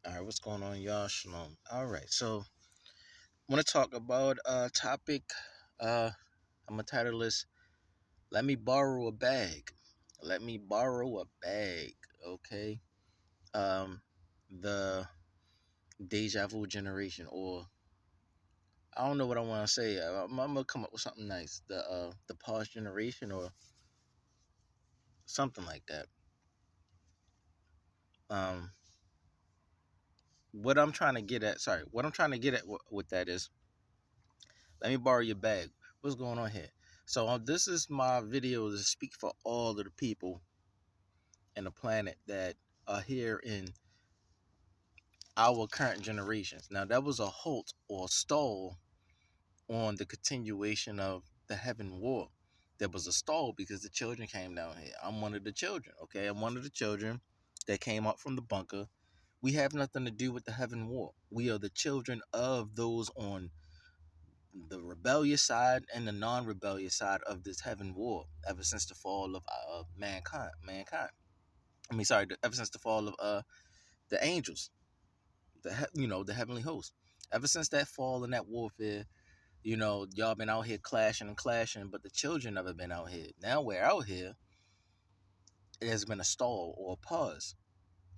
All right, what's going on, y'all? Shalom. All right, so I want to talk about a topic. I'm gonna title this "Let Me Borrow a Bag." Let me borrow a bag, okay? Um, the deja vu generation, or I don't know what I want to say. I'm gonna come up with something nice. The pause generation, or something like that. Um, what I'm trying to get at, sorry, what I'm trying to get at with that is, let me borrow your bag. What's going on here? So this is my video to speak for all of the people in the planet that are here in our current generations. Now that was a halt or stall on the continuation of the Heaven War. There was a stall because the children came down here. I'm one of the children, okay? I'm one of the children that came up from the bunker. We have nothing to do with the Heaven War. We are the children of those on the rebellious side and the non-rebellious side of this Heaven War ever since the fall of mankind. I mean, sorry, ever since the fall of the angels, the heavenly host. Ever since that fall and that warfare, y'all been out here clashing and clashing, but the children never been out here. Now we're out here. It has been a stall or a pause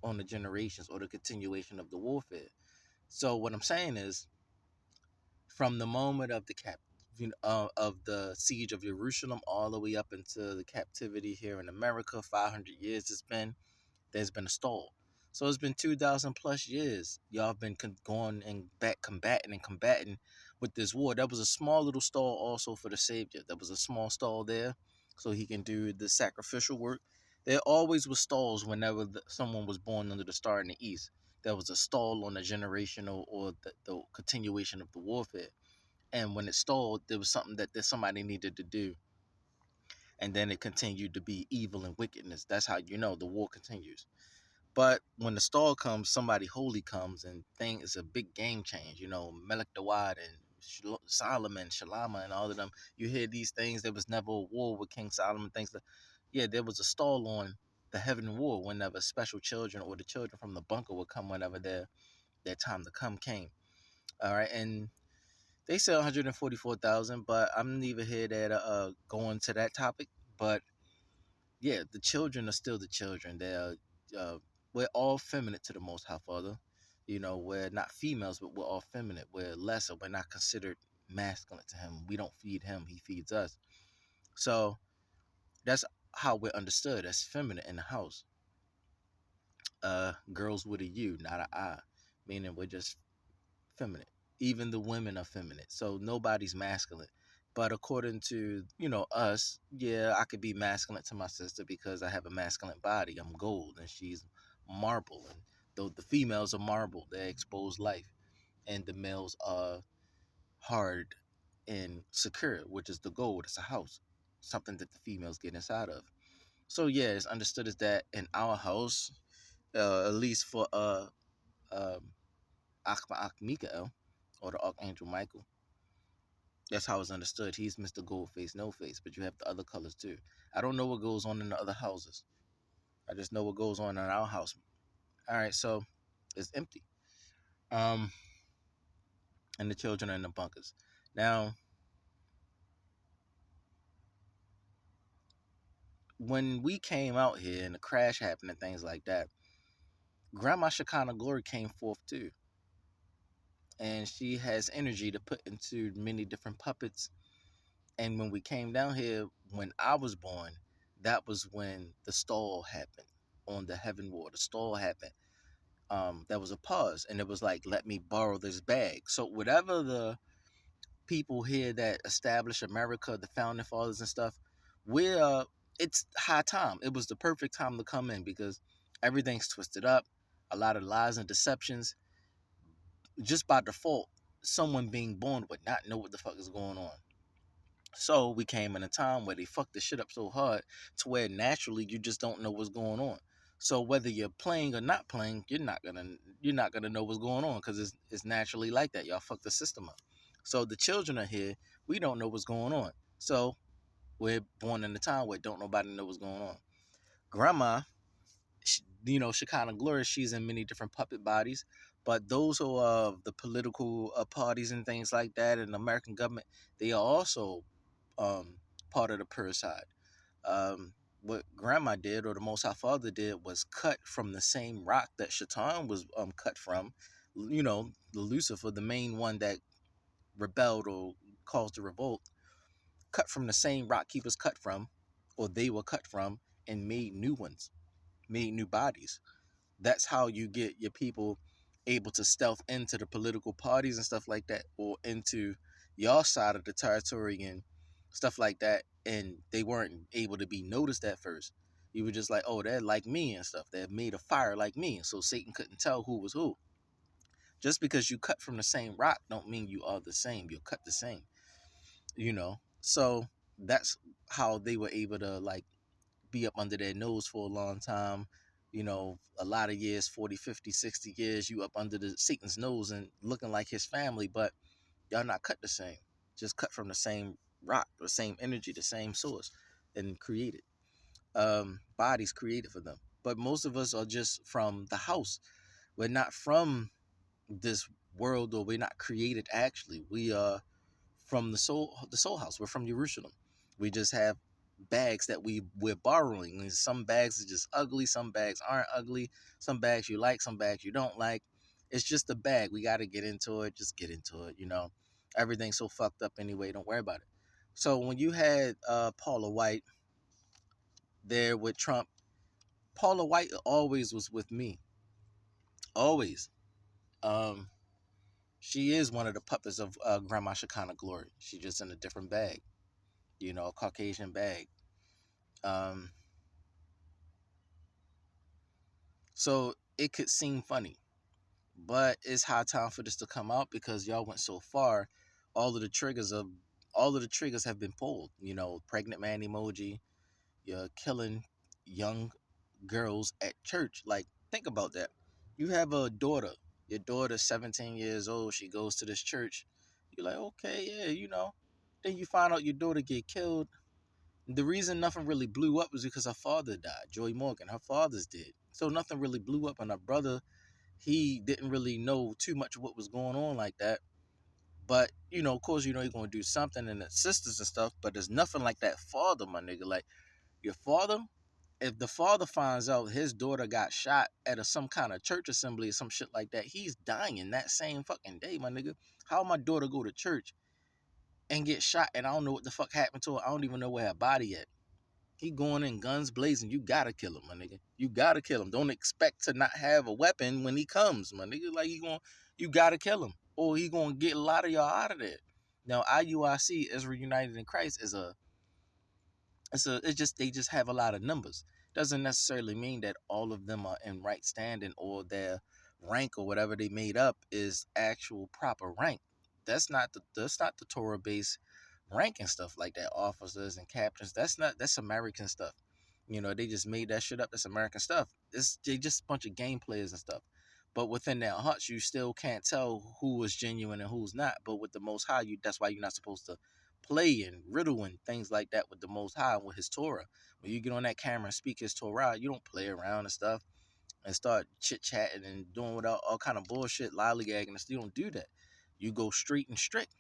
on the generations or the continuation of the warfare. So what I'm saying is, from the moment of of the siege of Jerusalem all the way up into the captivity here in America, 500 years there's been a stall. So it's been 2,000 plus years. Y'all have been going and back combating with this war. That was a small little stall also for the Savior. There was a small stall there so he can do the sacrificial work. There always was stalls whenever someone was born under the star in the east. There was a stall on the generational or the continuation of the warfare. And when it stalled, there was something that somebody needed to do. And then it continued to be evil and wickedness. That's how you know the war continues. But when the stall comes, somebody holy comes, and thing is a big game change. Melech Dawad and Solomon, Shalama, and all of them. You hear these things. There was never a war with King Solomon. Things like, yeah, there was a stall on the heaven war whenever special children or the children from the bunker would come whenever their time to come came. All right, and they say 144,000, but I'm neither here that going to that topic. But yeah, the children are still the children. We're all feminine to the Most High Father. We're not females, but we're all feminine. We're lesser. We're not considered masculine to Him. We don't feed Him; He feeds us. So that's how we're understood as feminine in the house. Girls with a U, not an I, meaning we're just feminine. Even the women are feminine. So nobody's masculine. But according to, us, yeah, I could be masculine to my sister because I have a masculine body. I'm gold and she's marble. And though the females are marble, they expose life. And the males are hard and secure, which is the gold. It's a house. Something that the females get inside of. So yeah, it's understood as that in our house, at least for um Akma Mikael, or the Archangel Michael. That's how it's understood. He's Mr. Goldface, No Face, but you have the other colors too. I don't know what goes on in the other houses. I just know what goes on in our house. All right, so it's empty. Um, and the children are in the bunkers. Now, when we came out here and the crash happened and things like that, Grandma Shekinah Glory came forth too. And she has energy to put into many different puppets. And when we came down here, when I was born, that was when the stall happened on the Heaven War. The stall happened. There was a pause, and it was like, let me borrow this bag. So whatever the people here that established America, the founding fathers and stuff, we're it's high time. It was the perfect time to come in because everything's twisted up, a lot of lies and deceptions. Just by default, someone being born would not know what the fuck is going on. So we came in a time where they fucked the shit up so hard to where naturally you just don't know what's going on. So whether you're playing or not playing, you're not gonna know what's going on because it's naturally like that. Y'all fuck the system up. So the children are here. We don't know what's going on. So we're born in a time where don't nobody know what's going on. Grandma, Shekinah Glory, she's in many different puppet bodies. But those who are of the political parties and things like that in the American government, they are also um, part of the pure side. What Grandma did, or the Most High Father did, was cut from the same rock that Shaitan was cut from. The Lucifer, the main one that rebelled or caused the revolt, cut from the same rock he was cut from, or they were cut from, and made new ones, made new bodies. That's how you get your people able to stealth into the political parties and stuff like that, or into your side of the territory and stuff like that. And they weren't able to be noticed at first. You were just like, oh, they're like me and stuff. They're made of fire like me. So Satan couldn't tell who was who. Just because you cut from the same rock don't mean you are the same. You're cut the same, So that's how they were able to like be up under their nose for a long time. A lot of years, 40, 50, 60 years, you up under the Satan's nose and looking like his family, but y'all not cut the same. Just cut from the same rock, the same energy, the same source, and created. Bodies created for them. But most of us are just from the house. We're not from this world, or we're not created actually. We are from the soul house. We're from Jerusalem. We just have bags that we're borrowing. And some bags are just ugly, some bags aren't ugly, some bags you like, some bags you don't like. It's just a bag. We got to get into it. Just get into it. Everything's so fucked up anyway. Don't worry about it. So when you had Paula White there with Trump, Paula White always was with me. Always. Um, she is one of the puppets of Grandma Shekinah Glory. She's just in a different bag, a Caucasian bag. Um, so it could seem funny, but it's high time for this to come out because y'all went so far. All of the triggers of all of the triggers have been pulled. Pregnant man emoji. You're killing young girls at church. Like, think about that. You have a daughter. Your daughter's 17 years old. She goes to this church. You're like, okay, yeah. Then you find out your daughter get killed. The reason nothing really blew up was because her father died, Joy Morgan. Her father's dead. So nothing really blew up. And her brother, he didn't really know too much of what was going on like that. But, of course, you're going to do something, and the sisters and stuff. But there's nothing like that father, my nigga. Like, your father, if the father finds out his daughter got shot at some kind of church assembly or some shit like that, he's dying that same fucking day, my nigga. How my daughter go to church and get shot and I don't know what the fuck happened to her? I don't even know where her body at. He going in guns blazing. You gotta kill him, my nigga. You gotta kill him. Don't expect to not have a weapon when he comes, my nigga. Like, you gotta kill him, or he gonna get a lot of y'all out of there. Now, IUIC, Israel United in Christ, it's just they just have a lot of numbers. Doesn't necessarily mean that all of them are in right standing, or their rank or whatever they made up is actual proper rank. That's not the Torah based rank and stuff like that. Officers and captains. That's American stuff. They just made that shit up. That's American stuff. They just a bunch of game players and stuff. But within their hearts, you still can't tell who is genuine and who's not. But with the Most High, that's why you're not supposed to play and riddle and things like that with the Most High, with His Torah. When you get on that camera and speak His Torah, you don't play around and stuff and start chit chatting and doing all kind of bullshit, lollygagging and stuff. You don't do that. You go straight and strict.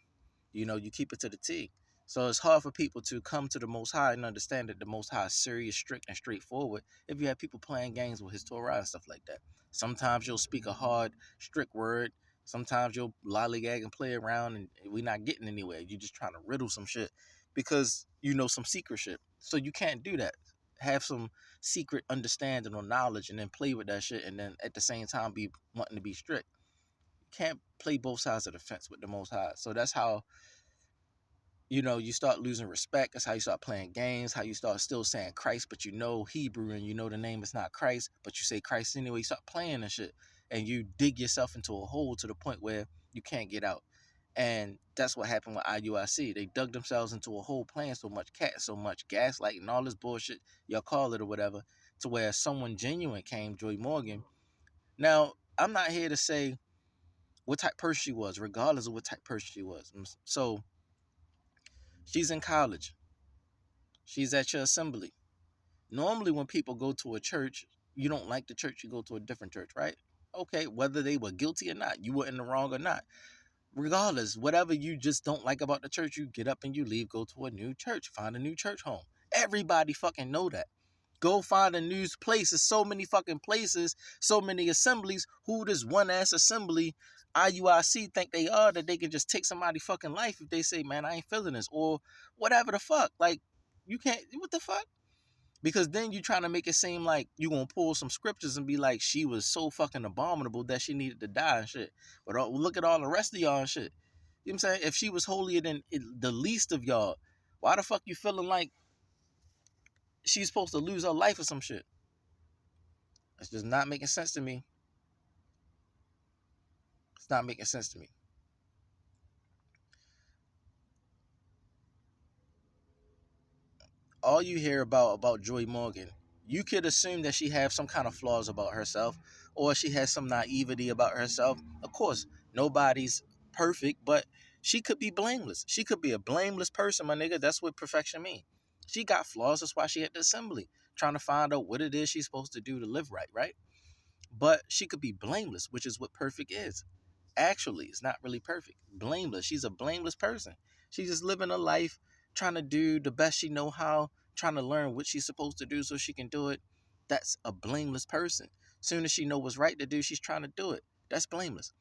You keep it to the T. So it's hard for people to come to the Most High and understand that the Most High is serious, strict, and straightforward if you have people playing games with His Torah and stuff like that. Sometimes you'll speak a hard, strict word. Sometimes you'll lollygag and play around, and we're not getting anywhere. You're just trying to riddle some shit because you know some secret shit. So you can't do that. Have some secret understanding or knowledge and then play with that shit, and then at the same time be wanting to be strict. You can't play both sides of the fence with the Most High. So that's how you start losing respect. That's how you start playing games, how you start still saying Christ, but you know Hebrew and you know the name is not Christ, but you say Christ anyway. You start playing and shit, and you dig yourself into a hole to the point where you can't get out. And that's what happened with IUIC. They dug themselves into a hole playing so much so much gaslight and all this bullshit, y'all call it or whatever, to where someone genuine came, Joy Morgan. Now, I'm not here to say what type person she was, regardless of what type person she was. So, she's in college. She's at your assembly. Normally, when people go to a church, you don't like the church, you go to a different church, right? Okay, whether they were guilty or not, you were in the wrong or not. Regardless, whatever you just don't like about the church, you get up and you leave, go to a new church, find a new church home. Everybody fucking know that. Go find a new place. There's so many fucking places, so many assemblies. Who this one ass assembly IUIC think they are that they can just take somebody's fucking life if they say, man, I ain't feeling this, or whatever the fuck. Like, you can't, what the fuck? Because then you trying to make it seem like you gonna pull some scriptures and be like, she was so fucking abominable that she needed to die and shit. But look at all the rest of y'all and shit. You know what I'm saying? If she was holier than the least of y'all, why the fuck you feeling like she's supposed to lose her life or some shit? It's just not making sense to me. It's not making sense to me. All you hear about Joy Morgan, you could assume that she has some kind of flaws about herself, or she has some naivety about herself. Of course, nobody's perfect, but she could be blameless. She could be a blameless person, my nigga. That's what perfection means. She got flaws. That's why she at the assembly, trying to find out what it is she's supposed to do to live right, right? But she could be blameless, which is what perfect is. Actually, it's not really perfect. Blameless. She's a blameless person. She's just living a life, trying to do the best she know how, trying to learn what she's supposed to do so she can do it. That's a blameless person. Soon as she know what's right to do, she's trying to do it. That's blameless.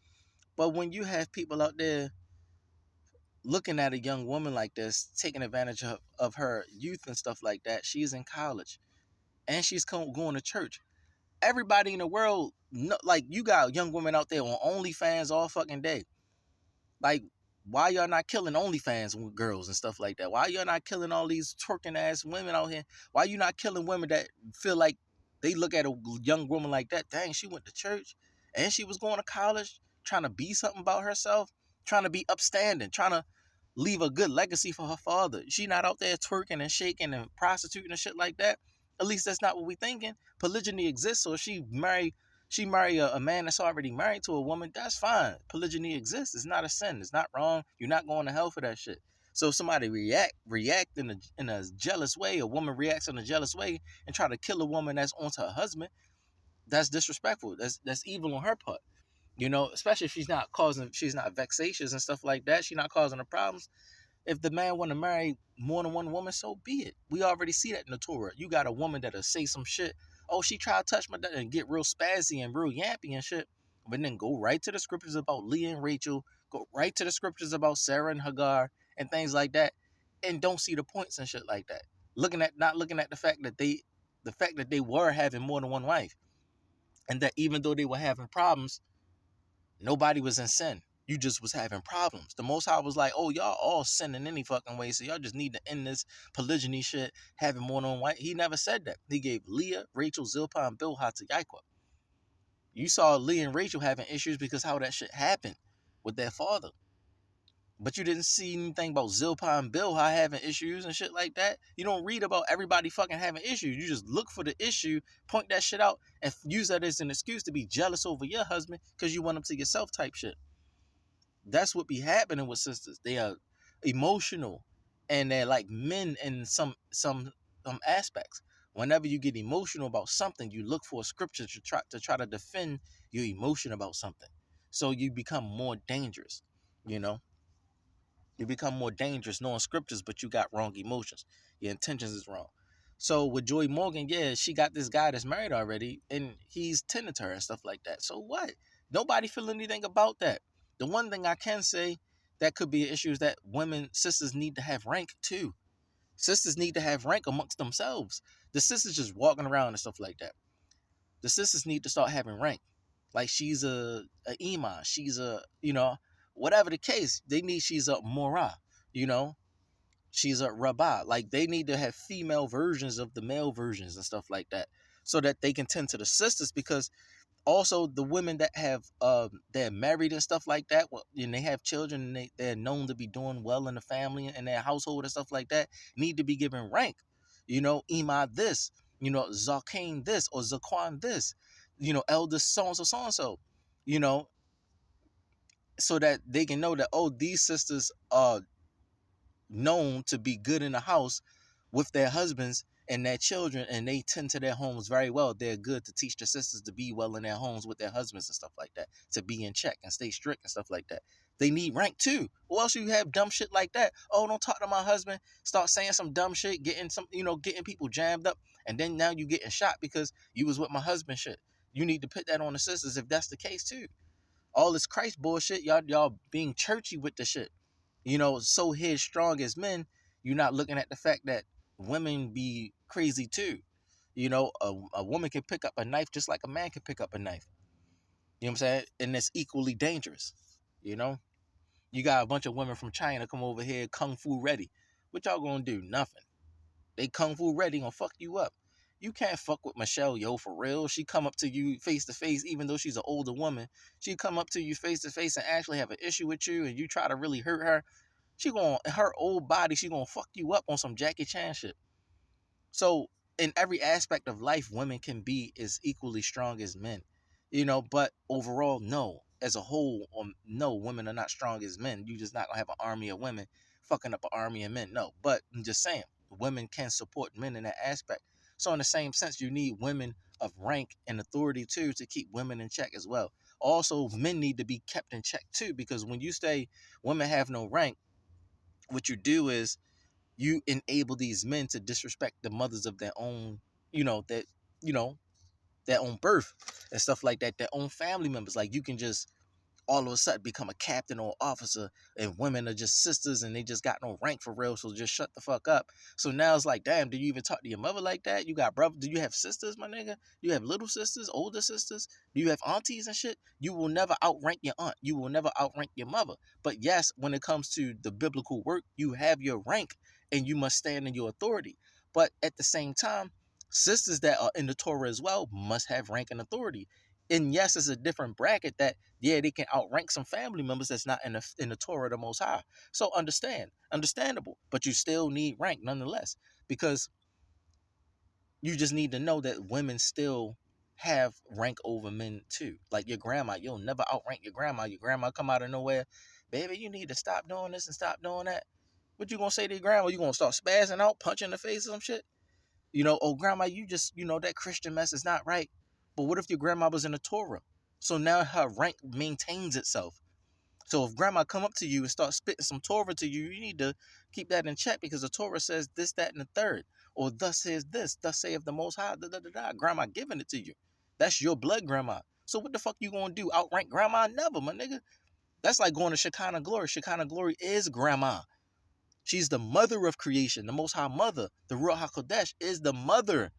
But when you have people out there looking at a young woman like this, taking advantage of her youth and stuff like that, she's in college and she's going to church. Everybody in the world, like, you got young women out there on OnlyFans all fucking day. Like, why y'all not killing OnlyFans girls and stuff like that? Why y'all not killing all these twerking ass women out here? Why you not killing women that feel like they look at a young woman like that? Dang, she went to church and she was going to college, trying to be something about herself, trying to be upstanding, trying to leave a good legacy for her father. She not out there twerking and shaking and prostituting and shit like that. At least that's not what we thinking. Polygyny exists, so she marry a man that's already married to a woman. That's fine. Polygyny exists. It's not a sin. It's not wrong. You're not going to hell for that shit. So if somebody react in a jealous way, a woman reacts in a jealous way and try to kill a woman that's onto her husband, that's disrespectful. That's evil on her part. You know, especially if she's not vexatious and stuff like that. She's not causing the problems. If the man want to marry more than one woman, so be it. We already see that in the Torah. You got a woman that'll say some shit. Oh, she tried to touch my dad and get real spazzy and real yappy and shit. But then go right to the scriptures about Leah and Rachel. Go right to the scriptures about Sarah and Hagar and things like that. And don't see the points and shit like that. Not looking at the fact that they were having more than one wife. And that even though they were having problems, nobody was in sin. You just was having problems. The Most High was like, oh, y'all all sinning any fucking way, so y'all just need to end this polygyny shit, having more than one wife. He never said that. He gave Leah, Rachel, Zilpah, and Bilhah to Yaakov. You saw Leah and Rachel having issues because how that shit happened with their father. But you didn't see anything about Zilpah and Bilhah having issues and shit like that. You don't read about everybody fucking having issues. You just look for the issue, point that shit out, and use that as an excuse to be jealous over your husband because you want him to yourself type shit. That's what be happening with sisters. They are emotional, and they're like men in some aspects. Whenever you get emotional about something, you look for a scripture to try to defend your emotion about something. So you become more dangerous. You know, you become more dangerous knowing scriptures, but you got wrong emotions. Your intentions is wrong. So with Joy Morgan, yeah, she got this guy that's married already, and he's tending to her and stuff like that. So what? Nobody feel anything about that. The one thing I can say that could be an issue is that sisters need to have rank too. Sisters need to have rank amongst themselves. The sisters just walking around and stuff like that. The sisters need to start having rank. Like she's a imam, she's a, whatever the case, she's a morah, you know, she's a rabbah. Like they need to have female versions of the male versions and stuff like that, so that they can tend to the sisters. Because also the women that have they're married and stuff like that, and they have children, and they're known to be doing well in the family and their household and stuff like that, need to be given rank. Imam this, Zakane this, or Zaquan this, eldest so and so, you know, so that they can know that, oh, these sisters are known to be good in the house with their husbands, and their children, and they tend to their homes very well. They're good to teach the sisters to be well in their homes with their husbands and stuff like that, to be in check and stay strict and stuff like that. They need rank too. Or else you have dumb shit like that. Oh, don't talk to my husband. Start saying some dumb shit, getting some, getting people jammed up, and then now you getting shot because you was with my husband shit. You need to put that on the sisters if that's the case too. All this Christ bullshit, y'all being churchy with the shit. So headstrong as men, you're not looking at the fact that women be crazy too. A woman can pick up a knife just like a man can pick up a knife. You know what I'm saying? And it's equally dangerous. You know? You got a bunch of women from China come over here kung fu ready. What y'all gonna do? Nothing. They kung fu ready, gonna fuck you up. You can't fuck with Michelle Yeoh for real. She come up to you face to face, even though she's an older woman. She come up to you face to face and actually have an issue with you, and you try to really hurt her. She gonna, her old body, she gonna fuck you up on some Jackie Chan shit. So in every aspect of life, women can be as equally strong as men. But overall, no. As a whole, no, women are not strong as men. You just not gonna have an army of women fucking up an army of men. No. But I'm just saying, women can support men in that aspect. So in the same sense, you need women of rank and authority too to keep women in check as well. Also, men need to be kept in check too, because when you say women have no rank, what you do is you enable these men to disrespect the mothers of their own, that, you know, their own birth and stuff like that, their own family members. Like, you can just all of a sudden become a captain or officer, and women are just sisters and they just got no rank for real, so just shut the fuck up. So now it's like, damn, do you even talk to your mother like that? You got brother? Do you have sisters, my nigga? Do you have little sisters, older sisters? Do you have aunties and shit? You will never outrank your aunt. You will never outrank your mother. But yes, when it comes to the biblical work, you have your rank and you must stand in your authority. But at the same time, sisters that are in the Torah as well must have rank and authority. And yes, it's a different bracket that, yeah, they can outrank some family members that's not in the Torah of the Most High. So understandable, but you still need rank nonetheless, because you just need to know that women still have rank over men too. Like your grandma, you'll never outrank your grandma. Your grandma come out of nowhere, baby, you need to stop doing this and stop doing that. What you gonna say to your grandma? You gonna start spazzing out, punching the face or some shit? Oh, grandma, you just, that Christian mess is not right. But what if your grandma was in the Torah? So now her rank maintains itself. So if grandma come up to you and start spitting some Torah to you, you need to keep that in check, because the Torah says this, that, and the third. Or thus says this, thus saith the Most High, da, da, da, da. Grandma giving it to you. That's your blood grandma. So what the fuck you gonna do? Outrank grandma? Never, my nigga. That's like going to Shekinah Glory. Shekinah Glory is grandma. She's the mother of creation, the Most High mother. The Ruach HaKodesh is the mother.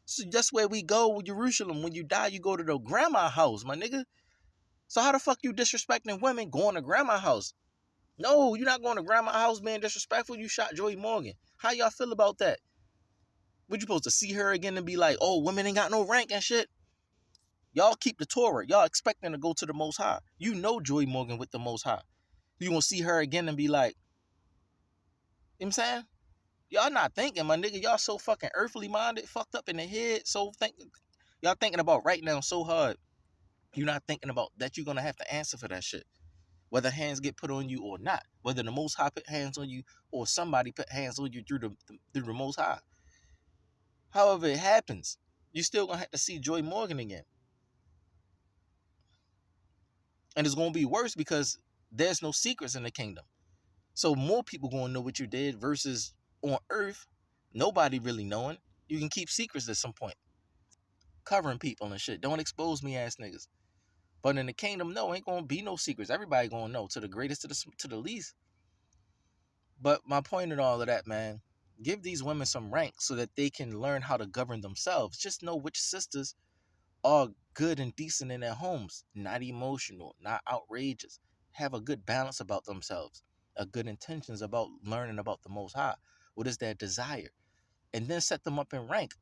So that's where we go with Jerusalem. When you die, you go to the grandma house, my nigga. So how the fuck you disrespecting women going to grandma house? No, you're not going to grandma house being disrespectful. You shot Joy Morgan. How y'all feel about that? Would you supposed to see her again and be like, oh, women ain't got no rank and shit? Y'all keep the Torah. Y'all expecting to go to the Most High. You know Joy Morgan with the Most High. You gonna see her again and be like, you know what I'm saying? Y'all not thinking, my nigga. Y'all so fucking earthly minded, fucked up in the head. Y'all thinking about right now so hard. You're not thinking about that you're gonna have to answer for that shit. Whether hands get put on you or not. Whether the Most High put hands on you or somebody put hands on you through the Most High. However it happens, you still gonna have to see Joy Morgan again. And it's gonna be worse because there's no secrets in the kingdom. So more people gonna know what you did versus on earth, nobody really knowing. You can keep secrets at some point. Covering people and shit. Don't expose me ass niggas. But in the kingdom, no, ain't gonna be no secrets. Everybody gonna know, to the greatest to the least. But my point in all of that, man, give these women some rank so that they can learn how to govern themselves. Just know which sisters are good and decent in their homes, not emotional, not outrageous, have a good balance about themselves, a good intentions about learning about the Most High. What is their desire? And then set them up in rank.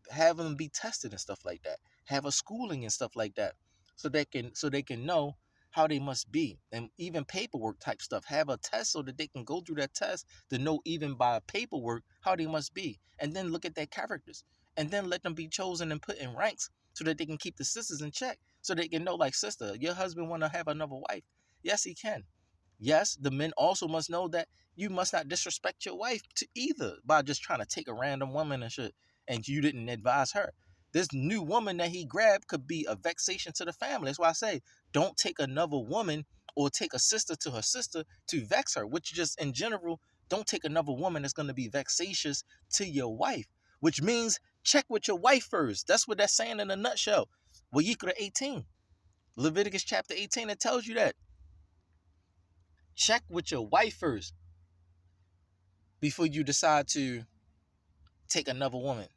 Have them be tested and stuff like that. Have a schooling and stuff like that, so they can know how they must be, and even paperwork type stuff. Have a test so that they can go through that test to know, even by paperwork, how they must be, and then look at their characters, and then let them be chosen and put in ranks so that they can keep the sisters in check, so they can know, like, sister, your husband want to have another wife. Yes, he can. Yes, the men also must know that you must not disrespect your wife to either by just trying to take a random woman and shit, and you didn't advise her. This new woman that he grabbed could be a vexation to the family. That's why I say don't take another woman or take a sister to her sister to vex her, which just in general, don't take another woman that's going to be vexatious to your wife, which means check with your wife first. That's what that's saying in a nutshell. Vayikra 18, Leviticus chapter 18, it tells you that. Check with your wife first before you decide to take another woman,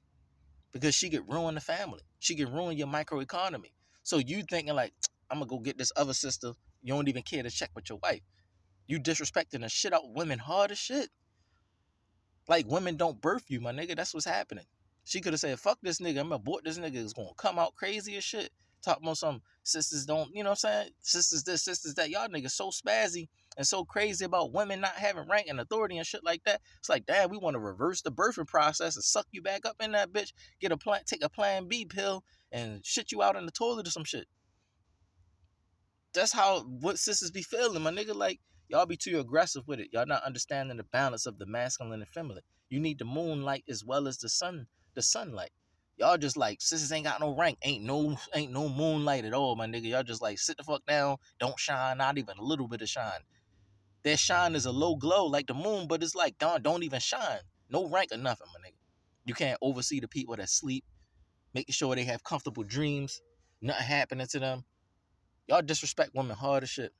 because she could ruin the family. She could ruin your microeconomy. So you thinking like, I'm gonna go get this other sister. You don't even care to check with your wife. You disrespecting the shit out women hard as shit. Like women don't birth you, my nigga. That's what's happening. She could have said, fuck this nigga. I'm gonna abort this nigga. It's gonna come out crazy as shit. Talk about some sisters don't, you know what I'm saying? Sisters this, sisters that. Y'all niggas so spazzy and so crazy about women not having rank and authority and shit like that. It's like, damn, we want to reverse the birthing process and suck you back up in that bitch. Get a plan, take a Plan B pill and shit you out in the toilet or some shit. That's how what sisters be feeling, my nigga. Like, y'all be too aggressive with it. Y'all not understanding the balance of the masculine and feminine. You need the moonlight as well as the sunlight. Y'all just like sisters ain't got no rank, ain't no moonlight at all, my nigga. Y'all just like sit the fuck down, don't shine, not even a little bit of shine. That shine is a low glow like the moon, but it's like don't even shine. No rank or nothing, my nigga. You can't oversee the people that sleep, making sure they have comfortable dreams, nothing happening to them. Y'all disrespect women hard as shit.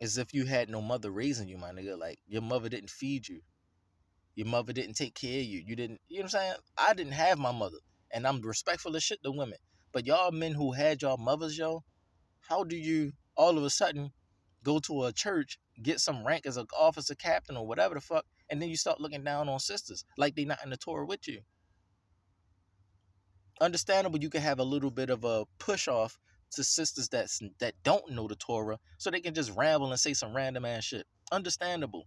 As if you had no mother raising you, my nigga. Like, your mother didn't feed you. Your mother didn't take care of you. You didn't, you know what I'm saying? I didn't have my mother. And I'm respectful as shit to women. But y'all men who had y'all mothers, yo, how do you all of a sudden go to a church, get some rank as an officer, captain, or whatever the fuck, and then you start looking down on sisters like they not in the Torah with you? Understandable, you can have a little bit of a push off to sisters that don't know the Torah, so they can just ramble and say some random ass shit. Understandable,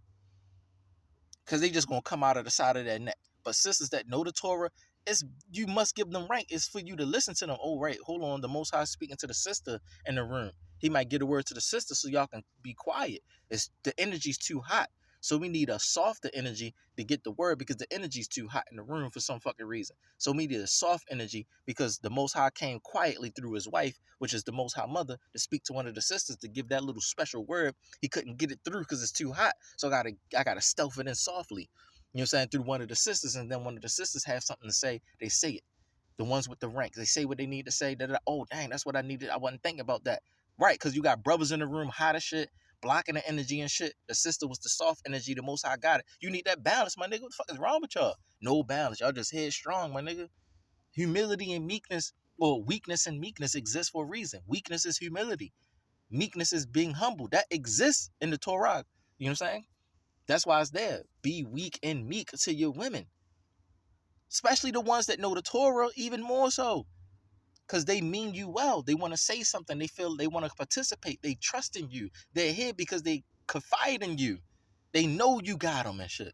because they just gonna come out of the side of their neck. But sisters that know the Torah, it's you must give them rank. It's for you to listen to them. Oh, right, hold on. The Most High speaking to the sister in the room. He might get a word to the sister so y'all can be quiet. It's the energy's too hot. So we need a softer energy to get the word because the energy's too hot in the room for some fucking reason. So we need a soft energy because the Most High came quietly through his wife, which is the Most High mother, to speak to one of the sisters to give that little special word. He couldn't get it through because it's too hot. So I gotta stealth it in softly. You know what I'm saying? Through one of the sisters, and then one of the sisters have something to say, they say it. The ones with the rank, they say what they need to say. Oh, dang, that's what I needed. I wasn't thinking about that. Right, because you got brothers in the room, hot as shit, blocking the energy and shit. The sister was the soft energy, the Most High got it. You need that balance, my nigga. What the fuck is wrong with y'all? No balance. Y'all just headstrong, my nigga. Humility and meekness, or weakness and meekness exists for a reason. Weakness is humility. Meekness is being humble. That exists in the Torah. You know what I'm saying? That's why it's there. Be weak and meek to your women, especially the ones that know the Torah even more so, because they mean you well. They want to say something. They feel they want to participate. They trust in you. They're here because they confide in you. They know you got them and shit.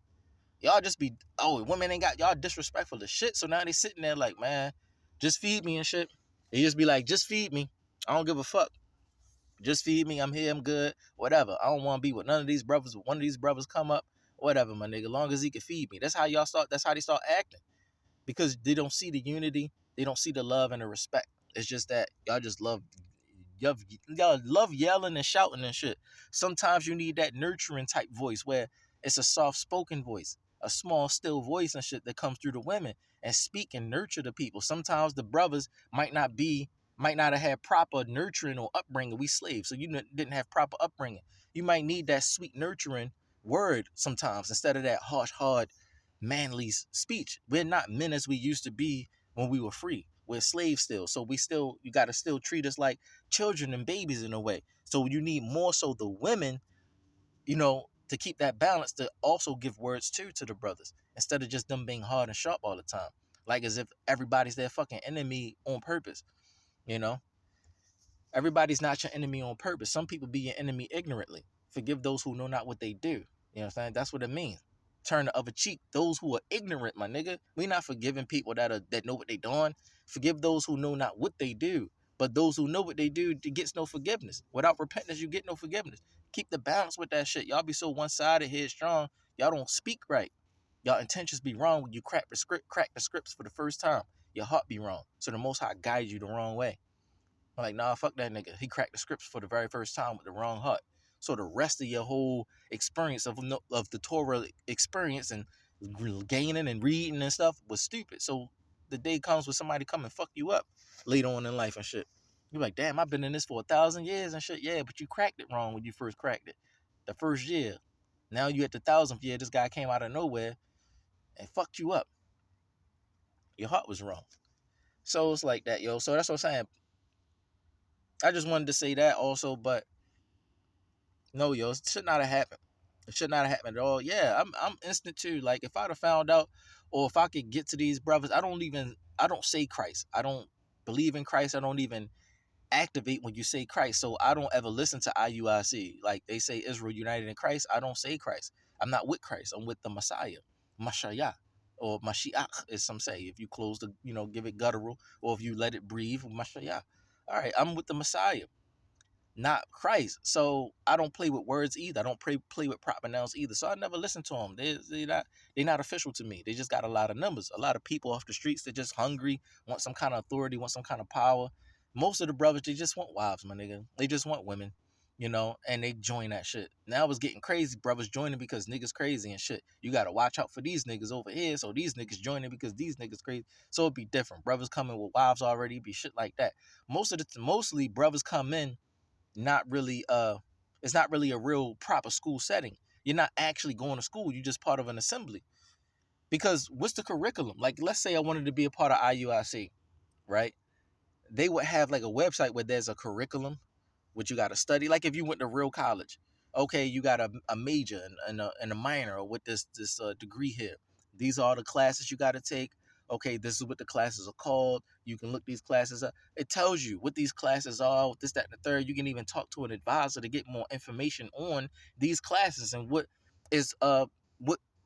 Y'all just be, oh, women ain't got, y'all disrespectful as shit. So now they sitting there like, man, just feed me and shit. They just be like, just feed me. I don't give a fuck. Just feed me. I'm here. I'm good. Whatever. I don't want to be with none of these brothers. One of these brothers come up. Whatever, my nigga. Long as he can feed me. That's how y'all start. That's how they start acting. Because they don't see the unity. They don't see the love and the respect. It's just that y'all just love. Y'all love yelling and shouting and shit. Sometimes you need that nurturing type voice where it's a soft spoken voice, a small still voice and shit that comes through the women and speak and nurture the people. Sometimes the brothers might not have had proper nurturing or upbringing. We slaves, so you didn't have proper upbringing. You might need that sweet nurturing word sometimes instead of that harsh, hard, manly speech. We're not men as we used to be when we were free. We're slaves still, so you gotta still treat us like children and babies in a way. So you need more so the women, to keep that balance, to also give words to the brothers instead of just them being hard and sharp all the time, like as if everybody's their fucking enemy on purpose. You know, everybody's not your enemy on purpose. Some people be your enemy ignorantly. Forgive those who know not what they do. You know what I'm saying? That's what it means. Turn the other cheek. Those who are ignorant, my nigga. We not forgiving people that know what they doing. Forgive those who know not what they do. But those who know what they do, it gets no forgiveness. Without repentance, you get no forgiveness. Keep the balance with that shit. Y'all be so one-sided, headstrong. Y'all don't speak right. Y'all intentions be wrong when you crack the scripts for the first time. Your heart be wrong. So the Most High guides you the wrong way. I'm like, nah, fuck that nigga. He cracked the scripts for the very first time with the wrong heart. So the rest of your whole experience of the Torah experience and gaining and reading and stuff was stupid. So the day comes when somebody come and fuck you up later on in life and shit. You're like, damn, I've been in this for 1,000 years and shit. Yeah, but you cracked it wrong when you first cracked it. The first year. Now you at the 1,000th year, this guy came out of nowhere and fucked you up. Your heart was wrong. So it's like that, yo. So that's what I'm saying. I just wanted to say that also, but no, yo, it should not have happened. It should not have happened at all. Yeah, I'm instant too. Like if I'd have found out, or if I could get to these brothers, I don't say Christ. I don't believe in Christ. I don't even activate when you say Christ. So I don't ever listen to IUIC. Like they say Israel United in Christ. I don't say Christ. I'm not with Christ. I'm with the Messiah, Mashiach, or Mashiach, as some say. If you close the, give it guttural, or if you let it breathe, Mashiach. All right, I'm with the Messiah, not Christ. So I don't play with words either. I don't play with proper nouns either. So I never listen to them. They're not official to me. They just got a lot of numbers. A lot of people off the streets that just hungry, want some kind of authority, want some kind of power. Most of the brothers, they just want wives, my nigga. They just want women, and they join that shit. Now it's getting crazy. Brothers joining because niggas crazy and shit. You gotta watch out for these niggas over here. So these niggas joining because these niggas crazy. So it'd be different. Brothers coming with wives already, be shit like that. Mostly brothers come in not really it's not really a real proper school setting. You're not actually going to school, you're just part of an assembly. Because what's the curriculum? Like let's say I wanted to be a part of IUIC, right? They would have like a website where there's a curriculum, what you got to study. Like if you went to real college, okay, you got a major and a minor with this degree here. These are the classes you got to take. Okay, this is what the classes are called. You can look these classes up. It tells you what these classes are, this, that, and the third. You can even talk to an advisor to get more information on these classes and what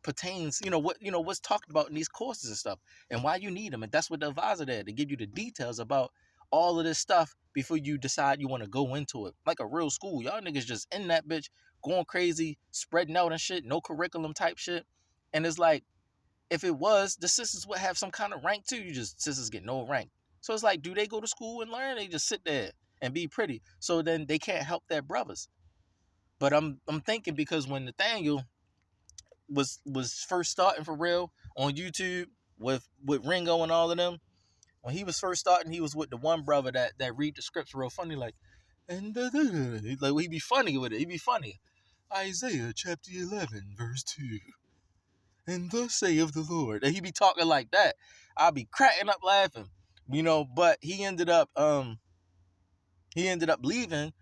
pertains, what's talked about in these courses and stuff and why you need them. And that's what the advisor there to give you the details about all of this stuff before you decide you want to go into it. Like a real school. Y'all niggas just in that bitch going crazy, spreading out and shit, no curriculum type shit. And it's like, if it was, the sisters would have some kind of rank too. Sisters get no rank. So it's like, do they go to school and learn? They just sit there and be pretty. So then they can't help their brothers. But I'm thinking because when Nathaniel was first starting for real on YouTube with Ringo and all of them, when he was first starting, he was with the one brother that read the scripts real funny, like, and like he'd be funny with it. He'd be funny. Isaiah chapter 11, verse 2. And thus saith the Lord. And he'd be talking like that. I'd be cracking up laughing. But he ended up leaving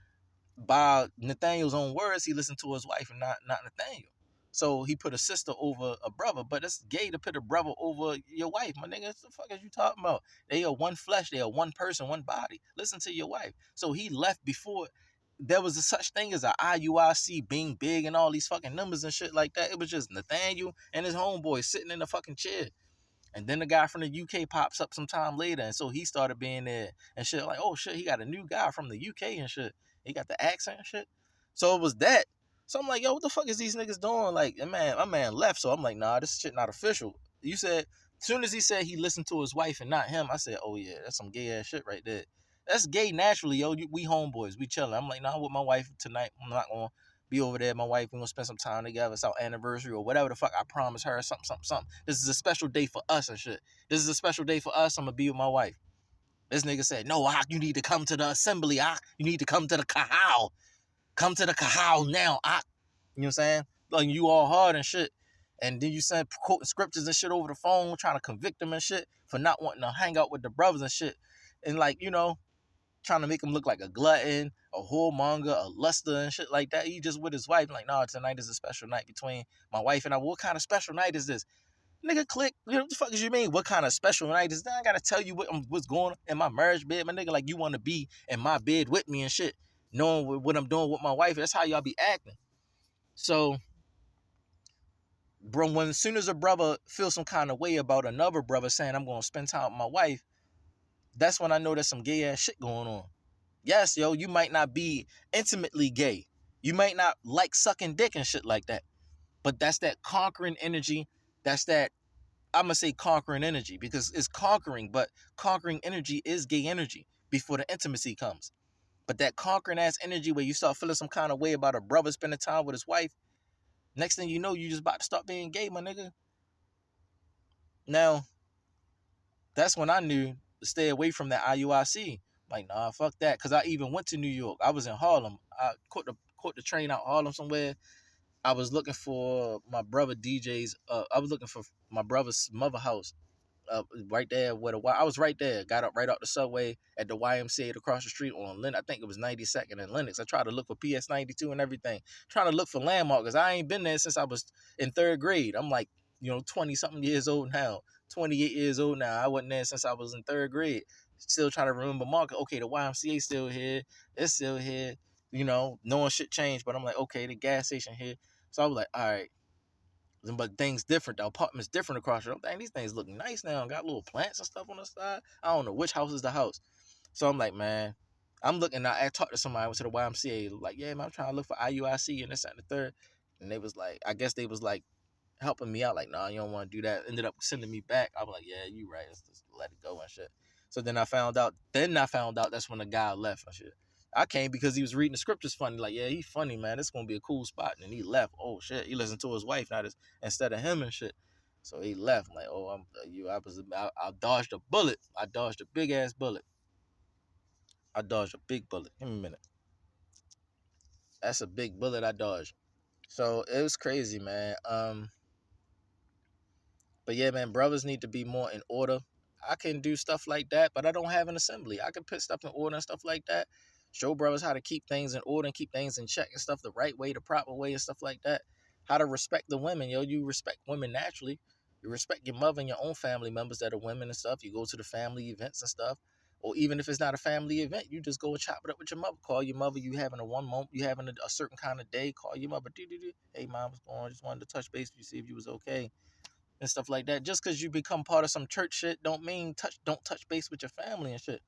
by Nathaniel's own words. He listened to his wife and not Nathaniel. So he put a sister over a brother, but it's gay to put a brother over your wife, my nigga. What the fuck is you talking about? They are one flesh, they are one person, one body. Listen to your wife. So he left before there was a such thing as a IUIC being big and all these fucking numbers and shit like that. It was just Nathaniel and his homeboy sitting in the fucking chair. And then the guy from the UK pops up sometime later, and so he started being there and shit. Like, oh shit, he got a new guy from the UK and shit. He got the accent and shit. So it was that. So I'm like, yo, what the fuck is these niggas doing? Like, my man left. So I'm like, nah, this shit not official. You said, as soon as he said he listened to his wife and not him, I said, oh yeah, that's some gay ass shit right there. That's gay naturally, yo. We homeboys, we chilling. I'm like, nah, I'm with my wife tonight. I'm not gonna be over there. My wife, we're gonna spend some time together. It's our anniversary or whatever the fuck I promised her. Something. This is a special day for us and shit. This is a special day for us. I'm gonna be with my wife. This nigga said, no, you need to come to the assembly, You need to come to the kahal. Come to the kahal now, You know what I'm saying? Like, you all hard and shit. And then you send quoting scriptures and shit over the phone, trying to convict them and shit for not wanting to hang out with the brothers and shit. And like, trying to make him look like a glutton, a whoremonger, a luster and shit like that. He just with his wife, like, nah, tonight is a special night between my wife and I. What kind of special night is this? Nigga, click. What the fuck is you mean? What kind of special night is that? I gotta tell you what's going on in my marriage bed, my nigga. Like, you want to be in my bed with me and shit, knowing what I'm doing with my wife. That's how y'all be acting. So, bro, as soon as a brother feels some kind of way about another brother saying I'm gonna spend time with my wife, That's when I know there's some gay ass shit going on. Yes, yo, you might not be intimately gay. You might not like sucking dick and shit like that. But that's that conquering energy. That's that, I'm going to say conquering energy because it's conquering, but conquering energy is gay energy before the intimacy comes. But that conquering ass energy where you start feeling some kind of way about a brother spending time with his wife, next thing you know, you just about to start being gay, my nigga. Now, that's when I knew to stay away from that IUIC. Like, nah, fuck that. Cause I even went to New York. I was in Harlem. I caught the train out Harlem somewhere. I was looking for my brother DJ's. I was looking for my brother's mother house. Right there where I was right there. Got up right out the subway at the YMCA across the street on Lenox. I think it was 92nd and Lenox. I tried to look for PS 92 and everything. Trying to look for landmark because I ain't been there since I was in third grade. I'm like, 20 something years old now. 28 years old now. I wasn't there since I was in third grade. Still trying to remember market. Okay, the YMCA still here. It's still here. Knowing shit changed, but I'm like, okay, the gas station here. So I was like, all right. But things different. The apartment's different across the road. Dang, these things look nice now. Got little plants and stuff on the side. I don't know which house is the house. So I'm like, man, I'm looking. I talked to somebody. I went to the YMCA. Like, yeah, man, I'm trying to look for IUIC and this and the third. And they was like, I guess they was like helping me out. Like, nah, you don't want to do that. Ended up sending me back. I was like, yeah, you right. Let's just let it go and shit. So then I found out. That's when the guy left and shit. I came because he was reading the scriptures funny. Like, yeah, he's funny, man. This gonna be a cool spot. And he left. Oh shit, he listened to his wife now instead of him and shit. So he left. I'm like, oh, I dodged a bullet. I dodged a big ass bullet. I dodged a big bullet. Give me a minute. That's a big bullet I dodged. So it was crazy, man. But yeah, man, brothers need to be more in order. I can do stuff like that, but I don't have an assembly. I can put stuff in order and stuff like that. Show brothers how to keep things in order and keep things in check and stuff the right way, the proper way and stuff like that. How to respect the women, yo. You respect women naturally. You respect your mother and your own family members that are women and stuff. You go to the family events and stuff. Or even if it's not a family event, you just go and chop it up with your mother. Call your mother. You having a one moment, you having a certain kind of day. Call your mother. Hey, mom, what's going on? Just wanted to touch base with you, see if you was okay and stuff like that. Just because you become part of some church shit don't mean don't touch base with your family and shit.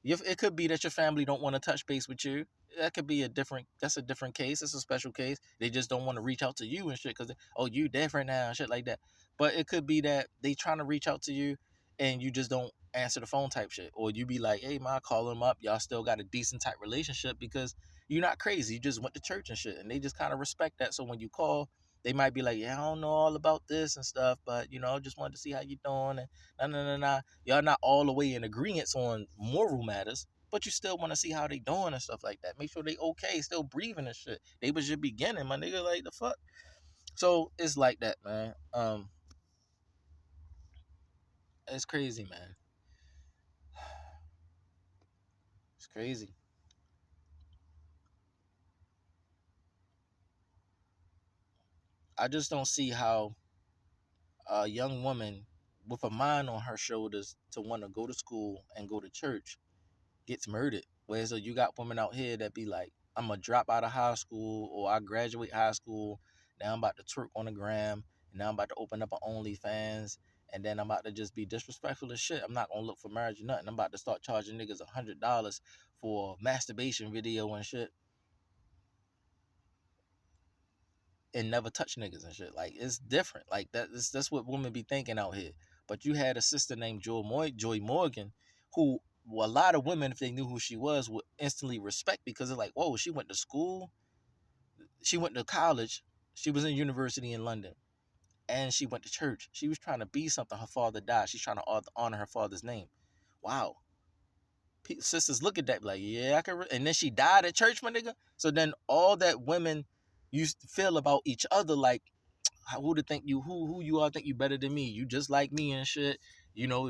It could be that your family don't want to touch base with you. That's a different case. It's a special case. They just don't want to reach out to you and shit because, oh, you different now and shit like that. But it could be that they trying to reach out to you and you just don't answer the phone type shit. Or you be like, hey, ma, call them up. Y'all still got a decent type relationship because you're not crazy. You just went to church and shit. And they just kind of respect that. So when you call, they might be like, yeah, I don't know all about this and stuff, but, just wanted to see how you doing. And nah. Y'all not all the way in agreement on moral matters, but you still want to see how they doing and stuff like that. Make sure they okay, still breathing and shit. They was your beginning, my nigga. Like, the fuck? So it's like that, man. It's crazy, man. It's crazy. I just don't see how a young woman with a mind on her shoulders to want to go to school and go to church gets murdered. Whereas you got women out here that be like, I'm gonna drop out of high school or I graduate high school. Now I'm about to twerk on the gram. And now I'm about to open up an OnlyFans. And then I'm about to just be disrespectful as shit. I'm not gonna look for marriage or nothing. I'm about to start charging niggas $100 for a masturbation video and shit. And never touch niggas and shit. Like, it's different. Like, that's what women be thinking out here. But you had a sister named Joy Morgan, who, well, a lot of women, if they knew who she was, would instantly respect because it's like, whoa, she went to school, she went to college, she was in university in London, and she went to church. She was trying to be something. Her father died. She's trying to honor her father's name. Wow. Sisters look at that like, yeah, I can. And then she died at church, my nigga. So then all that women used to feel about each other, like, who to think you who you are think you better than me. You just like me and shit.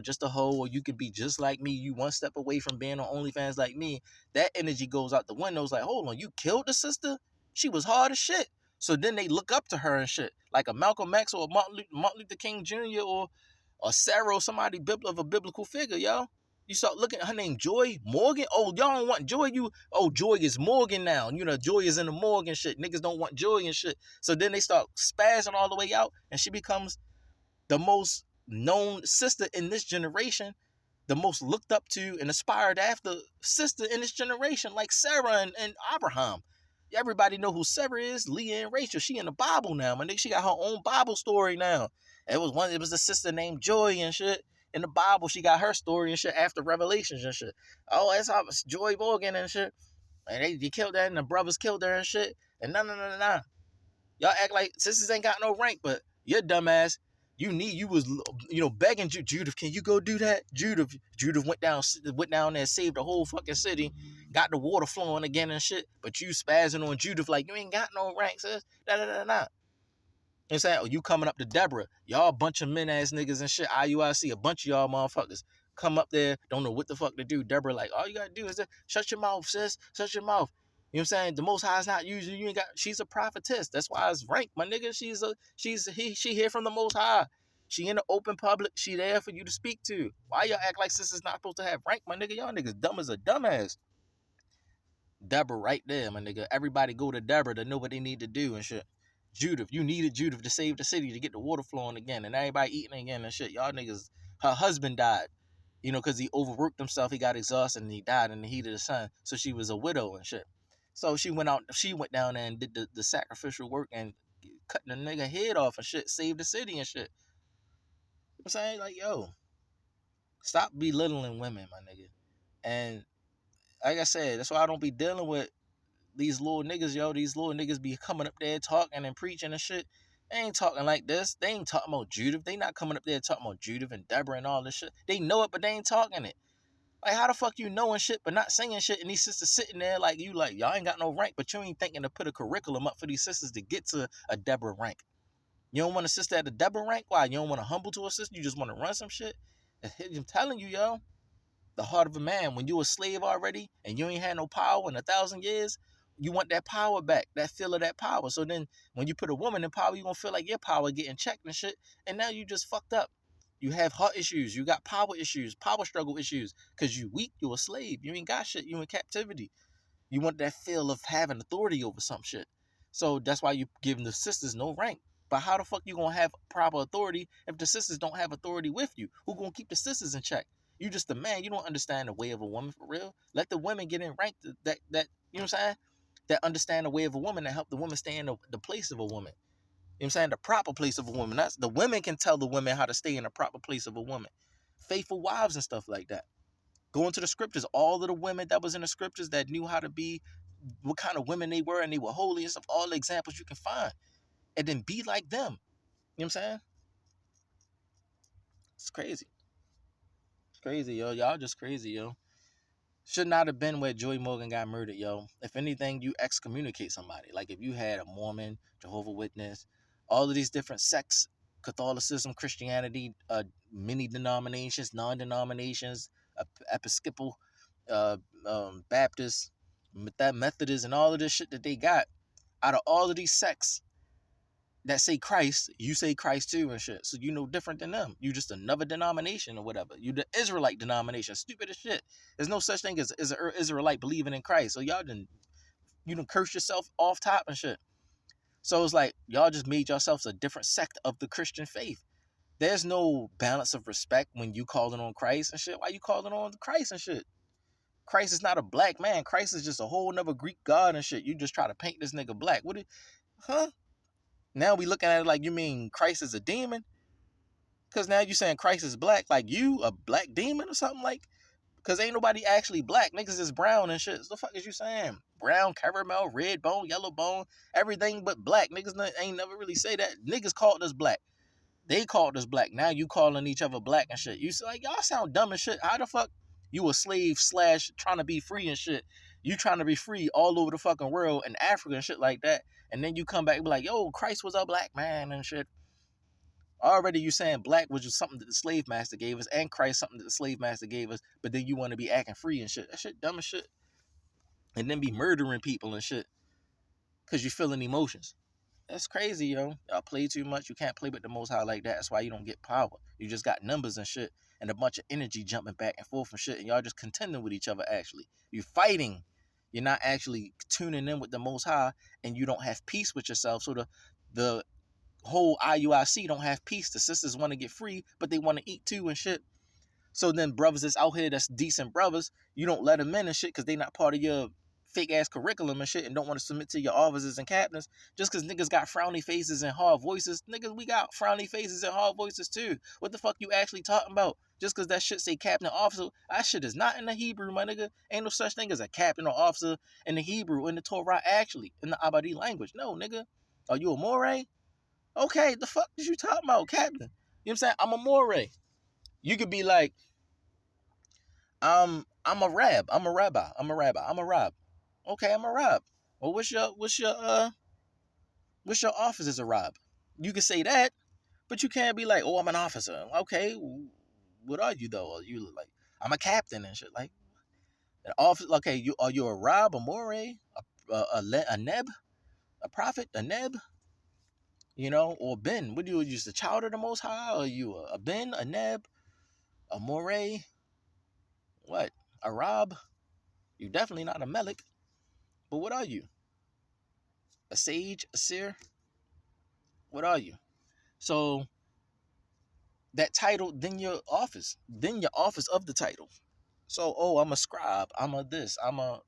Just a hoe, or you could be just like me. You one step away from being on OnlyFans like me. That energy goes out the window. It's like, hold on, you killed the sister? She was hard as shit. So then they look up to her and shit. Like a Malcolm X or a Martin Luther King Jr. or Sarah or somebody of a biblical figure, yo. You start looking at her name, Joy Morgan. Oh, y'all don't want Joy. Joy is Morgan now. Joy is in the Morgan shit. Niggas don't want Joy and shit. So then they start spazzing all the way out, and she becomes the most known sister in this generation the most looked up to and aspired after sister in this generation, like Sarah and Abraham. Everybody know who Sarah is, Leah and Rachel. She in the Bible now, my nigga. She got her own Bible story now. It was a sister named Joy and shit. In the Bible, she got her story and shit after Revelations and shit. Oh, that's how Joy Morgan and shit. And they killed her and the brothers killed her and shit. And nah. Y'all act like sisters ain't got no rank, but your dumbass, you was begging Judith, can you go do that? Judith went down there and saved the whole fucking city, got the water flowing again and shit. But you spazzing on Judith like you ain't got no rank, sis. Da. You know what I'm saying? Oh, you coming up to Deborah. Y'all a bunch of men ass niggas and shit. IUIC, a bunch of y'all motherfuckers. Come up there, don't know what the fuck to do. Deborah like, all you gotta do is shut your mouth, sis. Shut your mouth. You know what I'm saying? The Most High is not using you. Ain't got. She's a prophetess. That's why it's ranked, my nigga. She here from the Most High. She in the open public. She there for you to speak to. Why y'all act like sisters not supposed to have rank, my nigga? Y'all niggas dumb as a dumbass. Deborah right there, my nigga. Everybody go to Deborah to know what they need to do and shit. Judith, you needed Judith to save the city to get the water flowing again, and everybody eating again and shit. Y'all niggas, her husband died, because he overworked himself. He got exhausted and he died in the heat of the sun. So she was a widow and shit. So she went down there and did the sacrificial work and cut the nigga head off and shit, saved the city and shit. You know what I'm saying? Like, yo, stop belittling women, my nigga. And like I said, that's why I don't be dealing with these little niggas, yo. These little niggas be coming up there talking and preaching and shit. They ain't talking like this. They ain't talking about Judith. They not coming up there talking about Judith and Deborah and all this shit. They know it, but they ain't talking it. Like, how the fuck you knowing shit but not saying shit, and these sisters sitting there like you, like, y'all ain't got no rank, but you ain't thinking to put a curriculum up for these sisters to get to a Deborah rank. You don't want a sister at the Deborah rank? Why? You don't want to humble to a sister? You just want to run some shit? I'm telling you, yo. The heart of a man, when you a slave already and you ain't had no power in 1,000 years, you want that power back, that feel of that power. So then when you put a woman in power, you gonna feel like your power getting checked and shit, and now you just fucked up. You have heart issues, you got power issues, power struggle issues, because you weak, you a slave, you ain't got shit, you in captivity. You want that feel of having authority over some shit. So that's why you giving the sisters no rank. But how the fuck you gonna have proper authority if the sisters don't have authority with you? Who gonna keep the sisters in check? You just a man. You don't understand the way of a woman for real. Let the women get in rank that you know what I'm saying? That understand the way of a woman, that help the woman stay in the place of a woman. You know what I'm saying? The proper place of a woman. That's the women can tell the women how to stay in the proper place of a woman. Faithful wives and stuff like that. Go into the scriptures. All of the women that was in the scriptures that knew how to be, what kind of women they were, and they were holy and stuff. All the examples you can find. And then be like them. You know what I'm saying? It's crazy. It's crazy, yo. Y'all just crazy, yo. Should not have been where Joy Morgan got murdered, yo. If anything, you excommunicate somebody. Like if you had a Mormon, Jehovah Witness, all of these different sects, Catholicism, Christianity, many denominations, non-denominations, Episcopal, uh, Baptist, Methodist, and all of this shit that they got. Out of all of these sects that say Christ, you say Christ too and shit. So you no different than them. You just another denomination or whatever. You the Israelite denomination. Stupid as shit. There's no such thing as an Israelite believing in Christ. So you done curse yourself off top and shit. So it's like y'all just made yourselves a different sect of the Christian faith. There's no balance of respect when you calling on Christ and shit. Why you calling on Christ and shit? Christ is not a black man. Christ is just a whole nother Greek god and shit. You just try to paint this nigga black. Huh? Now we looking at it like, you mean Christ is a demon? Because now you saying Christ is black, like you a black demon or something, like, because ain't nobody actually black. Niggas is brown and shit. So the fuck is you saying? Brown, caramel, red bone, yellow bone, everything but black. Niggas ain't never really say that. Niggas called us black. They called us black. Now you calling each other black and shit. You like, y'all sound dumb and shit. How the fuck you a slave / trying to be free and shit? You trying to be free all over the fucking world and Africa and shit like that. And then you come back and be like, yo, Christ was a black man and shit. Already you saying black was just something that the slave master gave us, and Christ something that the slave master gave us, but then you want to be acting free and shit. That shit dumb as shit. And then be murdering people and shit because you feeling emotions. That's crazy, yo. Y'all play too much. You can't play with the Most High like that. That's why you don't get power. You just got numbers and shit and a bunch of energy jumping back and forth and shit, and y'all just contending with each other actually. You fighting. You're not actually tuning in with the Most High, and you don't have peace with yourself. So the whole IUIC don't have peace. The sisters want to get free, but they want to eat too and shit. So then brothers that's out here that's decent brothers, you don't let them in and shit because they not part of your fake ass curriculum and shit and don't want to submit to your officers and captains just because niggas got frowny faces and hard voices. Niggas, we got frowny faces and hard voices too. What the fuck you actually talking about? Just because that shit say captain or officer, that shit is not in the Hebrew, my nigga. Ain't no such thing as a captain or officer in the Hebrew, in the Torah, actually, in the Abadi language. No, nigga. Are you a moray? Okay, the fuck is you talking about, captain? You know what I'm saying? I'm a moray. You could be like, I'm a rab. I'm a rabbi. I'm a rabbi. I'm a rab. Okay, I'm a rab. Well, what's your office as a rab? You can say that, but you can't be like, oh, I'm an officer. Okay, what are you though? Are you like, I'm a captain and shit? Like an officer? Okay, are you a rab, a moray, a neb, a prophet, a neb? You know, or ben? What do you use? The child of the Most High? Or are you a ben, a neb, a moray? What? A rab? You're definitely not a melik. But what are you? A sage, a seer? What are you? So that title, then your office of the title. So, oh, I'm a scribe. I'm a this. I'm a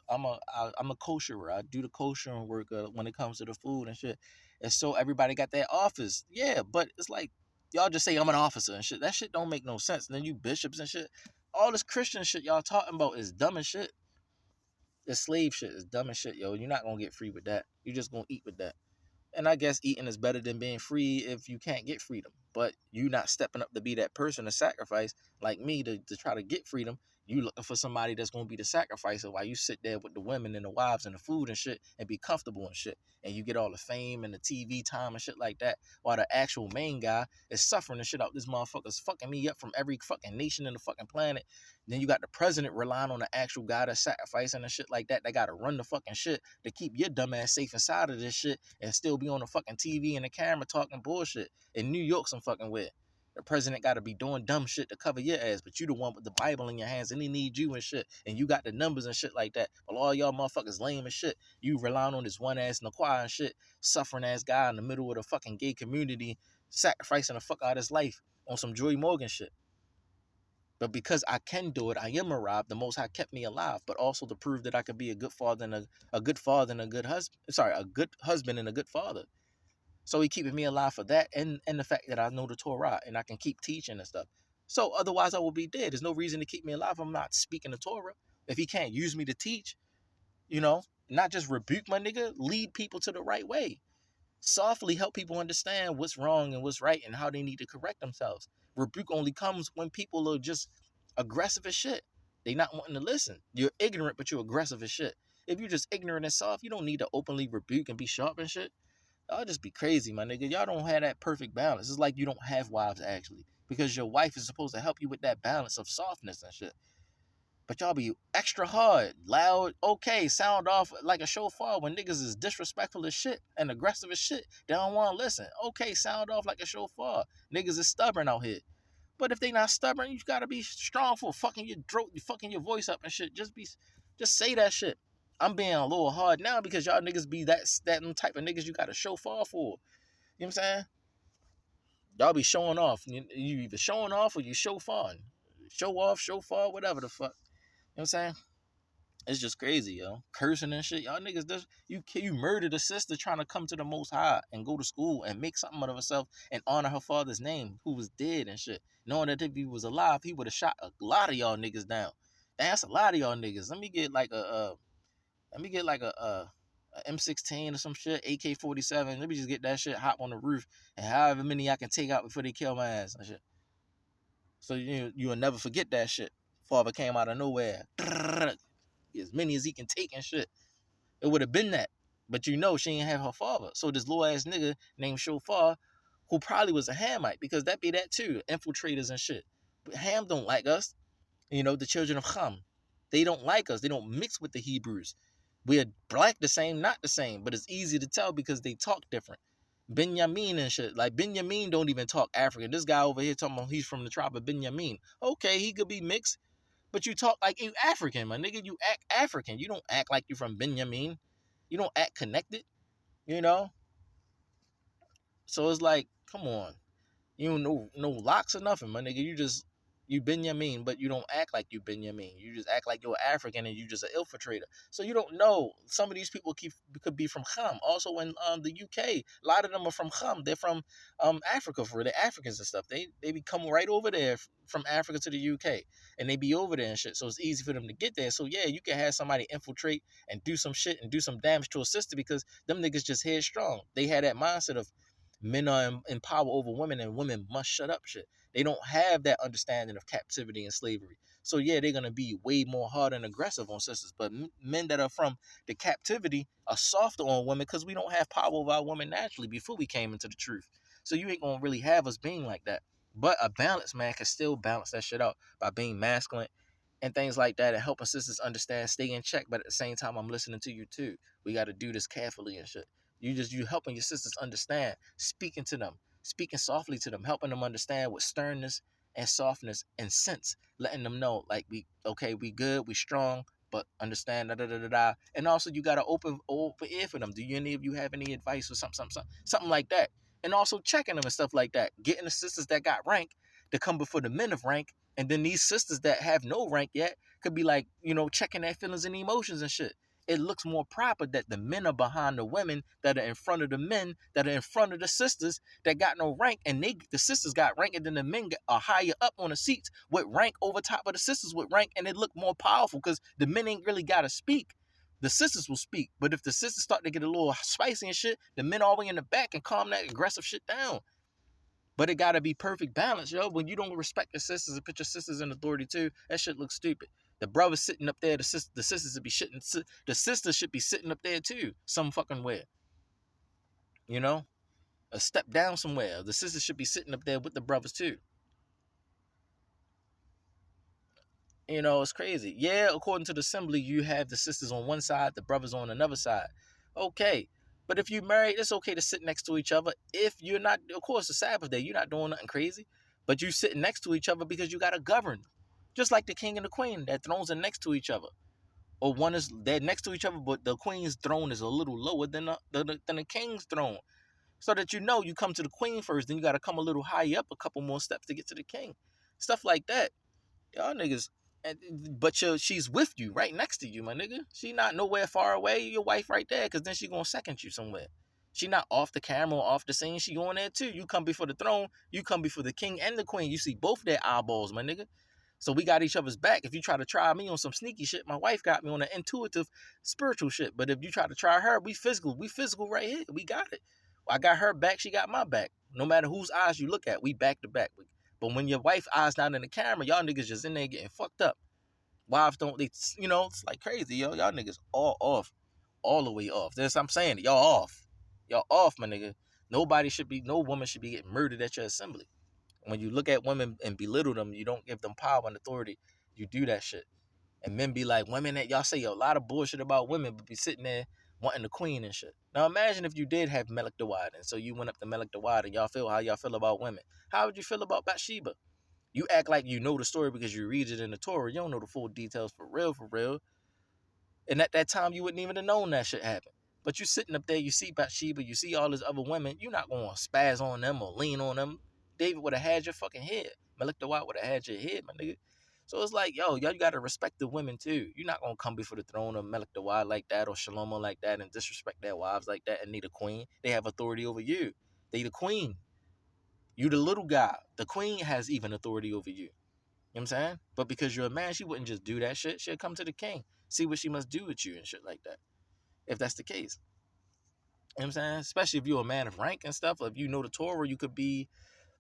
kosherer. I do the koshering work when it comes to the food and shit. And so everybody got their office. Yeah, but it's like y'all just say I'm an officer and shit. That shit don't make no sense. And then you bishops and shit. All this Christian shit y'all talking about is dumb as shit. This slave shit is dumb as shit, yo. You're not gonna get free with that. You just gonna eat with that. And I guess eating is better than being free if you can't get freedom. But you not stepping up to be that person to sacrifice like me to try to get freedom. You looking for somebody that's gonna be the sacrificer while you sit there with the women and the wives and the food and shit and be comfortable and shit. And you get all the fame and the TV time and shit like that. While the actual main guy is suffering the shit out. This motherfucker's fucking me up from every fucking nation in the fucking planet. Then you got the president relying on the actual guy that's sacrificing and shit like that. They gotta run the fucking shit to keep your dumb ass safe inside of this shit and still be on the fucking TV and the camera talking bullshit. In New York, some fucking weird. The president gotta be doing dumb shit to cover your ass, but you the one with the Bible in your hands and he need you and shit. And you got the numbers and shit like that. But all y'all motherfuckers lame as shit. You relying on this one ass in the choir and shit, suffering ass guy in the middle of the fucking gay community, sacrificing the fuck out of his life on some Joy Morgan shit. But because I can do it, I am a Rob. The Most High kept me alive, but also to prove that I could be a good father and a good father and a good husband. Sorry, a good husband and a good father. So he keeping me alive for that, and the fact that I know the Torah and I can keep teaching and stuff. So otherwise, I will be dead. There's no reason to keep me alive. I'm not speaking the Torah. If he can't use me to teach, you know, not just rebuke my nigga, lead people to the right way. Softly help people understand what's wrong and what's right and how they need to correct themselves. Rebuke only comes when people are just aggressive as shit. They not wanting to listen. You're ignorant, but you're aggressive as shit. If you're just ignorant and soft, you don't need to openly rebuke and be sharp and shit. Y'all just be crazy, my nigga. Y'all don't have that perfect balance. It's like you don't have wives, actually. Because your wife is supposed to help you with that balance of softness and shit. But y'all be extra hard, loud, okay, sound off like a shofar when niggas is disrespectful as shit and aggressive as shit. They don't want to listen. Okay, sound off like a shofar. Niggas is stubborn out here. But if they not stubborn, you gotta be strong for fucking your throat, you fucking your voice up and shit. Just say that shit. I'm being a little hard now because y'all niggas be that type of niggas you gotta shofar for. You know what I'm saying? Y'all be showing off. You either showing off or you shofar. Show off, shofar, whatever the fuck. You know what I'm saying? It's just crazy, yo. Cursing and shit. Y'all niggas just you murdered a sister trying to come to the Most High and go to school and make something out of herself and honor her father's name, who was dead and shit. Knowing that if he was alive, he would have shot a lot of y'all niggas down. That's a lot of y'all niggas. Let me get like a M16 or some shit, AK-47. Let me just get that shit, hop on the roof, and however many I can take out before they kill my ass and shit. So you'll never forget that shit. Father came out of nowhere. As many as he can take and shit. It would have been that. But you know she ain't have her father. So this little ass nigga named Shofar, who probably was a Hamite, because that be that too, infiltrators and shit. But Ham don't like us. You know, the children of Ham. They don't like us. They don't mix with the Hebrews. We're black the same, not the same, but it's easy to tell because they talk different. Benjamin and shit. Like Benjamin don't even talk African. This guy over here talking about he's from the tribe of Benjamin. Okay, he could be mixed. But you talk like you African, my nigga. You act African. You don't act like you from Benjamin. You don't act connected, you know? So it's like, come on. You don't know no locks or nothing, my nigga. You just You Benjamin, but you don't act like you Benjamin. You just act like you're African and you just an infiltrator. So you don't know. Some of these people could be from Kham. Also in the UK, a lot of them are from Kham. They're from Africa for the Africans and stuff. They be come right over there from Africa to the UK, and they be over there and shit. So it's easy for them to get there. So yeah, you can have somebody infiltrate and do some shit and do some damage to a sister because them niggas just headstrong. They had that mindset of men are in power over women and women must shut up shit. They don't have that understanding of captivity and slavery. So yeah, they're gonna be way more hard and aggressive on sisters. But men that are from the captivity are softer on women because we don't have power over our women naturally before we came into the truth. So you ain't gonna really have us being like that. But a balanced man can still balance that shit out by being masculine and things like that and helping sisters understand, stay in check. But at the same time, I'm listening to you too. We got to do this carefully and shit. You helping your sisters understand, speaking to them, speaking softly to them, helping them understand with sternness and softness and sense, letting them know like we good, we strong, but understand da da da da da. And also you got to open ear for them. Do you any of you have any advice or something like that? And also checking them and stuff like that. Getting the sisters that got rank to come before the men of rank, and then these sisters that have no rank yet could be like, checking their feelings and emotions and shit. It looks more proper that the men are behind the women that are in front of the men that are in front of the sisters that got no rank, and the sisters got rank, and then the men are higher up on the seats with rank over top of the sisters with rank, and it look more powerful because the men ain't really got to speak. The sisters will speak, but if the sisters start to get a little spicy and shit, the men all the way in the back and calm that aggressive shit down. But it gotta be perfect balance, yo. When you don't respect your sisters and put your sisters in authority too, that shit looks stupid. The brothers sitting up there, the sisters should be shitting. The sisters should be sitting up there too, some fucking where. You know, a step down somewhere. The sisters should be sitting up there with the brothers too. It's crazy. Yeah, according to the assembly, you have the sisters on one side, the brothers on another side. Okay. But if you married, it's okay to sit next to each other. If you're not, of course, the Sabbath day, you're not doing nothing crazy. But you sitting next to each other because you got to govern. Just like the king and the queen, their thrones are next to each other. Or they're next to each other, but the queen's throne is a little lower than the king's throne. So that you come to the queen first, then you got to come a little higher up, a couple more steps to get to the king. Stuff like that. Y'all niggas, but she's with you, right next to you, my nigga. She not nowhere far away. Your wife right there, because then she gonna second you somewhere. She not off the camera or off the scene. She going there too. You come before the throne. You come before the king and the queen. You see both their eyeballs, my nigga. So we got each other's back. If you try to try me on some sneaky shit, my wife got me on an intuitive, spiritual shit. But if you try to try her, we physical. We physical right here. We got it. I got her back. She got my back. No matter whose eyes you look at, we back to back. But when your wife eyes not in the camera, y'all niggas just in there getting fucked up. Wives don't, it's like crazy, yo. Y'all niggas all off. All the way off. This I'm saying, y'all off. Y'all off, my nigga. No woman should be getting murdered at your assembly. When you look at women and belittle them, you don't give them power and authority. You do that shit. And men be like, women that y'all say a lot of bullshit about women, but be sitting there wanting the queen and shit. Now imagine if you did have Melech Dawad, and so you went up to Melech Dawad and y'all feel how y'all feel about women. How would you feel about Bathsheba? You act like you know the story because you read it in the Torah. You don't know the full details for real, for real. And at that time, you wouldn't even have known that shit happened. But you sitting up there, you see Bathsheba, you see all these other women. You're not going to spaz on them or lean on them. David would have had your fucking head. Melech Dawad would have had your head, my nigga. So it's like, yo, y'all got to respect the women too. You're not going to come before the throne of Melech Dawad like that or Shlomo like that and disrespect their wives like that and need a queen. They have authority over you. They the queen. You the little guy. The queen has even authority over you. You know what I'm saying? But because you're a man, she wouldn't just do that shit. She'll come to the king, see what she must do with you and shit like that. If that's the case. You know what I'm saying? Especially if you're a man of rank and stuff. If you know the Torah, you could be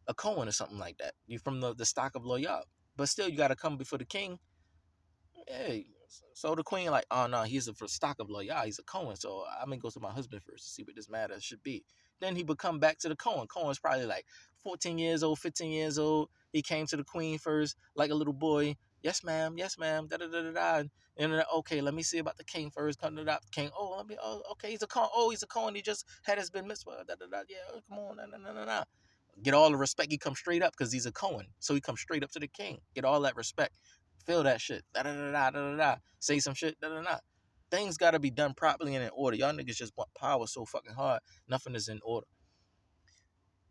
a Cohen or something like that. You're from the stock of Loyal. But still, you got to come before the king. Hey, so the queen like, oh no, he's a stock of Loyal. He's a Cohen. So I'm going to go to my husband first to see what this matter should be. Then he would come back to the Cohen. Cohen's probably like 14 years old, 15 years old. He came to the queen first like a little boy. Yes, ma'am. Yes, ma'am. Da da da da da. And then, okay, let me see about the king first. Come to the king. Okay, he's a Cohen. Oh, he's a Cohen. He just had his been mitzvah. Da da da. Yeah, come on. Nah, nah, nah, nah, nah. Get all the respect. He comes straight up because he's a Cohen. So he comes straight up to the king. Get all that respect. Feel that shit. Da da da da da da. Say some shit. Da da da. Things gotta be done properly and in order. Y'all niggas just want power so fucking hard. Nothing is in order.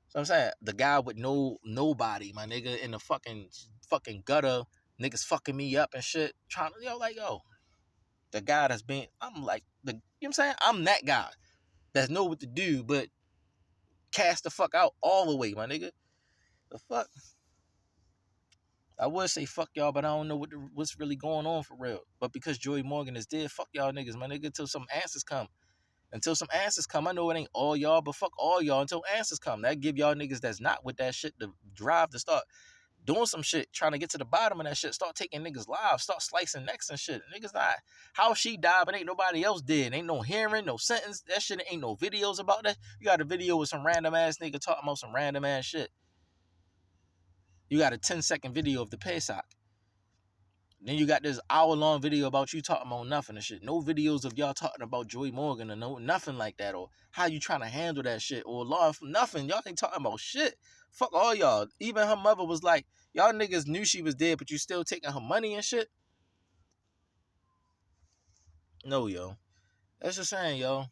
So I'm saying the guy with nobody, my nigga, in the fucking fucking gutter, niggas fucking me up and shit. Trying to, like, yo, the guy that's been, I'm like, you know what I'm saying? I'm that guy that know what to do, but cast the fuck out all the way, my nigga. The fuck? I would say fuck y'all, but I don't know what's really going on for real. But because Joy Morgan is dead, fuck y'all niggas, my nigga, until some answers come. Until some answers come. I know it ain't all y'all, but fuck all y'all until answers come. That give y'all niggas that's not with that shit the drive to start doing some shit, trying to get to the bottom of that shit. Start taking niggas lives, start slicing necks and shit. Niggas not, how she died, but ain't nobody else did. Ain't no hearing, no sentence. That shit ain't no videos about that. You got a video with some random ass nigga talking about some random ass shit. You got a 10-second video of the Pesach. Then you got this hour-long video about you talking about nothing and shit. No videos of y'all talking about Joy Morgan or no nothing like that, or how you trying to handle that shit, or law nothing. Y'all ain't talking about shit. Fuck all y'all. Even her mother was like, y'all niggas knew she was dead, but you still taking her money and shit. No, yo. That's just saying, yo.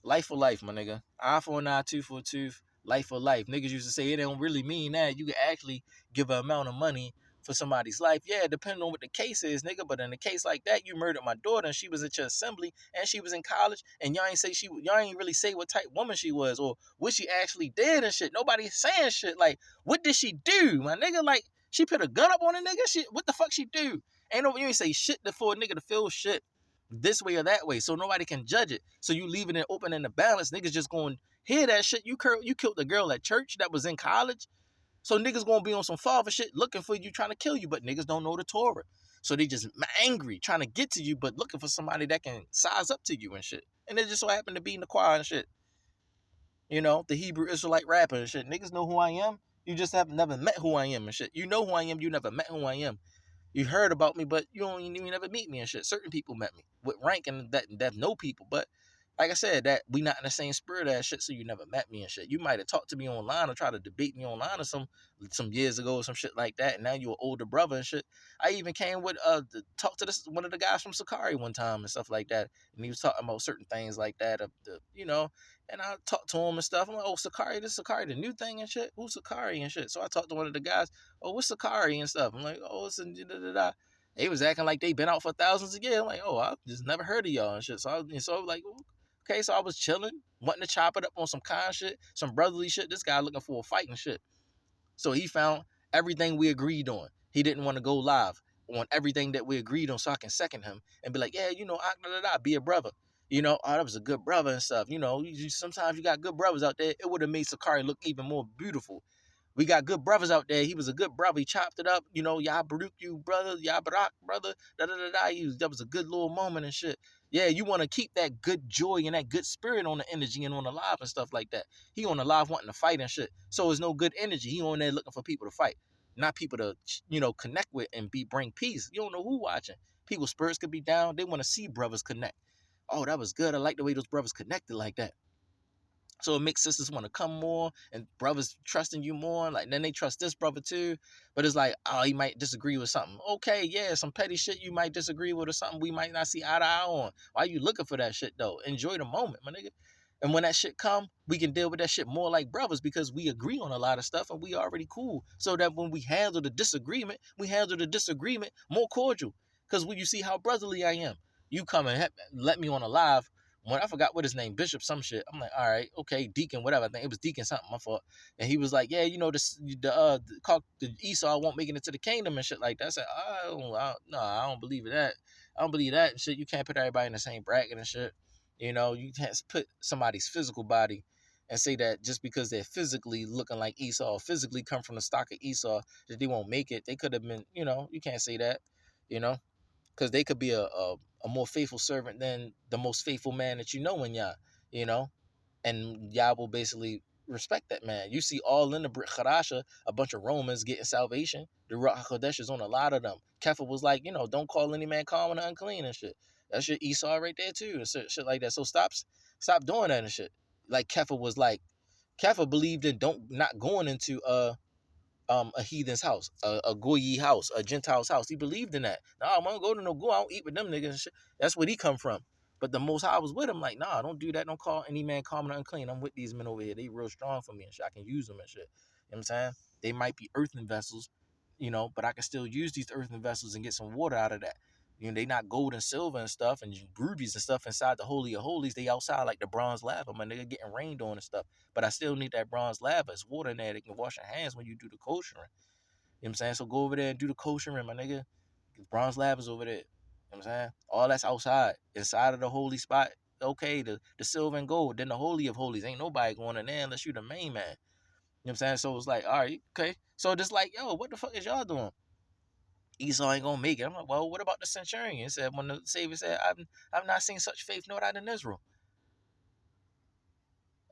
Life for life, my nigga. Eye for an eye, tooth for a tooth. Life for life. Niggas used to say it don't really mean that. You can actually give an amount of money for somebody's life. Yeah, depending on what the case is, nigga. But in a case like that, you murdered my daughter and she was at your assembly and she was in college and y'all ain't really say what type woman she was or what she actually did and shit. Nobody's saying shit. Like, what did she do, my nigga? Like, she put a gun up on a nigga? What the fuck she do? You ain't say shit for a nigga to feel shit this way or that way, so nobody can judge it. So you leaving it open in the balance. Niggas just going to hear that shit. You killed the girl at church that was in college. So niggas gonna be on some father shit looking for you, trying to kill you, but niggas don't know the Torah. So they just angry, trying to get to you, but looking for somebody that can size up to you and shit. And it just so happened to be in the choir and shit. You know, the Hebrew Israelite rapper and shit. Niggas know who I am. You just have never met who I am and shit. You know who I am, you never met who I am. You heard about me, but you never meet me and shit. Certain people met me with rank and that know people, but like I said, that we not in the same spirit of that shit, so you never met me and shit. You might have talked to me online or tried to debate me online or some years ago or some shit like that, and now you're an older brother and shit. I even came with to talk to one of the guys from Sakari one time and stuff like that, and he was talking about certain things like that, and I talked to him and stuff. I'm like, oh, Sakari, this Sakari, the new thing and shit. Who's Sakari and shit? So I talked to one of the guys. Oh, what's Sakari and stuff? I'm like, oh, it's a da da da. They was acting like they been out for thousands of years. I'm like, oh, I just never heard of y'all and shit. So I was like, okay, so I was chilling, wanting to chop it up on some kind shit, some brotherly shit. This guy looking for a fight and shit. So he found everything we agreed on. He didn't want to go live on everything that we agreed on so I can second him and be like, yeah, be a brother. Oh, that was a good brother and stuff. Sometimes you got good brothers out there. It would have made Sakari look even more beautiful. We got good brothers out there. He was a good brother. He chopped it up. Yah Baruch you, brother. Yah Barak, brother. That was a good little moment and shit. Yeah, you want to keep that good joy and that good spirit on the energy and on the live and stuff like that. He on the live wanting to fight and shit. So it's no good energy. He on there looking for people to fight. Not people to, connect with and bring peace. You don't know who watching. People's spirits could be down. They want to see brothers connect. Oh, that was good. I like the way those brothers connected like that. So it makes sisters want to come more and brothers trusting you more. Like, then they trust this brother too. But it's like, oh, he might disagree with something. Okay, yeah, some petty shit you might disagree with or something we might not see eye to eye on. Why you looking for that shit though? Enjoy the moment, my nigga. And when that shit come, we can deal with that shit more like brothers because we agree on a lot of stuff and we already cool. So that when we handle the disagreement more cordial. Because when you see how brotherly I am, you come and let me on a live. When I forgot what his name, Bishop some shit. I'm like, all right, okay, Deacon, whatever. I think it was Deacon something, my fault. And he was like, yeah, the Esau won't make it into the kingdom and shit like that. I said, I don't believe that. I don't believe that and shit. You can't put everybody in the same bracket and shit. You can't put somebody's physical body and say that just because they're physically looking like Esau, physically come from the stock of Esau, that they won't make it. They could have been, you can't say that, because they could be a more faithful servant than the most faithful man that you know in Yah, and Yah will basically respect that man. You see all in the Brit Chadasha, a bunch of Romans getting salvation. The Ruach HaKodesh is on a lot of them. Kepha was like, don't call any man common or unclean and shit. That's your Esau right there too, and shit like that. So stop doing that and shit. Like Kepha believed in not going into a heathen's house, a goyi house, a Gentile's house. He believed in that. Nah, I'm gonna go to no go. I don't eat with them niggas and shit. That's where he come from. But the Most High was with him. Like, nah, don't do that. Don't call any man common or unclean. I'm with these men over here. They real strong for me and shit. I can use them and shit. You know what I'm saying? They might be earthen vessels. but I can still use these earthen vessels and get some water out of that. They not gold and silver and stuff and rubies and stuff inside the Holy of Holies. They outside like the bronze lava, my nigga, getting rained on and stuff. But I still need that bronze lava. It's water in there that can wash your hands when you do the koshering. You know what I'm saying? So go over there and do the koshering, my nigga. Bronze lava's over there. You know what I'm saying? All that's outside. Inside of the holy spot, okay, the silver and gold. Then the Holy of Holies. Ain't nobody going in there unless you the main man. You know what I'm saying? So it's like, all right, okay. So just like, yo, what the fuck is y'all doing? Esau ain't gonna make it. I'm like, well, what about the centurion? He said, when the Savior said, I've not seen such faith nor that in Israel.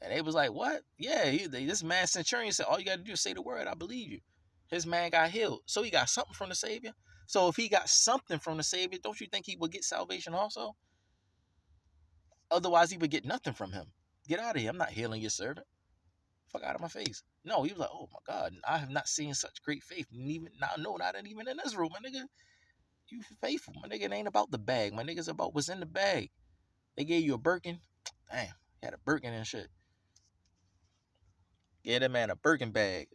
And they was like, what? Yeah, this man centurion said, all you got to do is say the word. I believe you. His man got healed. So he got something from the Savior. So if he got something from the Savior, don't you think he would get salvation also? Otherwise, he would get nothing from him. Get out of here. I'm not healing your servant. Fuck out of my face. No, he was like, oh my God, I have not seen such great faith. Not even in Israel, my nigga. You faithful, my nigga. It ain't about the bag. My nigga's about what's in the bag. They gave you a Birkin. Damn, he had a Birkin and shit. Yeah, that man a Birkin bag.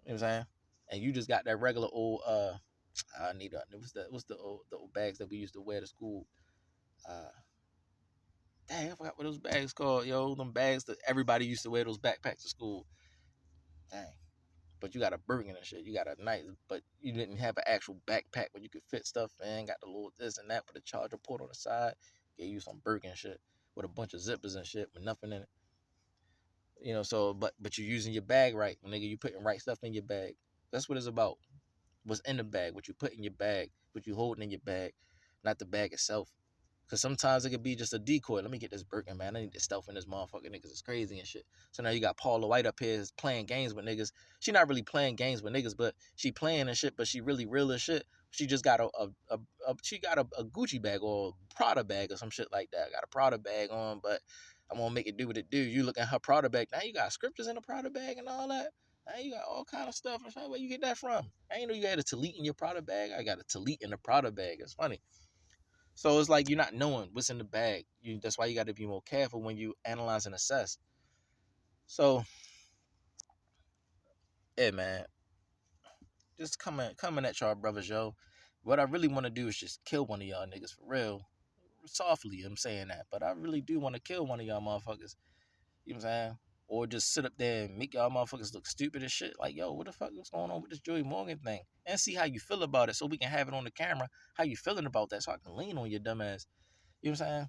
You know what I'm saying? And you just got that regular old I need what's the old bags that we used to wear to school. Dang, I forgot what those bags called, yo. Them bags that everybody used to wear, those backpacks to school. Dang. But you got a Birkin and shit. You got a nice, but you didn't have an actual backpack where you could fit stuff in. Got the little this and that with a charger port on the side. Gave you some Birkin shit with a bunch of zippers and shit with nothing in it. So but you're using your bag right, nigga. You putting right stuff in your bag. That's what it's about. What's in the bag, what you put in your bag, what you holding in your bag, not the bag itself. Because sometimes it could be just a decoy. Let me get this Birkin, man. I need this stuff in this motherfucker. Niggas is crazy and shit. So now you got Paula White up here is playing games with niggas. She not really playing games with niggas, but she playing and shit, but she really real as shit. She just got a Gucci bag or a Prada bag or some shit like that. Got a Prada bag on, but I'm gonna make it do what it do. You look at her Prada bag. Now you got scriptures in the Prada bag and all that. Now you got all kind of stuff. Where you get that from? I ain't know you had a Talit in your Prada bag. I got a Talit in the Prada bag. It's funny. So it's like you're not knowing what's in the bag. That's why you got to be more careful when you analyze and assess. So, yeah, man, just coming at y'all brothers, yo. What I really want to do is just kill one of y'all niggas for real. Softly, I'm saying that, but I really do want to kill one of y'all motherfuckers. You know what I'm saying? Or just sit up there and make y'all motherfuckers look stupid as shit. Like, yo, what the fuck is going on with this Joey Morgan thing? And see how you feel about it so we can have it on the camera. How you feeling about that so I can lean on your dumb ass. You know what I'm saying?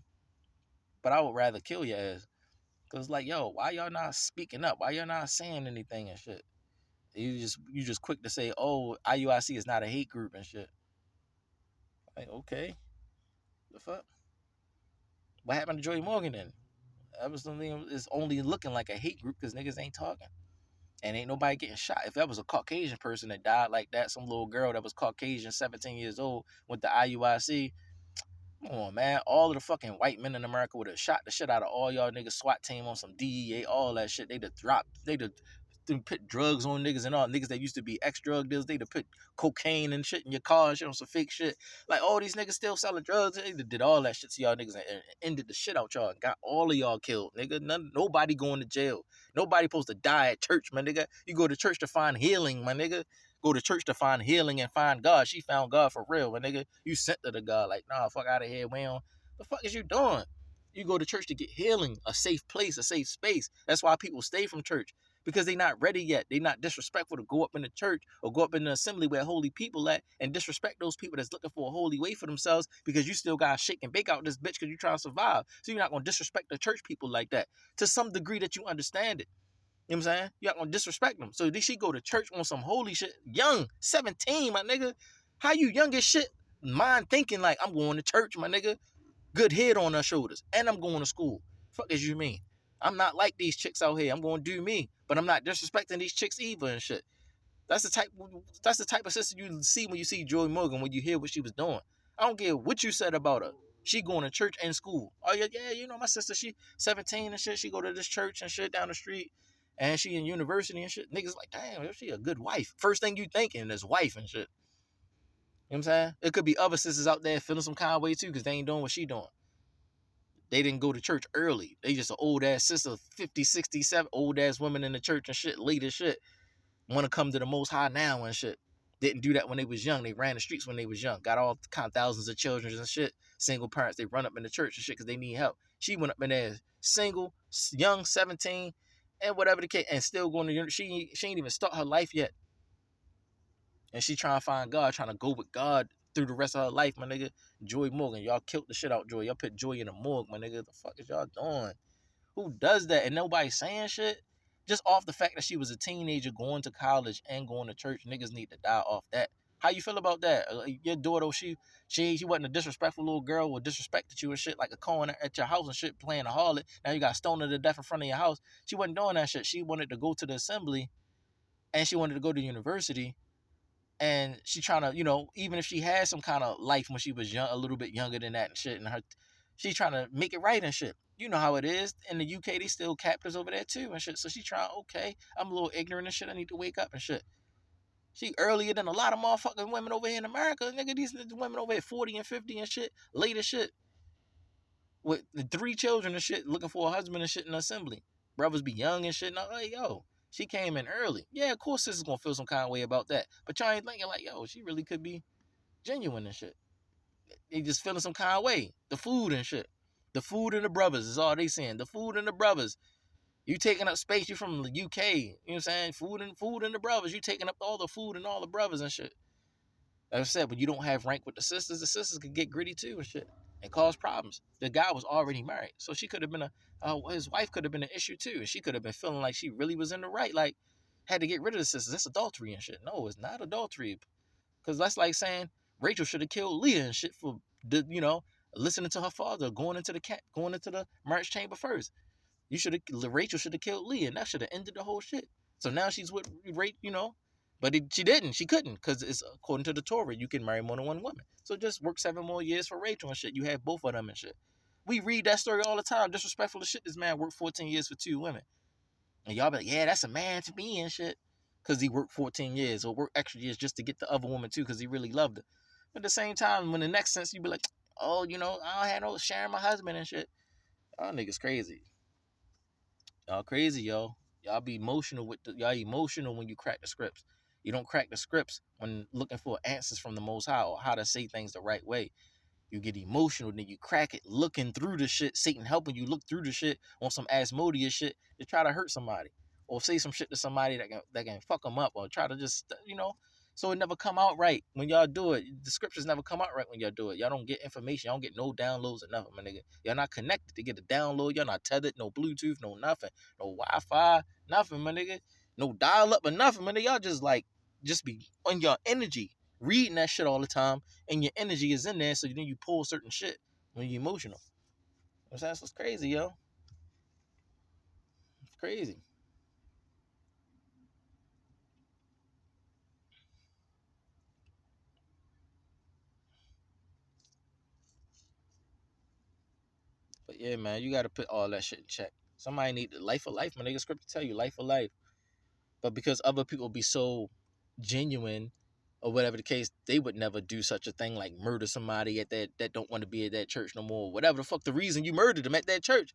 But I would rather kill your ass. Cause like, yo, why y'all not speaking up? Why y'all not saying anything and shit? You just quick to say, oh, IUIC is not a hate group and shit. Like, okay. The fuck? What happened to Joey Morgan then? That was something it's only looking like a hate group because niggas ain't talking. And ain't nobody getting shot. If that was a Caucasian person that died like that, some little girl that was Caucasian, 17 years old, went to IUIC, come on, man. All of the fucking white men in America would have shot the shit out of all y'all niggas, SWAT team on some DEA, all that shit. They'd have dropped, they'd have put drugs on niggas and all. Niggas that used to be ex-drug dealers, they'd have put cocaine and shit in your car and shit on some fake shit. Like, all these niggas still selling drugs. They did all that shit to y'all niggas and ended the shit out y'all and got all of y'all killed, nigga. Nobody going to jail. Nobody supposed to die at church, my nigga. You go to church to find healing, my nigga. Go to church to find healing and find God. She found God for real, my nigga. You sent her to God. Like, nah, fuck out of here, man. The fuck is you doing? You go to church to get healing, a safe place, a safe space. That's why people stay from church. Because they not ready yet. They not disrespectful to go up in the church or go up in the assembly where holy people at and disrespect those people that's looking for a holy way for themselves because you still got to shake and bake out this bitch because you trying to survive. So you're not going to disrespect the church people like that to some degree that you understand it. You know what I'm saying? You're not going to disrespect them. So she go to church on some holy shit. Young, 17, my nigga. How you young as shit? Mind thinking like, I'm going to church, my nigga. Good head on her shoulders. And I'm going to school. Fuck as you mean? I'm not like these chicks out here. I'm going to do me. But I'm not disrespecting these chicks either and shit. That's the type of sister you see when you see Joy Morgan, when you hear what she was doing. I don't care what you said about her. She going to church and school. Oh, yeah, my sister, she 17 and shit. She go to this church and shit down the street. And she in university and shit. Niggas like, damn, she a good wife. First thing you thinking is wife and shit. You know what I'm saying? It could be other sisters out there feeling some kind of way too because they ain't doing what she doing. They didn't go to church early. They just an old ass sister, 50, 67, old ass women in the church and shit, late as shit. Want to come to the Most High now and shit. didn't do that when they was young. They ran the streets when they was young. Got all kind of thousands of children and shit. Single parents, they run up in the church and shit because they need help. She went up in there single, young, 17, and whatever the case, and still going to university. She ain't even start her life yet. And she trying to find God, trying to go with God through the rest of her life, my nigga. Joy Morgan, y'all killed the shit out Joy. Y'all put Joy in the morgue, my nigga. The fuck is y'all doing? Who does that? And nobody saying shit? Just off the fact that she was a teenager going to college and going to church, niggas need to die off that. How you feel about that? Your daughter, she wasn't a disrespectful little girl or disrespected you and shit like a Cohen at your house and shit playing a harlot. Now you got stoned to death in front of your house. She wasn't doing that shit. She wanted to go to the assembly and she wanted to go to university. And she trying to, even if she had some kind of life when she was young, a little bit younger than that and shit, and she trying to make it right and shit. You know how it is. In the UK, they still captives over there too and shit. So she trying, okay, I'm a little ignorant and shit. I need to wake up and shit. She earlier than a lot of motherfucking women over here in America. Nigga, these women over here 40 and 50 and shit, late as shit. With the 3 children and shit, looking for a husband and shit in the assembly. Brothers be young and shit. And I'm like, yo, she came in early. Yeah, of course this is gonna feel some kind of way about that. But y'all ain't thinking like, yo, she really could be genuine and shit. They just feeling some kind of way. The food and shit. The food and the brothers is all they saying. The food and the brothers. You taking up space. You from the UK. You know what I'm saying? Food and the brothers. You taking up all the food and all the brothers and shit. Like I said, but you don't have rank with the sisters. The sisters could get gritty too and shit and cause problems. The guy was already married, so she could have been his wife could have been an issue too, and she could have been feeling like she really was in the right, like had to get rid of the sisters. That's adultery and shit. No, it's not adultery, because that's like saying Rachel should have killed Leah and shit for listening to her father, going into the marriage chamber first. Rachel should have killed Leah, and that should have ended the whole shit. So now she's with Rachel, but she didn't. She couldn't because it's according to the Torah, you can marry more than one woman. So just work 7 more years for Rachel and shit. You have both of them and shit. We read that story all the time. Disrespectful as shit. This man worked 14 years for 2 women, and y'all be like, yeah, that's a man to me and shit, because he worked 14 years or worked extra years just to get the other woman too, because he really loved her. But at the same time, when the next sense you be like, oh, I don't have no sharing my husband and shit. Y'all niggas crazy. Y'all crazy, yo. Y'all be emotional y'all emotional when you crack the scripts. You don't crack the scripts when looking for answers from the Most High or how to say things the right way. You get emotional, then you crack it looking through the shit. Satan helping you look through the shit on some Asmodeus shit to try to hurt somebody or say some shit to somebody that can fuck them up or try to just. So it never come out right when y'all do it. The scriptures never come out right when y'all do it. Y'all don't get information. Y'all don't get no downloads or nothing, my nigga. Y'all not connected to get a download. Y'all not tethered, no Bluetooth, no nothing, no Wi-Fi, nothing, my nigga. No dial up or nothing, my nigga. Y'all just be on your energy, reading that shit all the time, and your energy is in there. So then you pull certain shit when you're emotional. That's what's crazy, yo. It's crazy. But yeah, man, you gotta put all that shit in check. Somebody need the life of life, my nigga. Script to tell you life of life. But because other people be so genuine or whatever the case, they would never do such a thing like murder somebody at that don't want to be at that church no more. Whatever the fuck the reason you murdered them at that church.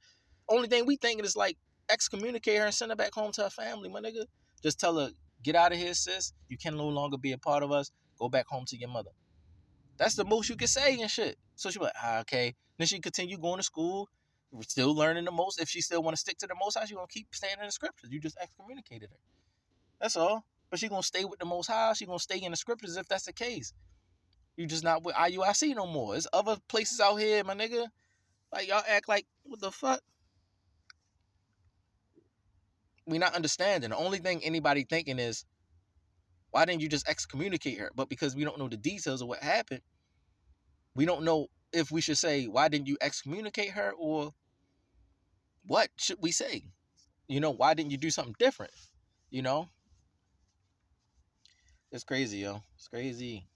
Only thing we thinking is like excommunicate her and send her back home to her family, my nigga. Just tell her, get out of here, sis. You can no longer be a part of us. Go back home to your mother. That's the most you can say and shit. So she be like, okay. Then she continue going to school, still learning the most. If she still want to stick to the most high, she gonna keep staying in the scriptures. You just excommunicated her. That's all. But she gonna stay with the Most High. She gonna stay in the scriptures if that's the case. You just not with IUIC no more. There's other places out here, my nigga. Like y'all act like what the fuck? We not understanding. The only thing anybody thinking is, why didn't you just excommunicate her? But because we don't know the details of what happened, we don't know if we should say, why didn't you excommunicate her, or what should we say? Why didn't you do something different? You know, it's crazy, yo. It's crazy.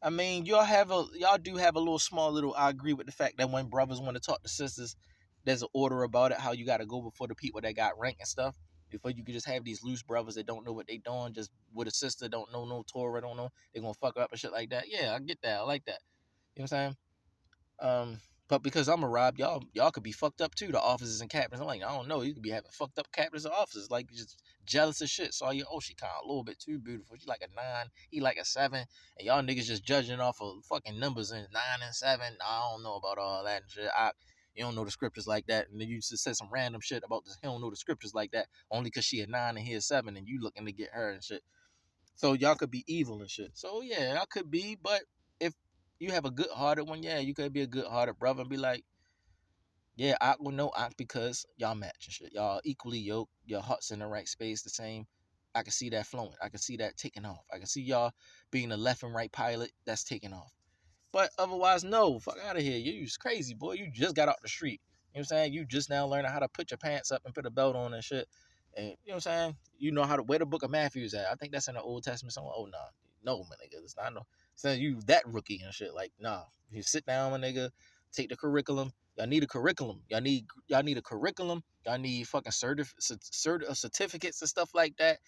I mean, y'all do have a little small little. I agree with the fact that when brothers want to talk to sisters, there's an order about it. How you got to go before the people that got rank and stuff. Before you could just have these loose brothers that don't know what they doing, just with a sister, don't know no Torah, don't know they gonna fuck up and shit like that. Yeah, I get that. I like that. You know what I'm saying? But because I'm a Rob, y'all could be fucked up too. The officers and captains. I'm like, I don't know. You could be having fucked up captains and officers, like just jealous as shit. So you, oh, she kind of a little bit too beautiful. She like a 9, he like a 7, and y'all niggas just judging off of fucking numbers and 9 and 7. I don't know about all that and shit. You don't know the scriptures like that, and then you just said some random shit about this. He don't know the scriptures like that only because she a 9 and he a 7, and you looking to get her and shit. So y'all could be evil and shit. So yeah, y'all could be, but if you have a good hearted one, yeah, you could be a good hearted brother and be like, yeah, I will know Ock because y'all match and shit. Y'all equally yoked. Your heart's in the right space, the same. I can see that flowing. I can see that taking off. I can see y'all being a left and right pilot that's taking off. But otherwise, no, fuck out of here. You's crazy, boy. You just got off the street. You know what I'm saying? You just now learning how to put your pants up and put a belt on and shit. And you know what I'm saying? You know how to where the book of Matthew's at. I think that's in the Old Testament somewhere. Oh nah. No, my nigga. It's not no so you that rookie and shit. Like, nah. You sit down, my nigga, take the curriculum. Y'all need a curriculum. Y'all need a curriculum. Y'all need fucking certificates and stuff like that.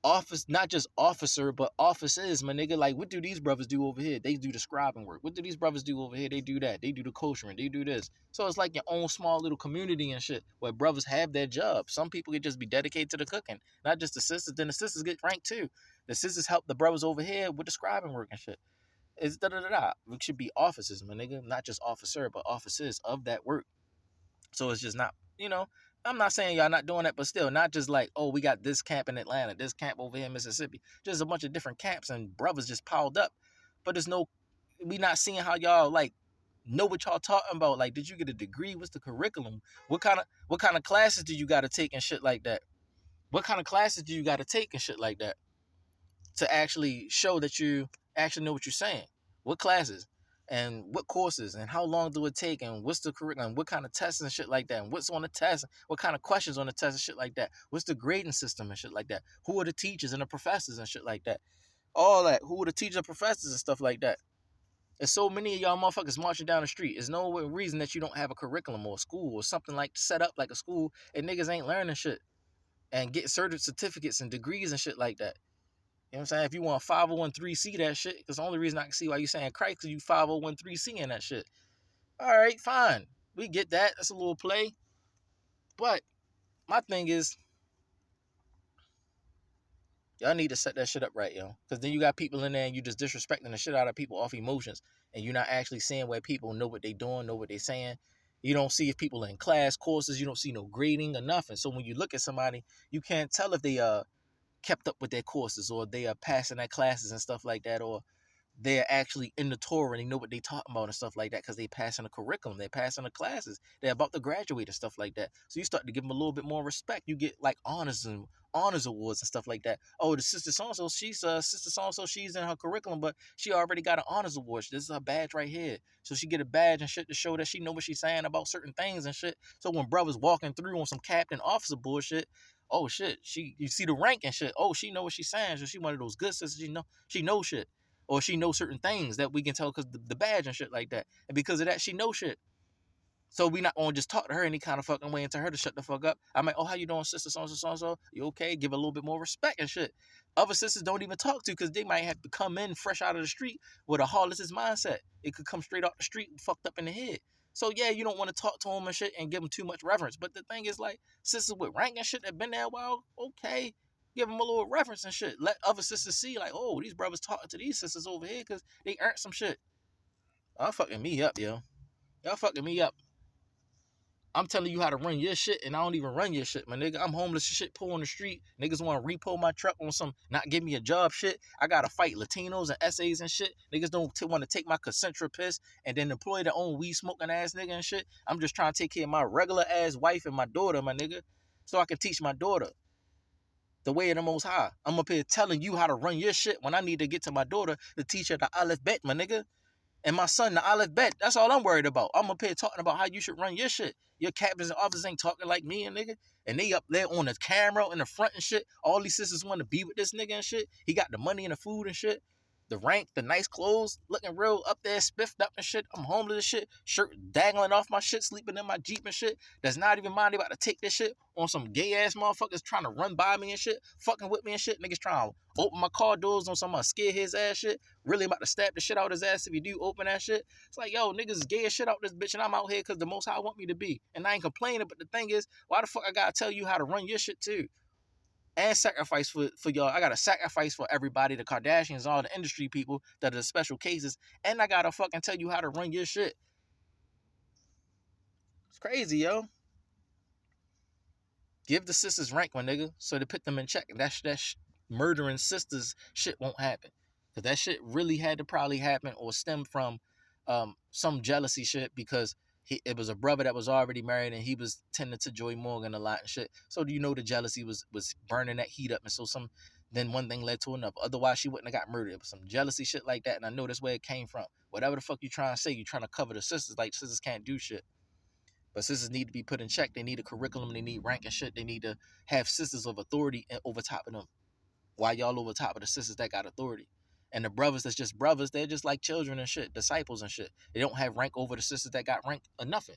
Office, not just officer, but offices, my nigga. Like, what do these brothers do over here? They do the scribing work. What do these brothers do over here? They do that. They do the kosher and they do this. So it's like your own small little community and shit where brothers have their job. Some people could just be dedicated to the cooking, not just the sisters. Then the sisters get ranked too. The sisters help the brothers over here with the scribing work and shit. It's da da da da. We should be officers, my nigga, not just officer, but officers of that work. So it's just not, I'm not saying y'all not doing that, but still, not just like, oh, we got this camp in Atlanta, this camp over here in Mississippi. Just a bunch of different camps and brothers just piled up. But we not seeing how y'all like know what y'all talking about. Like, did you get a degree? What's the curriculum? What kind of classes do you got to take and shit like that? What kind of classes do you got to take and shit like that to actually show that you actually know what you're saying? What classes? And what courses and how long do it take and what's the curriculum, what kind of tests and shit like that, and what's on the test, what kind of questions on the test and shit like that, what's the grading system and shit like that, who are the teachers and the professors and shit like that, all that, who are the teachers and professors and stuff like that. There's so many of y'all motherfuckers marching down the street. There's no reason that you don't have a curriculum or a school or something like set up like a school and niggas ain't learning shit and get certificates and degrees and shit like that. You know what I'm saying? If you want 501c that shit, because the only reason I can see why you saying Christ is you 501c in that shit. All right, fine. We get that. That's a little play. But my thing is, y'all need to set that shit up right, yo. Because then you got people in there and you just disrespecting the shit out of people off emotions. And you're not actually seeing where people know what they doing, know what they saying. You don't see if people are in class courses. You don't see no grading or nothing. So when you look at somebody, you can't tell if they kept up with their courses or they are passing their classes and stuff like that, or they're actually in the Torah and they know what they talking about and stuff like that because they passing the curriculum, they're passing the classes, they're about to graduate and stuff like that. So you start to give them a little bit more respect. You get like honors awards and stuff like that. Oh, the sister so and so, she's sister so and so, she's in her curriculum, but she already got an honors award. This is her badge right here. So she get a badge and shit to show that she know what she's saying about certain things and shit. So when brothers walking through on some captain officer bullshit, oh shit, you see the rank and shit. Oh, she know what she's saying. So she one of those good sisters. She know shit. Or she knows certain things that we can tell because the badge and shit like that. And because of that, she knows shit. So we not gonna just talk to her any kind of fucking way and tell her to shut the fuck up. I'm like, oh, how you doing, sister so and so so and so? You okay? Give a little bit more respect and shit. Other sisters don't even talk to because they might have to come in fresh out of the street with a heartless mindset. It could come straight off the street fucked up in the head. So yeah, you don't want to talk to them and shit and give them too much reverence. But the thing is, like, sisters with rank and shit that been there a while, okay, give them a little reference and shit. Let other sisters see, like, oh, these brothers talking to these sisters over here because they earned some shit. Y'all fucking me up, yo. Y'all fucking me up. I'm telling you how to run your shit, and I don't even run your shit, my nigga. I'm homeless shit, pull on the street. Niggas want to repo my truck on some not give me a job shit. I gotta fight Latinos and essays and shit. Niggas don't want to take my Concentra piss and then employ their own weed smoking ass nigga and shit. I'm just trying to take care of my regular ass wife and my daughter, my nigga, so I can teach my daughter the way of the Most High. I'm up here telling you how to run your shit when I need to get to my daughter to teach her the Aleph Bet, my nigga. And my son, the Aleph Bet. That's all I'm worried about. I'm up here talking about how you should run your shit. Your captains and officers ain't talking like me and nigga. And they up there on the camera in the front and shit. All these sisters want to be with this nigga and shit. He got the money and the food and shit. the rank, the nice clothes, looking real up there, spiffed up and shit. I'm homeless and shit, shirt dangling off my shit, sleeping in my Jeep and shit. That's not even mind they about to take this shit on some gay ass motherfuckers trying to run by me and shit, fucking with me and shit. Niggas trying to open my car doors on some scare his ass shit. Really about to stab the shit out of his ass if you do open that shit. It's like, yo, niggas is gay as shit out this bitch and I'm out here because the Most High want me to be. And I ain't complaining, but the thing is, why the fuck I gotta tell you how to run your shit too? And sacrifice for y'all. I gotta sacrifice for everybody, the Kardashians, all the industry people that are the special cases, and I gotta fucking tell you how to run your shit. It's crazy, yo. Give the sisters rank, my nigga, so to put them in check. And that murdering sisters shit won't happen. Because that shit really had to probably happen or stem from some jealousy shit because it was a brother that was already married and he was tending to Joy Morgan a lot and shit. So do you know the jealousy was burning that heat up, and so then one thing led to another. Otherwise she wouldn't have got murdered. It was some jealousy shit like that, and I know that's where it came from. Whatever the fuck you trying to say, you trying to cover the sisters like sisters can't do shit. But sisters need to be put in check. They need a curriculum. They need rank and shit. They need to have sisters of authority over top of them. While y'all over top of the sisters that got authority. And the brothers that's just brothers, they're just like children and shit, disciples and shit. They don't have rank over the sisters that got rank or nothing.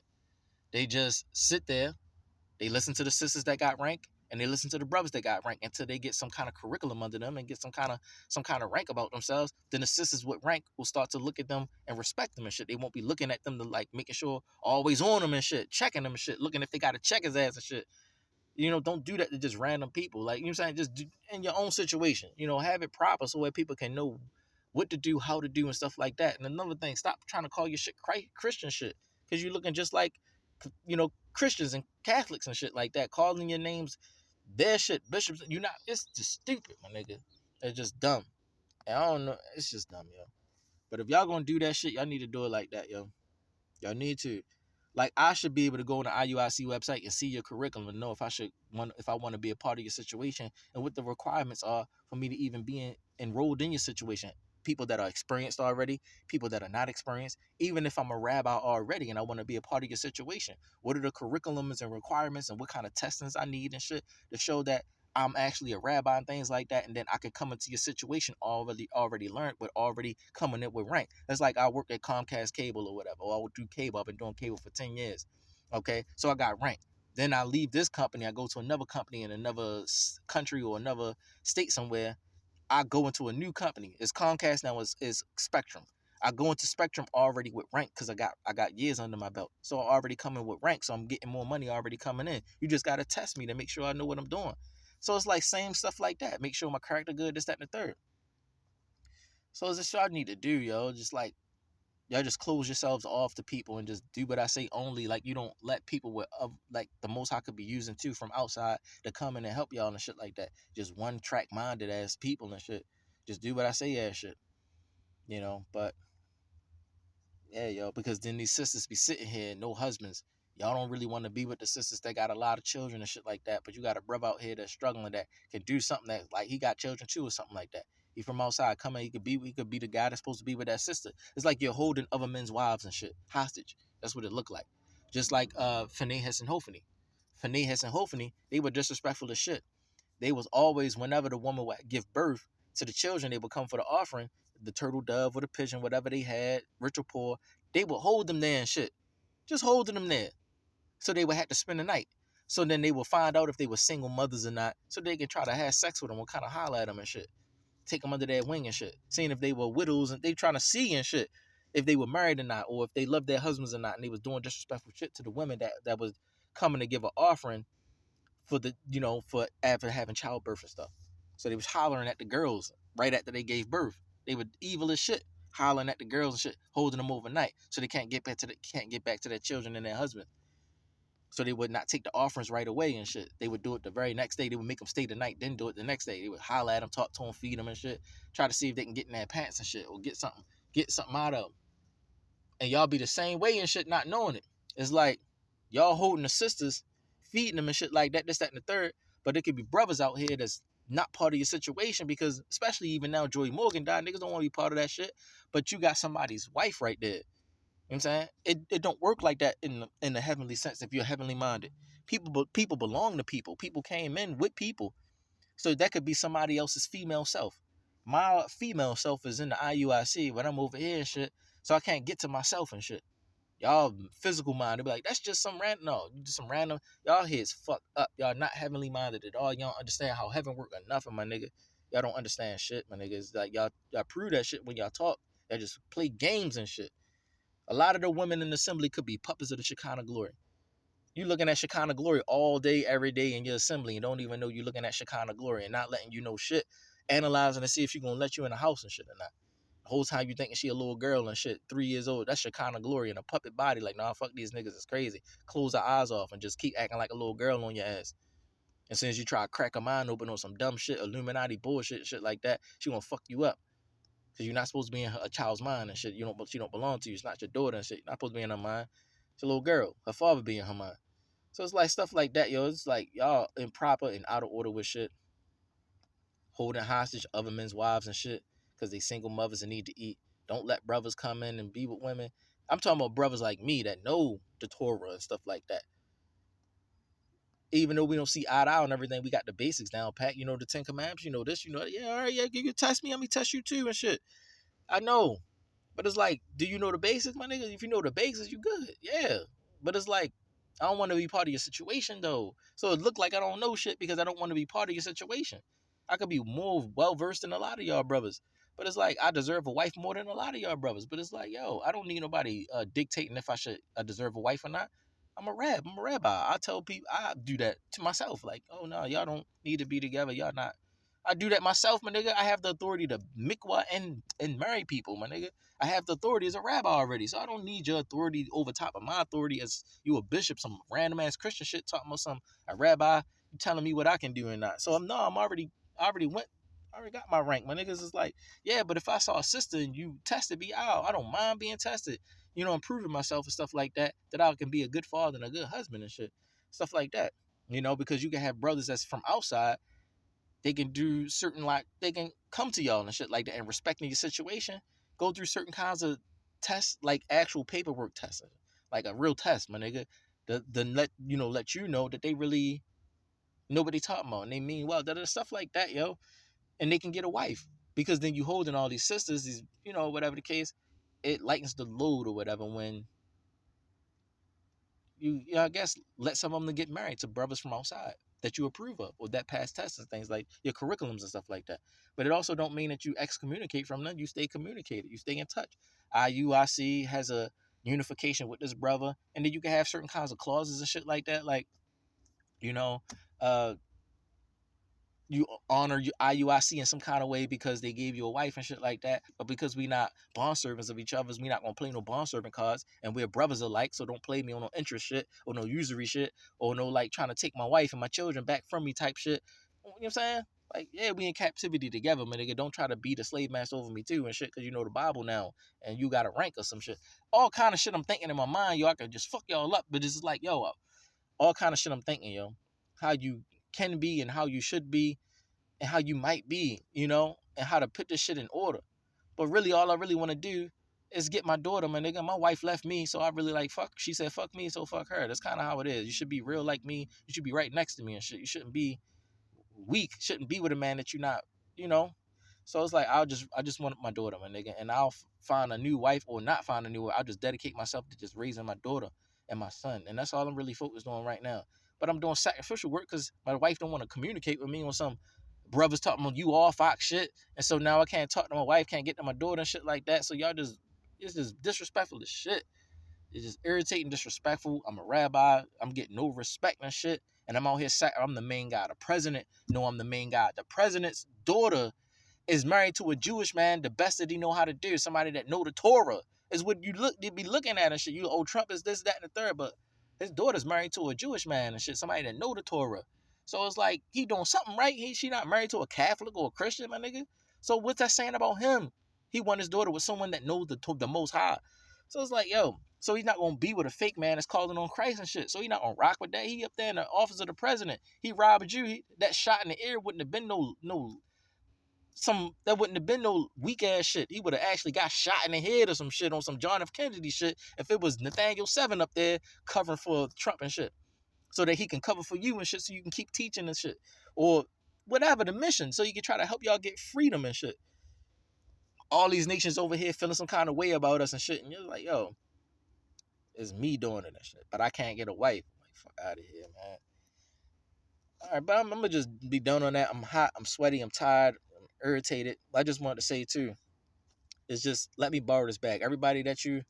They just sit there, they listen to the sisters that got rank, and they listen to the brothers that got rank until they get some kind of curriculum under them and get some kind of rank about themselves. Then the sisters with rank will start to look at them and respect them and shit. They won't be looking at them to like making sure always on them and shit, checking them and shit, looking if they gotta check his ass and shit. Don't do that to just random people. Like, you know what I'm saying? Just do in your own situation. Have it proper so that people can know what to do, how to do, and stuff like that. And another thing, stop trying to call your shit Christian shit. Because you're looking just like, Christians and Catholics and shit like that. Calling your names their shit, bishops. It's just stupid, my nigga. It's just dumb. And I don't know. It's just dumb, yo. But if y'all gonna do that shit, y'all need to do it like that, yo. Y'all need to. Like, I should be able to go on the IUIC website and see your curriculum and know if I want to be a part of your situation and what the requirements are for me to even be enrolled in your situation. People that are experienced already, people that are not experienced, even if I'm a rabbi already and I want to be a part of your situation. What are the curriculums and requirements and what kind of testings I need and shit to show that I'm actually a rabbi and things like that, and then I can come into your situation already learned, but already coming in with rank. It's like I work at Comcast Cable or whatever, or I would do cable. I've been doing cable for 10 years. Okay, so I got rank. Then I leave this company, I go to another company in another country or another state somewhere. I go into a new company. It's Comcast now, is Spectrum. I go into Spectrum already with rank because I got years under my belt. So I already coming with rank, so I'm getting more money already coming in. You just gotta test me to make sure I know what I'm doing. So it's like same stuff like that. Make sure my character good, this, that, and the third. So it's just y'all need to do, yo. Just like y'all just close yourselves off to people and just do what I say only. Like you don't let people with like the Most High could be using too from outside to come in and help y'all and shit like that. Just one track minded ass people and shit. Just do what I say ass shit. But yeah, yo, because then these sisters be sitting here, no husbands. Y'all don't really want to be with the sisters that got a lot of children and shit like that. But you got a brother out here that's struggling that can do something that like he got children too or something like that. He from outside coming, he could be the guy that's supposed to be with that sister. It's like you're holding other men's wives and shit hostage. That's what it looked like. Just like Phinehas and Hophni. Phinehas and Hophni, they were disrespectful as shit. They was always, whenever the woman would give birth to the children, they would come for the offering, the turtle dove or the pigeon, whatever they had, rich or poor, they would hold them there and shit. Just holding them there. So they would have to spend the night. So then they would find out if they were single mothers or not, so they can try to have sex with them or kind of holler at them and shit. Take them under their wing and shit. Seeing if they were widows and they trying to see and shit. If they were married or not, or if they loved their husbands or not, and they was doing disrespectful shit to the women that was coming to give an offering for after having childbirth and stuff. So they was hollering at the girls right after they gave birth. They were evil as shit, hollering at the girls and shit, holding them overnight so they can't get back to their children and their husband. So they would not take the offerings right away and shit. They would do it the very next day. They would make them stay the night, then do it the next day. They would holler at them, talk to them, feed them and shit, try to see if they can get in their pants and shit or get something out of them. And y'all be the same way and shit, not knowing it. It's like y'all holding the sisters, feeding them and shit like that, this, that, and the third. But there could be brothers out here that's not part of your situation because, especially even now, Joy Morgan died. Niggas don't want to be part of that shit. But you got somebody's wife right there. You know what I'm saying? It don't work like that in the heavenly sense if you're heavenly minded. People belong to people. People came in with people. So that could be somebody else's female self. My female self is in the IUIC, but I'm over here and shit, so I can't get to myself and shit. Y'all physical minded, be like, that's just some random. No, you just some random. Y'all heads fucked up. Y'all not heavenly minded at all. Y'all don't understand how heaven work or nothing, my nigga. Y'all don't understand shit, my nigga. It's like y'all prove that shit when y'all talk. Y'all just play games and shit. A lot of the women in the assembly could be puppets of the Shekinah glory. You looking at Shekinah glory all day, every day in your assembly and don't even know you looking at Shekinah glory and not letting you know shit, analyzing to see if she gonna let you in the house and shit or not. The whole time you thinking she a little girl and shit, 3 years old. That's Shekinah glory in a puppet body. Like, nah, fuck these niggas, it's crazy. Close her eyes off and just keep acting like a little girl on your ass. And since you try to crack her mind open on some dumb shit, Illuminati bullshit, shit like that, she gonna fuck you up. Cause you're not supposed to be in a child's mind and shit. She don't belong to you. It's not your daughter and shit. You're not supposed to be in her mind. She's a little girl. Her father be in her mind. So it's like stuff like that, yo. It's like y'all improper and out of order with shit. Holding hostage other men's wives and shit because they single mothers and need to eat. Don't let brothers come in and be with women. I'm talking about brothers like me that know the Torah and stuff like that. Even though we don't see eye to eye on everything, we got the basics down pat. You know the Ten Commandments. You know this. You know that. Yeah, all right. Yeah, you can test me. Let me test you too and shit. I know, but it's like, do you know the basics, my nigga? If you know the basics, you good. Yeah, but it's like, I don't want to be part of your situation though. So it look like I don't know shit because I don't want to be part of your situation. I could be more well versed than a lot of y'all brothers. But it's like I deserve a wife more than a lot of y'all brothers. But it's like, yo, I don't need nobody dictating if I deserve a wife or not. I'm a rab. I'm a rabbi. I tell people I do that to myself. Like, oh no, y'all don't need to be together. Y'all not. I do that myself, my nigga. I have the authority to mikvah and marry people, my nigga. I have the authority as a rabbi already, so I don't need your authority over top of my authority as you a bishop, some random ass Christian shit talking about some a rabbi. You telling me what I can do and not. So I already got my rank. My niggas is like, yeah, but if I saw a sister and you tested me out, I don't mind being tested. You know, improving myself and stuff like that. That I can be a good father and a good husband and shit, stuff like that. You know, because you can have brothers that's from outside, they can do certain, like, they can come to y'all and shit like that and respecting your situation, go through certain kinds of tests, like actual paperwork testing, like a real test, my nigga. The let you know that they really know what they talking about and they mean well, that stuff like that, yo. And they can get a wife because then you holding all these sisters, these, whatever the case, it lightens the load or whatever when I guess, let some of them get married to brothers from outside that you approve of or that pass tests and things like your curriculums and stuff like that. But it also don't mean that you excommunicate from them. You stay communicated. You stay in touch. IUIC has a unification with this brother, and then you can have certain kinds of clauses and shit like that, like, you know, uh, you honor your IUIC in some kind of way because they gave you a wife and shit like that. But because we not bond servants of each other's, we not gonna play no bond servant cards, and we're brothers alike. So don't play me on no interest shit or no usury shit or no like trying to take my wife and my children back from me type shit. You know what I'm saying? Like, yeah, we in captivity together, man. Nigga, don't try to be the slave master over me too and shit, cause you know the Bible now and you got a rank or some shit. All kind of shit I'm thinking in my mind, yo. I could just fuck y'all up, but it's just like, yo, all kind of shit I'm thinking, yo. How you can be and how you should be and how you might be, and how to put this shit in order. But really, all I really want to do is get my daughter, my nigga. My wife left me, so I really like fuck. She said fuck me, so fuck her. That's kind of how it is. You should be real like me. You should be right next to me and shit. You shouldn't be weak. Shouldn't be with a man that you're not, you know. So it's like I just want my daughter, my nigga, and I'll find a new wife or not find a new wife. I'll just dedicate myself to just raising my daughter and my son, and that's all I'm really focused on right now. But I'm doing sacrificial work because my wife don't want to communicate with me on some brothers talking about you all fox shit, and so now I can't talk to my wife, can't get to my daughter and shit like that. So y'all just, it's just disrespectful as shit. It's just irritating, disrespectful. I'm a rabbi. I'm getting no respect and shit. And I'm out here, I'm the main guy. The president, no, I'm the main guy. The president's daughter is married to a Jewish man. The best that he know how to do, somebody that know the Torah, is what you be looking at and shit. You, oh, Trump is this, that, and the third, but his daughter's married to a Jewish man and shit, somebody that know the Torah. So it's like he doing something right. She not married to a Catholic or a Christian, my nigga. So what's that saying about him? He want his daughter with someone that knows the Most High. So it's like, yo, so he's not gonna be with a fake man that's calling on Christ and shit. So he not gonna rock with that. He up there in the office of the president. He robbed you. That shot in the ear wouldn't have been that wouldn't have been no weak ass shit. He would have actually got shot in the head or some shit on some John F. Kennedy shit if it was Nathaniel 7 up there covering for Trump and shit. So that he can cover for you and shit so you can keep teaching and shit. Or whatever the mission. So you can try to help y'all get freedom and shit. all these nations over here feeling some kind of way about us and shit. And you're like, yo, it's me doing it and shit. But I can't get a wife. I'm like, fuck out of here, man. All right, but I'm gonna just be done on that. I'm hot, I'm sweaty, I'm tired, I'm irritated. I just wanted to say too, is just let me borrow this bag. Everybody that you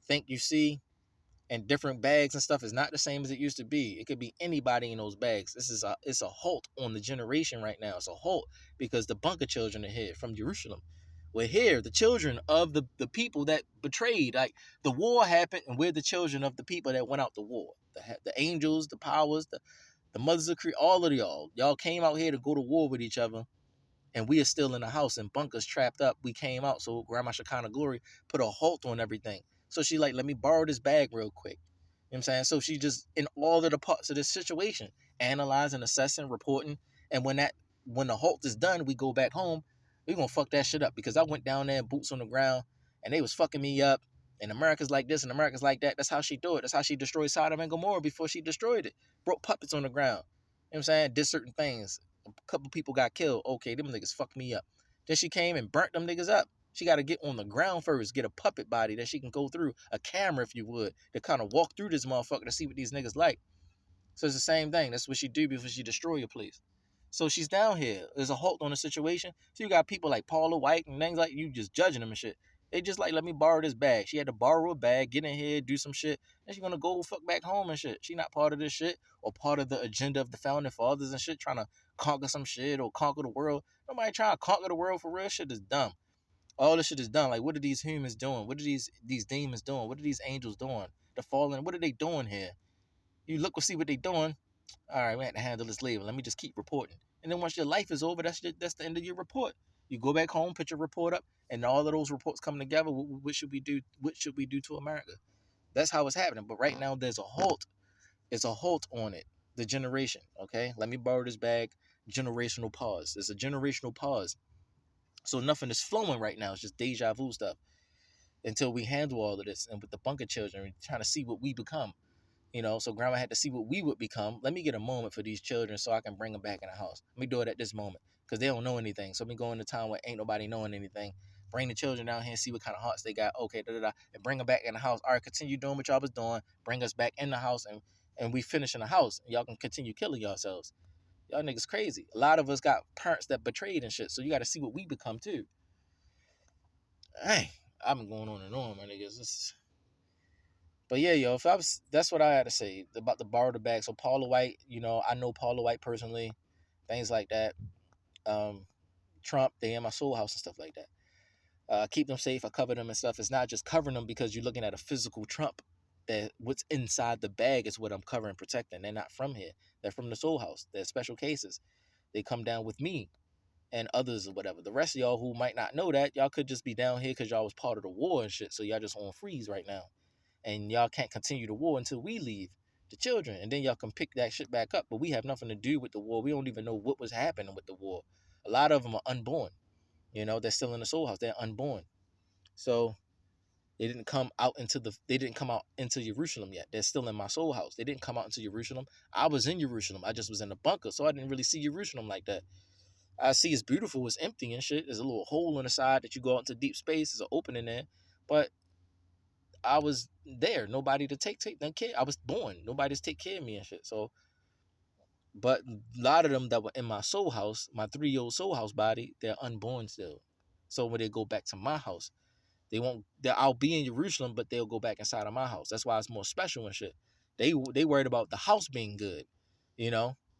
think you see in different bags and stuff is not the same as it used to be. It could be anybody in those bags. It's a halt on the generation right now. It's a halt because the bunker children are here from Jerusalem. We're here, the children of the people that betrayed. Like the war happened, and we're the children of the people that went out to war. The angels, the powers, the mothers of Crete, all of y'all. Y'all came out here to go to war with each other, and we are still in the house in bunkers trapped up. We came out, so Grandma Shekinah Glory put a halt on everything. So she like, let me borrow this bag real quick. You know what I'm saying? So she just in all of the parts of this situation, analyzing, assessing, reporting, and when the halt is done, we go back home. We gonna fuck that shit up because I went down there, boots on the ground, and they was fucking me up. And America's like this and America's like that. That's how she do it. That's how she destroyed Sodom and Gomorrah before she destroyed it. Broke puppets on the ground. You know what I'm saying? Did certain things. A couple people got killed. Okay, them niggas fucked me up. Then she came and burnt them niggas up. She got to get on the ground first, get a puppet body that she can go through, a camera, if you would, to kind of walk through this motherfucker to see what these niggas like. So it's the same thing. That's what she do before she destroy your place. So she's down here. There's a halt on the situation. So you got people like Paula White and things like you just judging them and shit. They just like, let me borrow this bag. She had to borrow a bag, get in here, do some shit, and she's gonna go fuck back home and shit. She not part of this shit or part of the agenda of the founding fathers and shit, trying to conquer some shit or conquer the world. Nobody trying to conquer the world for real. Shit is dumb. All this shit is done. Like, what are these humans doing? What are these demons doing? What are these angels doing? The fallen. What are they doing here? You look and see what they doing. All right, we have to handle this later. Let me just keep reporting. And then once your life is over, that's the end of your report. You go back home, put your report up, and all of those reports come together. What should we do? What should we do to America? That's how it's happening. But right now, there's a halt. It's a halt on it. The generation. Okay, let me borrow this bag. Generational pause. It's a generational pause. So nothing is flowing right now. It's just deja vu stuff until we handle all of this. And with the bunker children, we're trying to see what we become. So grandma had to see what we would become. Let me get a moment for these children so I can bring them back in the house. Let me do it at this moment because they don't know anything. So let me go into time where ain't nobody knowing anything. Bring the children down here and see what kind of hearts they got. Okay, and bring them back in the house. All right, continue doing what y'all was doing. Bring us back in the house and we finish in the house. Y'all can continue killing yourselves. Y'all niggas crazy. A lot of us got parents that betrayed and shit. So you got to see what we become too. Hey, I've been going on and on, my niggas. But yeah, yo, that's what I had to say about the borrow the bag. So Paula White, I know Paula White personally, things like that. Trump, they in my soul house and stuff like that. Keep them safe. I cover them and stuff. It's not just covering them because you're looking at a physical Trump. That what's inside the bag is what I'm covering, protecting. They're not from here. They're from the soul house. They're special cases. They come down with me and others or whatever. The rest of y'all who might not know that, y'all could just be down here because y'all was part of the war and shit. So y'all just on freeze right now. And y'all can't continue the war until we leave the children. And then y'all can pick that shit back up. But we have nothing to do with the war. We don't even know what was happening with the war. A lot of them are unborn. They're still in the soul house. They're unborn. So they didn't come out into Jerusalem yet. They're still in my soul house. They didn't come out into Jerusalem. I was in Jerusalem. I just was in a bunker. So I didn't really see Jerusalem like that. I see it's beautiful. It's empty and shit. There's a little hole on the side that you go out into deep space. There's an opening there. But I was there. Nobody to take care. I was born. Nobody to take care of me and shit. So, but a lot of them that were in my soul house, my 3-year-old soul house body, they're unborn still. So when they go back to my house, I'll be in Jerusalem, but they'll go back inside of my house. That's why it's more special and shit. They worried about the house being good,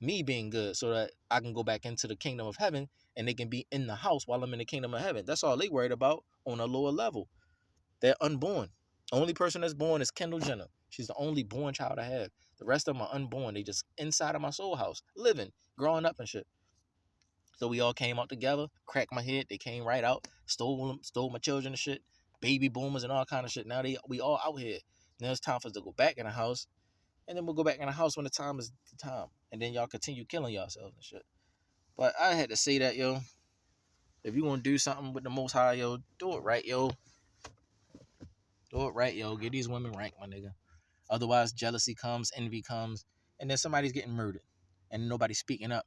me being good, so that I can go back into the kingdom of heaven and they can be in the house while I'm in the kingdom of heaven. That's all they worried about on a lower level. They're unborn. Only person that's born is Kendall Jenner. She's the only born child I have. The rest of them are unborn. They just inside of my soul house, living, growing up and shit. So we all came out together, cracked my head. They came right out, stole my children and shit, baby boomers and all kind of shit. Now we all out here. Now it's time for us to go back in the house, and then we'll go back in the house when the time is the time. And then y'all continue killing yourselves and shit. But I had to say that, yo. If you want to do something with the Most High, yo, do it right, yo. Do it right, yo. Get these women rank, my nigga. Otherwise, jealousy comes, envy comes, and then somebody's getting murdered, and nobody's speaking up.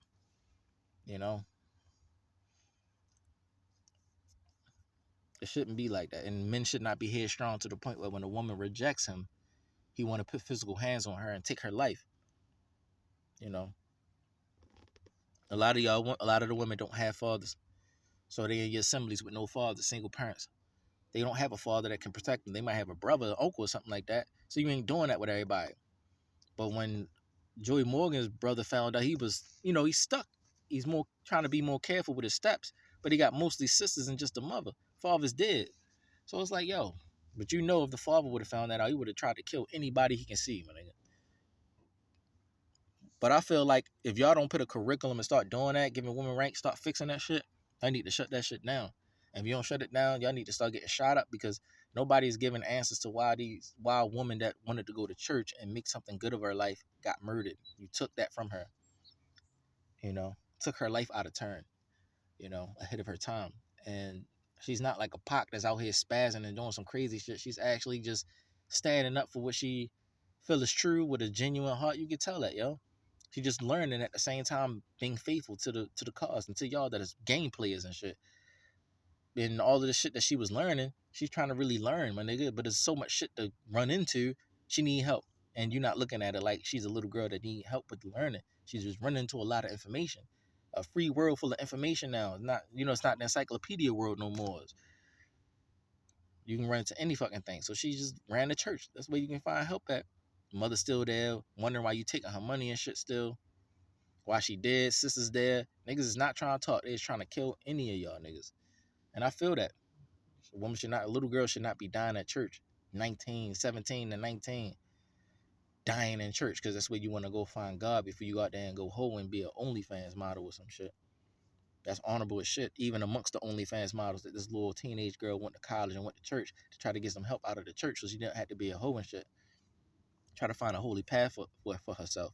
It shouldn't be like that. And men should not be headstrong to the point where when a woman rejects him, he want to put physical hands on her and take her life. You know, a lot of y'all, a lot of the women don't have fathers, so they in your assemblies with no fathers, single parents. They don't have a father that can protect them. They might have a brother, or uncle, or something like that. So you ain't doing that with everybody. But when Joey Morgan's brother found out, he was, he's stuck. He's more trying to be more careful with his steps, but he got mostly sisters and just a mother. Father's dead. So it's like, yo, but if the father would have found that out, he would have tried to kill anybody he can see, my nigga. But I feel like if y'all don't put a curriculum and start doing that, giving women rank, start fixing that shit, I need to shut that shit down. And if you don't shut it down, y'all need to start getting shot up, because nobody's giving answers to why a woman that wanted to go to church and make something good of her life got murdered. You took that from her, took her life out of turn, ahead of her time. And she's not like a Pac that's out here spazzing and doing some crazy shit. She's actually just standing up for what she feel is true with a genuine heart. You can tell that, yo. She just learning at the same time being faithful to the cause and to y'all that is game players and shit. And all of the shit that she was learning, she's trying to really learn, my nigga. But there's so much shit to run into. She need help, and you're not looking at it like she's a little girl that need help with learning. She's just running into a lot of information, a free world full of information now. It's not, it's not the encyclopedia world no more. You can run into any fucking thing. So she just ran to church. That's where you can find help at. Mother's still there, wondering why you taking her money and shit still. Why she dead, sister's there. Niggas is not trying to talk. They just trying to kill any of y'all niggas. And I feel that. A little girl should not be dying at church. 17 to 19. Dying in church, because that's where you want to go find God before you go out there and go hoe and be an OnlyFans model or some shit. That's honorable as shit, even amongst the OnlyFans models, that this little teenage girl went to college and went to church to try to get some help out of the church so she didn't have to be a hoe and shit. Try to find a holy path for herself.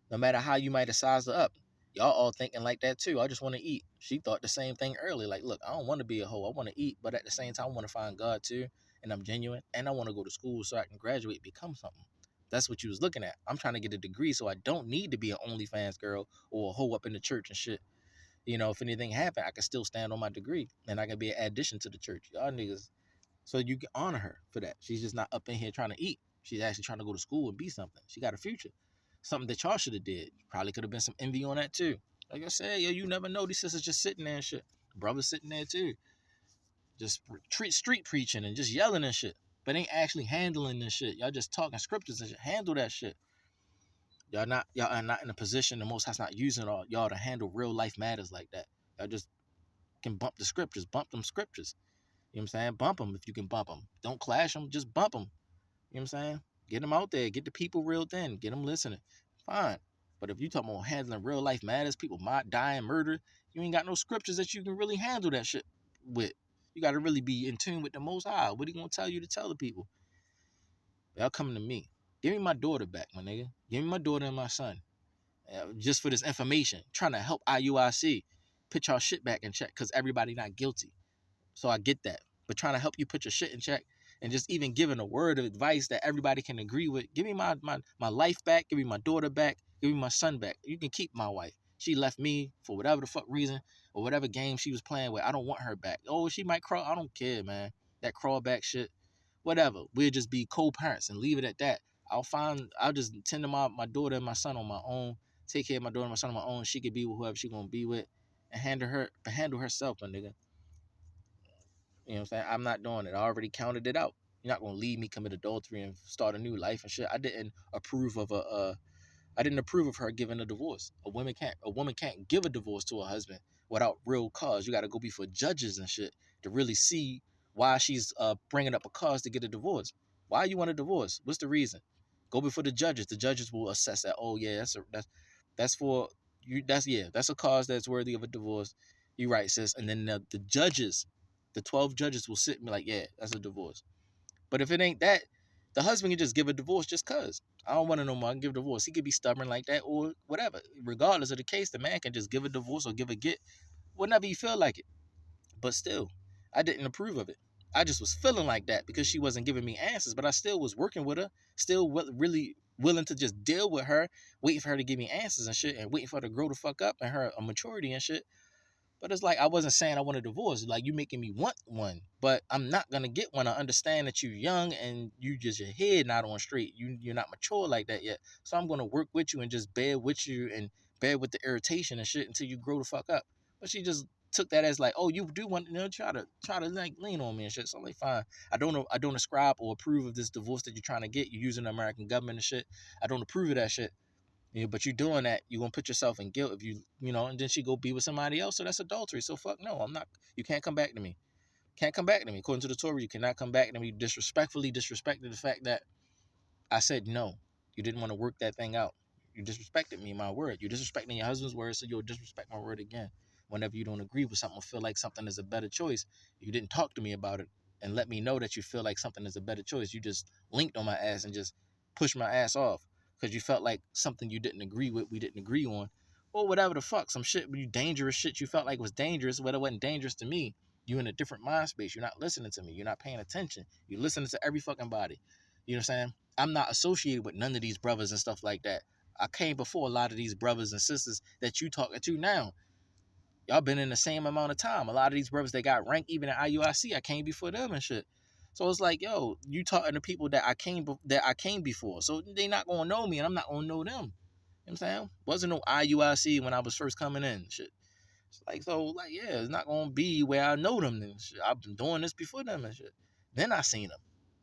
No matter how you might have sized her up. Y'all all thinking like that too. I just want to eat. She thought the same thing early. Like, look, I don't want to be a hoe. I want to eat, but at the same time, I want to find God too. And I'm genuine. And I want to go to school so I can graduate and become something. That's what you was looking at. I'm trying to get a degree so I don't need to be an OnlyFans girl or a hoe up in the church and shit. If anything happened, I can still stand on my degree and I can be an addition to the church. Y'all niggas. So you can honor her for that. She's just not up in here trying to eat. She's actually trying to go to school and be something. She got a future. Something that y'all should have did. Probably could have been some envy on that too. Like I said, yo, you never know. These sisters just sitting there and shit. Brothers sitting there too. Just street preaching and just yelling and shit. But ain't actually handling this shit. Y'all just talking scriptures and shit. Handle that shit. Y'all are not in a position, the Most High's not using y'all to handle real life matters like that. Y'all just can bump the scriptures. Bump them scriptures. You know what I'm saying? Bump them if you can bump them. Don't clash them. Just bump them. You know what I'm saying? Get them out there. Get the people reeled in. Get them listening. Fine. But if you talking about handling real life matters, people might die and murder, you ain't got no scriptures that you can really handle that shit with. You got to really be in tune with the Most High. What are he going to tell you to tell the people? Y'all coming to me. Give me my daughter back, my nigga. Give me my daughter and my son. Just for this information. Trying to help IUIC. Put y'all shit back in check because everybody not guilty. So I get that. But trying to help you put your shit in check and just even giving a word of advice that everybody can agree with. Give me my life back. Give me my daughter back. Give me my son back. You can keep my wife. She left me for whatever the fuck reason or whatever game she was playing with. I don't want her back. Oh, she might crawl. I don't care, man. That crawl back shit. Whatever. We'll just be co-parents and leave it at that. I'll just tend to my daughter and my son on my own. Take care of my daughter and my son on my own. She could be with whoever she gonna be with. And handle herself, my nigga. You know what I'm saying? I'm not doing it. I already counted it out. You're not gonna leave me commit adultery and start a new life and shit. I didn't approve of her giving a divorce. A woman can't give a divorce to a husband without real cause. You got to go before judges and shit to really see why she's bringing up a cause to get a divorce. Why you want a divorce? What's the reason? Go before the judges. The judges will assess that. Oh yeah, that's for you. That's a cause that's worthy of a divorce. You right, sis. And then the judges, the 12 judges will sit and be like, yeah, that's a divorce. But if it ain't that, the husband can just give a divorce just cause. I don't want to know more. I can give a divorce. He could be stubborn like that or whatever. Regardless of the case, the man can just give a divorce or give a get whenever he feel like it. But still, I didn't approve of it. I just was feeling like that because she wasn't giving me answers. But I still was working with her, still really willing to just deal with her, waiting for her to give me answers and shit, and waiting for her to grow the fuck up and her maturity and shit. But it's like I wasn't saying I want a divorce. Like you making me want one, but I'm not gonna get one. I understand that you're young and you just your head not on straight. You're not mature like that yet. So I'm gonna work with you and just bear with you and bear with the irritation and shit until you grow the fuck up. But she just took that as like, oh, you do want try to like lean on me and shit. So I'm like, fine. I don't ascribe or approve of this divorce that you're trying to get. You're using the American government and shit. I don't approve of that shit. Yeah, but you doing that, you're gonna put yourself in guilt if and then she go be with somebody else, so that's adultery. So fuck no, I'm not. You can't come back to me. Can't come back to me. According to the Torah, you cannot come back to me. Disrespectfully disrespected the fact that I said no. You didn't want to work that thing out. You disrespected me, my word. You're disrespecting your husband's word, so you'll disrespect my word again. Whenever you don't agree with something or feel like something is a better choice, you didn't talk to me about it and let me know that you feel like something is a better choice. You just linked on my ass and just pushed my ass off because you felt like something you didn't agree with, we didn't agree on, or whatever the fuck, some shit, you dangerous shit you felt like was dangerous, but it wasn't dangerous to me. You in a different mind space. You're not listening to me. You're not paying attention. You're listening to every fucking body. You know what I'm saying? I'm not associated with none of these brothers and stuff like that. I came before a lot of these brothers and sisters that you talking to now. Y'all been in the same amount of time. A lot of these brothers that got ranked even at IUIC, I came before them and shit. So it's like, yo, you talking to people that I came before. So they not gonna know me and I'm not gonna know them. You know what I'm saying? Wasn't no IUIC when I was first coming in. Shit. It's like, so like, yeah, it's not gonna be where I know them and shit. I've been doing this before them and shit. Then I seen them.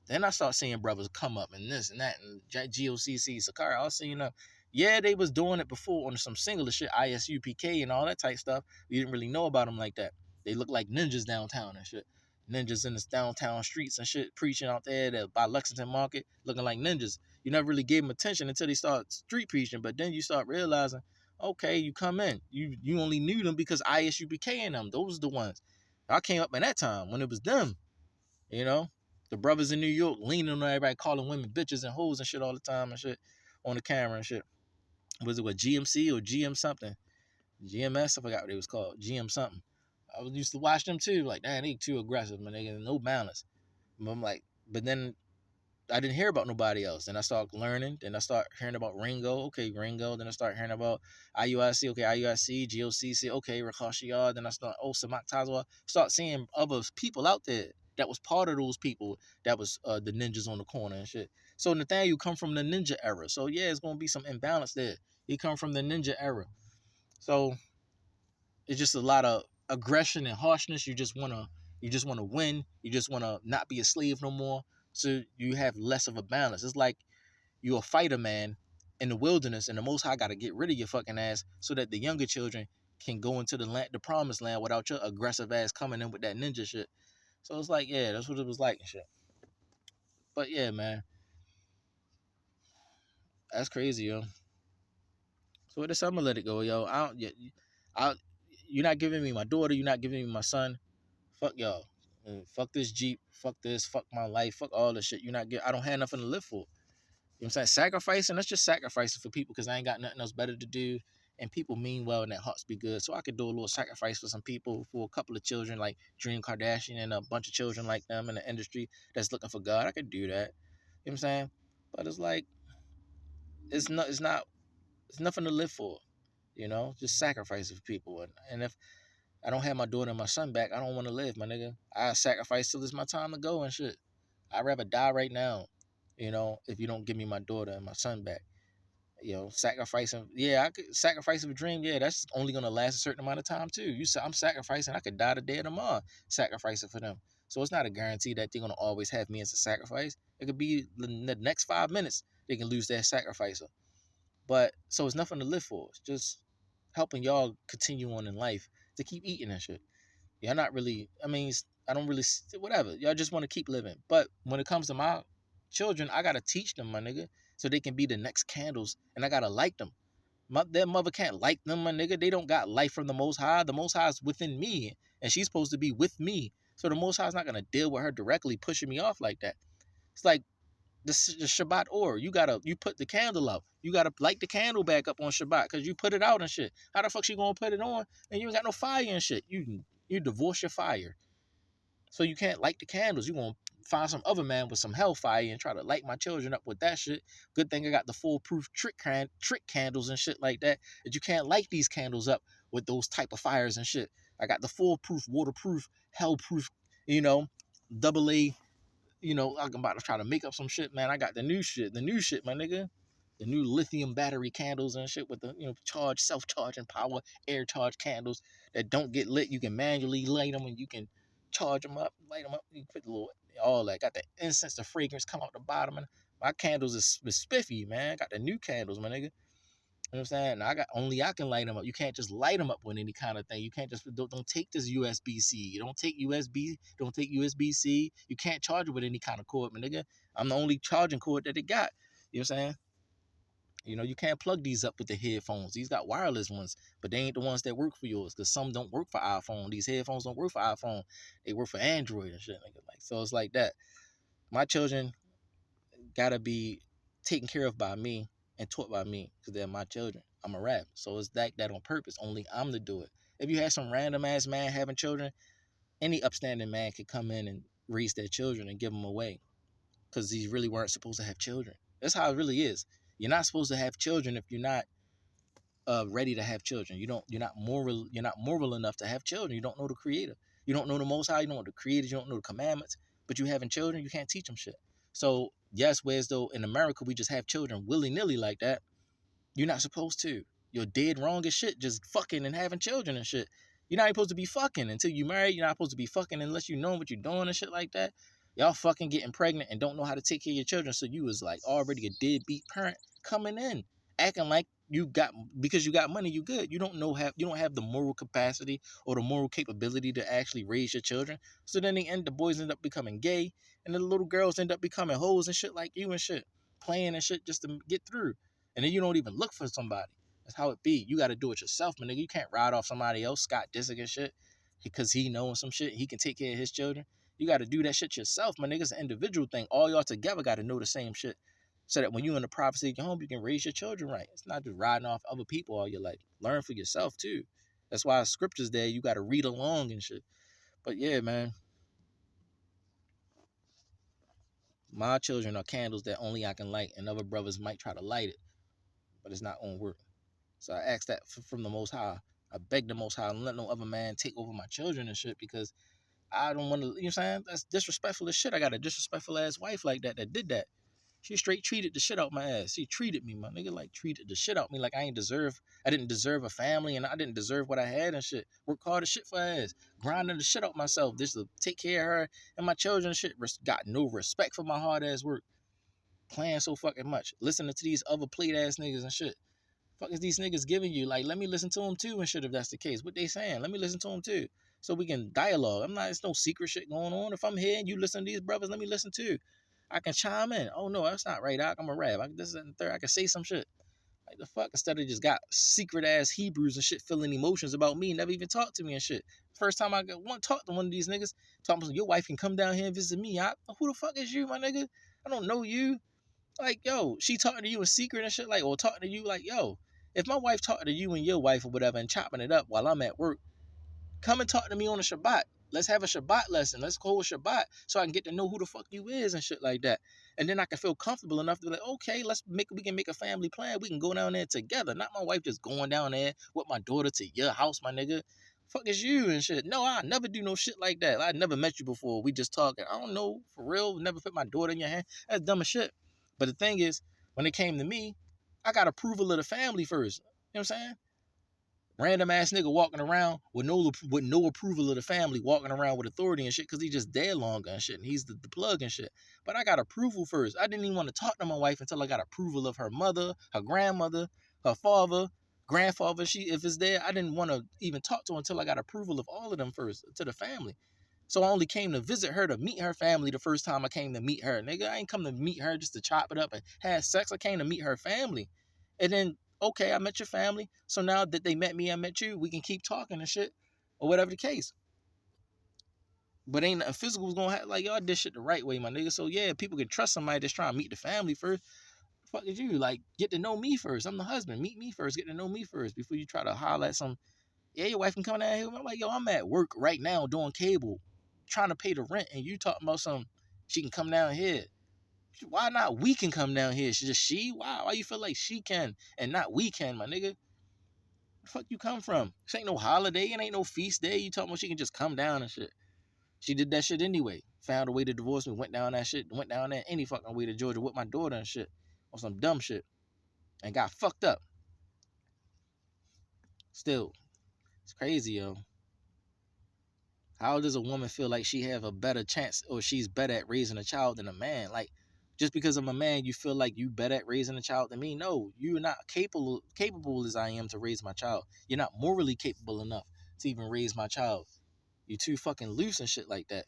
Then I start seeing brothers come up and this and that and GOCC, Sakara. I was seeing them. Yeah, they was doing it before on some singular shit, ISUPK and all that type stuff. We didn't really know about them like that. They look like ninjas downtown and shit. Ninjas in the downtown streets and shit, preaching out there by Lexington Market, looking like ninjas. You never really gave them attention until they start street preaching, but then you start realizing, okay, you come in. You only knew them because ISUPK and them. Those are the ones. I came up in that time when it was them. You know, the brothers in New York leaning on everybody, calling women bitches and hoes and shit all the time and shit on the camera and shit. Was it what, GMC or GM something? GMS, I forgot what it was called. GM something. I used to watch them too. Like, damn, they too aggressive, man. They got no balance. But I'm like, but then I didn't hear about nobody else. Then I start learning. Then I start hearing about Ringo. Okay, Ringo. Then I start hearing about IUIC. Okay, IUIC, GOCC. Okay, Rakashiyar. Then I start, Samak Tazwa. Start seeing other people out there that was part of those people that was the ninjas on the corner and shit. So Nathaniel come from the ninja era. So yeah, it's going to be some imbalance there. He come from the ninja era. So it's just a lot of aggression and harshness. You just want to win. You just want to not be a slave no more. So you have less of a balance. It's like you're a fighter, man, in the wilderness, and the Most High got to get rid of your fucking ass so that the younger children can go into the promised land without your aggressive ass coming in with that ninja shit. So it's like, yeah, that's what it was like and shit. But yeah, man, that's crazy, yo. So with this, I'm gonna let it go, yo. I, you're not giving me my daughter. You're not giving me my son. Fuck y'all. Fuck this Jeep. Fuck this. Fuck my life. Fuck all this shit. I don't have nothing to live for. You know what I'm saying? Sacrificing, that's just sacrificing for people because I ain't got nothing else better to do. And people mean well and their hearts be good. So I could do a little sacrifice for some people, for a couple of children like Dream Kardashian and a bunch of children like them in the industry that's looking for God. I could do that. You know what I'm saying? But it's like, it's nothing to live for. Just sacrificing for people. And if I don't have my daughter and my son back, I don't want to live, my nigga. I sacrifice till it's my time to go and shit. I'd rather die right now, if you don't give me my daughter and my son back. Sacrificing. Yeah, I could sacrifice a dream. Yeah, that's only gonna last a certain amount of time too. I'm sacrificing. I could die today or tomorrow sacrificing for them. So it's not a guarantee that they're gonna always have me as a sacrifice. It could be the next 5 minutes they can lose their sacrificer. But so it's nothing to live for. It's just helping y'all continue on in life to keep eating and shit. Y'all not really. I mean, I don't really. Whatever. Y'all just want to keep living. But when it comes to my children, I gotta teach them, my nigga, so they can be the next candles, and I gotta like them. Their mother can't like them, my nigga. They don't got life from the Most High. The Most High is within me, and she's supposed to be with me. So the Most High is not gonna deal with her directly, pushing me off like that. It's like the Shabbat or you put the candle out. You gotta light the candle back up on Shabbat because you put it out and shit. How the fuck she gonna put it on and you ain't got no fire and shit? You divorce your fire. So you can't light the candles. You gonna find some other man with some hellfire and try to light my children up with that shit. Good thing I got the foolproof trick candles and shit like that. That you can't light these candles up with those type of fires and shit. I got the foolproof, waterproof, hellproof, you know, double A, you know, I'm about to try to make up some shit, man. I got the new shit, my nigga. The new lithium battery candles and shit with the, you know, self-charging power, air charge candles that don't get lit. You can manually light them and you can charge them up, light them up. You put the little, all that. Got the incense, the fragrance come out the bottom. And my candles is spiffy, man. Got the new candles, my nigga. You know what I'm saying? I got only I can light them up. You can't just light them up with any kind of thing. You can't just don't take this USB-C. You don't take USB. Don't take USB-C. You can't charge it with any kind of cord, my nigga. I'm the only charging cord that it got. You know what I'm saying? You know, you can't plug these up with the headphones. These got wireless ones, but they ain't the ones that work for yours. Cause some don't work for iPhone. These headphones don't work for iPhone. They work for Android and shit. Nigga. Like so, it's like that. My children gotta be taken care of by me and taught by me because they're my children. I'm a rap, so it's that on purpose. Only I'm to do it. If you had some random ass man having children, any upstanding man could come in and raise their children and give them away because these really weren't supposed to have children. That's how it really is. You're not supposed to have children if you're not ready to have children. You're not moral. You're not moral enough to have children. You don't know the Creator. You don't know the Most High. You don't know the Creator. You don't know the commandments. But you having children, you can't teach them shit. So yes, whereas though in America we just have children willy nilly like that, you're not supposed to. You're dead wrong as shit, just fucking and having children and shit. You're not supposed to be fucking until you marry. You're not supposed to be fucking unless you know what you're doing and shit like that. Y'all fucking getting pregnant and don't know how to take care of your children. So you was like already a deadbeat parent coming in, acting like you got because you got money, you good. You don't have the moral capacity or the moral capability to actually raise your children. So then the boys end up becoming gay and the little girls end up becoming hoes and shit like you and shit. Playing and shit just to get through. And then you don't even look for somebody. That's how it be. You got to do it yourself, my nigga. You can't ride off somebody else, Scott Disick and shit, because he knowing some shit. He can take care of his children. You got to do that shit yourself, my nigga. It's an individual thing. All y'all together got to know the same shit, so that when you in the privacy of your home, you can raise your children right. It's not just riding off other people all your life. Learn for yourself too. That's why scriptures there. You got to read along and shit. But yeah, man, my children are candles that only I can light, and other brothers might try to light it, but it's not gonna work. So I asked that from the Most High. I begged the Most High, and let no other man take over my children and shit because I don't want to, you know what I'm saying? That's disrespectful as shit. I got a disrespectful ass wife like that did that. She straight treated the shit out my ass. She treated me, my nigga, like treated the shit out me like I didn't deserve a family and I didn't deserve what I had and shit. Work hard as shit for her ass. Grinding the shit out myself just to take care of her and my children and shit. Got no respect for my hard ass work. Playing so fucking much. Listening to these other plate ass niggas and shit. Fuck is these niggas giving you? Like, let me listen to them too and shit if that's the case. What they saying? Let me listen to them too. So we can dialogue. It's no secret shit going on. If I'm here and you listen to these brothers, let me listen too. I can chime in. Oh no, that's not right. I'm a rap. This and third. I can say some shit. Like the fuck, instead of just got secret ass Hebrews and shit feeling emotions about me, never even talked to me and shit. First time I got one talk to one of these niggas, talking about your wife can come down here and visit me. Who the fuck is you, my nigga? I don't know you. Like, yo, she talking to you in secret and shit, like, or talking to you like, yo, if my wife talking to you and your wife or whatever and chopping it up while I'm at work, come and talk to me on a Shabbat. Let's have a Shabbat lesson. Let's go with Shabbat so I can get to know who the fuck you is and shit like that. And then I can feel comfortable enough to be like, okay, we can make a family plan. We can go down there together. Not my wife just going down there with my daughter to your house, my nigga. Fuck is you and shit. No, I never do no shit like that. I never met you before. We just talking. I don't know, for real. Never put my daughter in your hand. That's dumb as shit. But the thing is, when it came to me, I got approval of the family first. You know what I'm saying? Random ass nigga walking around with no approval of the family, walking around with authority and shit because he just dead longer and shit, and he's the plug and shit. But I got approval first. I didn't even want to talk to my wife until I got approval of her mother, her grandmother, her father, grandfather. If it's there, I didn't want to even talk to her until I got approval of all of them first, to the family. So I only came to visit her to meet her family the first time I came to meet her. Nigga, I ain't come to meet her just to chop it up and have sex. I came to meet her family. And then, okay, I met your family. So now that they met me, I met you, we can keep talking and shit. Or whatever the case. But ain't nothing physical was gonna happen. Like, y'all did shit the right way, my nigga. So yeah, people can trust somebody that's trying to meet the family first. The fuck is you? Like, get to know me first. I'm the husband. Meet me first. Get to know me first before you try to holler at some, yeah, your wife can come down here. I'm like, yo, I'm at work right now doing cable, trying to pay the rent, and you talking about some, she can come down here. Why not we can come down here? She just she? Why you feel like she can and not we can, my nigga? The fuck you come from? This ain't no holiday. It ain't no feast day. You talking about she can just come down and shit. She did that shit anyway. Found a way to divorce me. Went down that shit. Went down there any fucking way to Georgia with my daughter and shit. On some dumb shit. And got fucked up. Still. It's crazy, yo. How does a woman feel like she have a better chance or she's better at raising a child than a man? Like, just because I'm a man, you feel like you better at raising a child than me? No, you're not capable as I am to raise my child. You're not morally capable enough to even raise my child. You're too fucking loose and shit like that.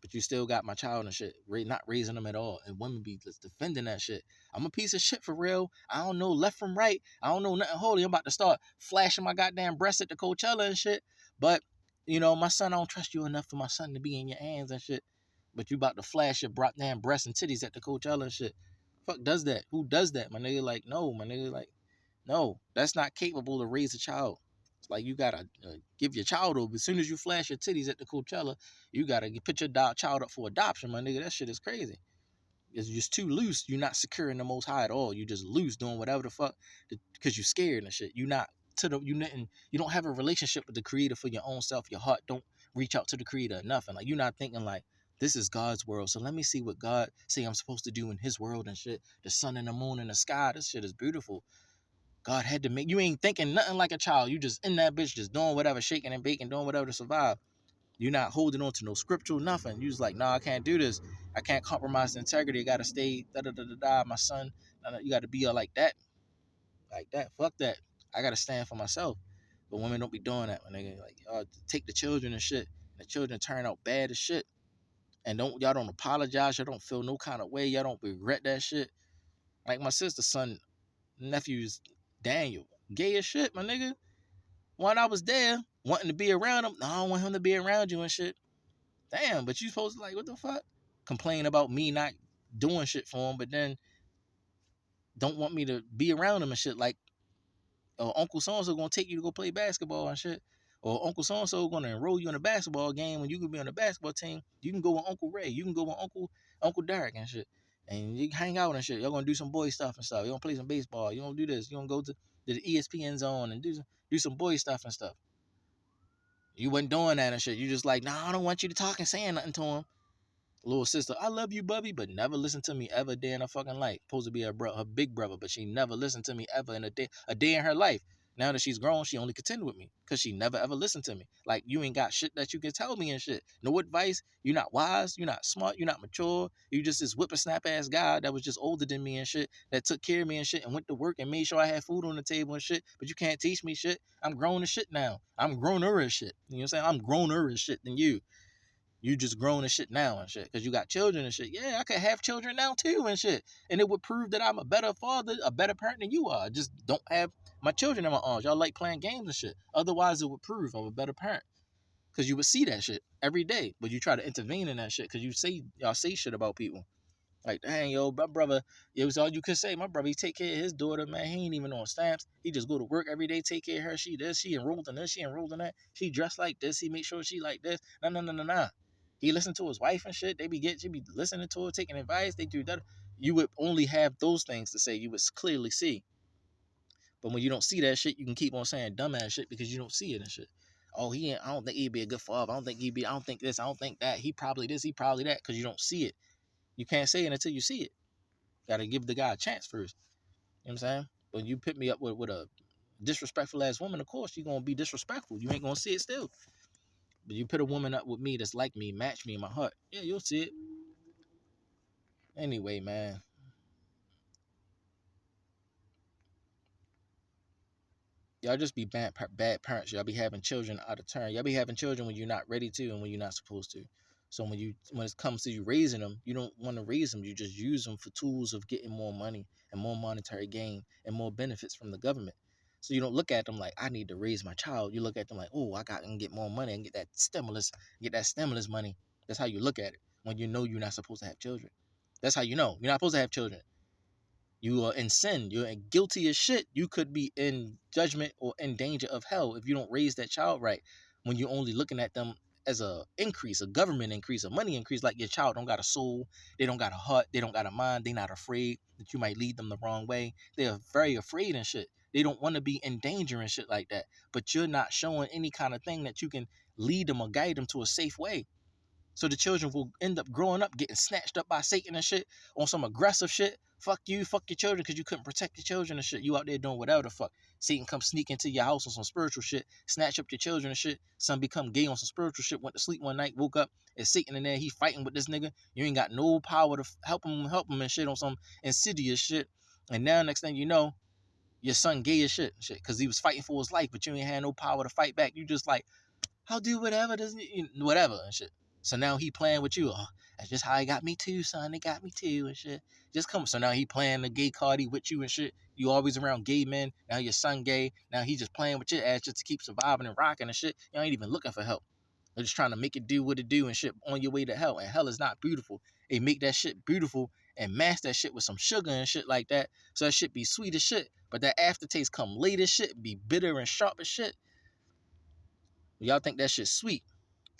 But you still got my child and shit, not raising them at all. And women be just defending that shit. I'm a piece of shit for real. I don't know left from right. I don't know nothing holy. I'm about to start flashing my goddamn breasts at the Coachella and shit. But, you know, my son, I don't trust you enough for my son to be in your hands and shit. But you about to flash your damn breasts and titties at the Coachella and shit. Fuck does that? Who does that? My nigga, like, no. My nigga, like, no. That's not capable to raise a child. It's like you gotta give your child over. As soon as you flash your titties at the Coachella, you gotta put your child up for adoption, my nigga. That shit is crazy. It's just too loose. You're not secure in the Most High at all. You just loose doing whatever the fuck because you're scared and shit. You not to the you don't have a relationship with the Creator for your own self. Your heart don't reach out to the Creator enough, and like you're not thinking like this is God's world. So let me see what God say I'm supposed to do in His world and shit. The sun and the moon and the sky. This shit is beautiful. God had to make you ain't thinking nothing like a child. You just in that bitch, just doing whatever, shaking and baking, doing whatever to survive. You're not holding on to no scriptural, nothing. You just like, nah, I can't do this. I can't compromise the integrity. I gotta stay, da da da da da. My son, you gotta be like that, like that. Fuck that. I gotta stand for myself. But women don't be doing that, my nigga. Like, y'all take the children and shit. And the children turn out bad as shit. And y'all don't apologize. Y'all don't feel no kind of way. Y'all don't regret that shit. Like my sister's son, nephew's Daniel, gay as shit, my nigga. When I was there, wanting to be around him, no, I don't want him to be around you and shit. Damn, but you supposed to like, what the fuck? Complain about me not doing shit for him, but then don't want me to be around him and shit. Like, Uncle so-and-so gonna take you to go play basketball and shit. Or Uncle so-and-so gonna enroll you in a basketball game when you could be on the basketball team. You can go with Uncle Ray. You can go with Uncle Derek and shit. And you hang out and shit. Y'all gonna do some boy stuff and stuff. You gonna play some baseball. You gonna do this. You gonna go to the ESPN zone and do some boy stuff and stuff. You wasn't doing that and shit. You just like, nah, I don't want you to talk and saying nothing to him. Little sister, I love you, Bubby, but never listen to me ever a day in her fucking life. Supposed to be her big brother, but she never listened to me ever in a day in her life. Now that she's grown, she only contend with me because she never ever listened to me. Like, you ain't got shit that you can tell me and shit. No advice. You're not wise. You're not smart. You're not mature. You just this whippersnap ass guy that was just older than me and shit, that took care of me and shit and went to work and made sure I had food on the table and shit. But you can't teach me shit. I'm grown as shit now. I'm growner as shit. You know what I'm saying? I'm growner as shit than you. You just grown as shit now and shit because you got children and shit. Yeah, I could have children now too and shit. And it would prove that I'm a better father, a better parent than you are. I just don't have my children in my arms. Y'all like playing games and shit. Otherwise, it would prove I'm a better parent because you would see that shit every day. But you try to intervene in that shit because y'all say shit about people. Like, dang, yo, my brother, it was all you could say. My brother, he take care of his daughter, man. He ain't even on stamps. He just go to work every day, take care of her. She this, she enrolled in this, she enrolled in that. She dressed like this. He make sure she like this. Nah. He listened to his wife and shit. She be listening to her, taking advice. They do that. You would only have those things to say. You would clearly see. But when you don't see that shit, you can keep on saying dumbass shit because you don't see it and shit. Oh, I don't think he'd be a good father. I don't think this, I don't think that. He probably this, he probably that, because you don't see it. You can't say it until you see it. Gotta give the guy a chance first. You know what I'm saying? When you put me up with a disrespectful ass woman, of course you're gonna be disrespectful. You ain't gonna see it still. But you put a woman up with me that's like me, match me in my heart. Yeah, you'll see it. Anyway, man. Y'all just be bad parents. Y'all be having children out of turn. Y'all be having children when you're not ready to and when you're not supposed to. So when it comes to you raising them, you don't want to raise them. You just use them for tools of getting more money and more monetary gain and more benefits from the government. So you don't look at them like, I need to raise my child. You look at them like, oh, I can get more money and get that stimulus money. That's how you look at it when you know you're not supposed to have children. That's how you know you're not supposed to have children. You are in sin. You're guilty as shit. You could be in judgment or in danger of hell if you don't raise that child right. When you're only looking at them as a increase, a government increase, a money increase, like your child don't got a soul, they don't got a heart, they don't got a mind, they not afraid that you might lead them the wrong way. They're very afraid and shit. They don't want to be in danger and shit like that. But you're not showing any kind of thing that you can lead them or guide them to a safe way. So the children will end up growing up getting snatched up by Satan and shit on some aggressive shit. Fuck you, fuck your children because you couldn't protect your children and shit. You out there doing whatever the fuck. Satan come sneak into your house on some spiritual shit, snatch up your children and shit. Some become gay on some spiritual shit, went to sleep one night, woke up, it's Satan in there, he fighting with this nigga. You ain't got no power to help him and shit on some insidious shit. And now next thing you know, your son gay as shit because he was fighting for his life, but you ain't had no power to fight back. You just like, I'll do whatever, doesn't whatever and shit. So now he playing with you. Oh, that's just how he got me too, son. They got me too and shit. Just come. So now he playing the gay cardi with you and shit. You always around gay men. Now your son gay. Now he just playing with your ass just to keep surviving and rocking and shit. You ain't even looking for help. They're just trying to make it do what it do and shit on your way to hell. And hell is not beautiful. They make that shit beautiful and mask that shit with some sugar and shit like that. So that shit be sweet as shit. But that aftertaste come late as shit. Be bitter and sharp as shit. Y'all think that shit's sweet.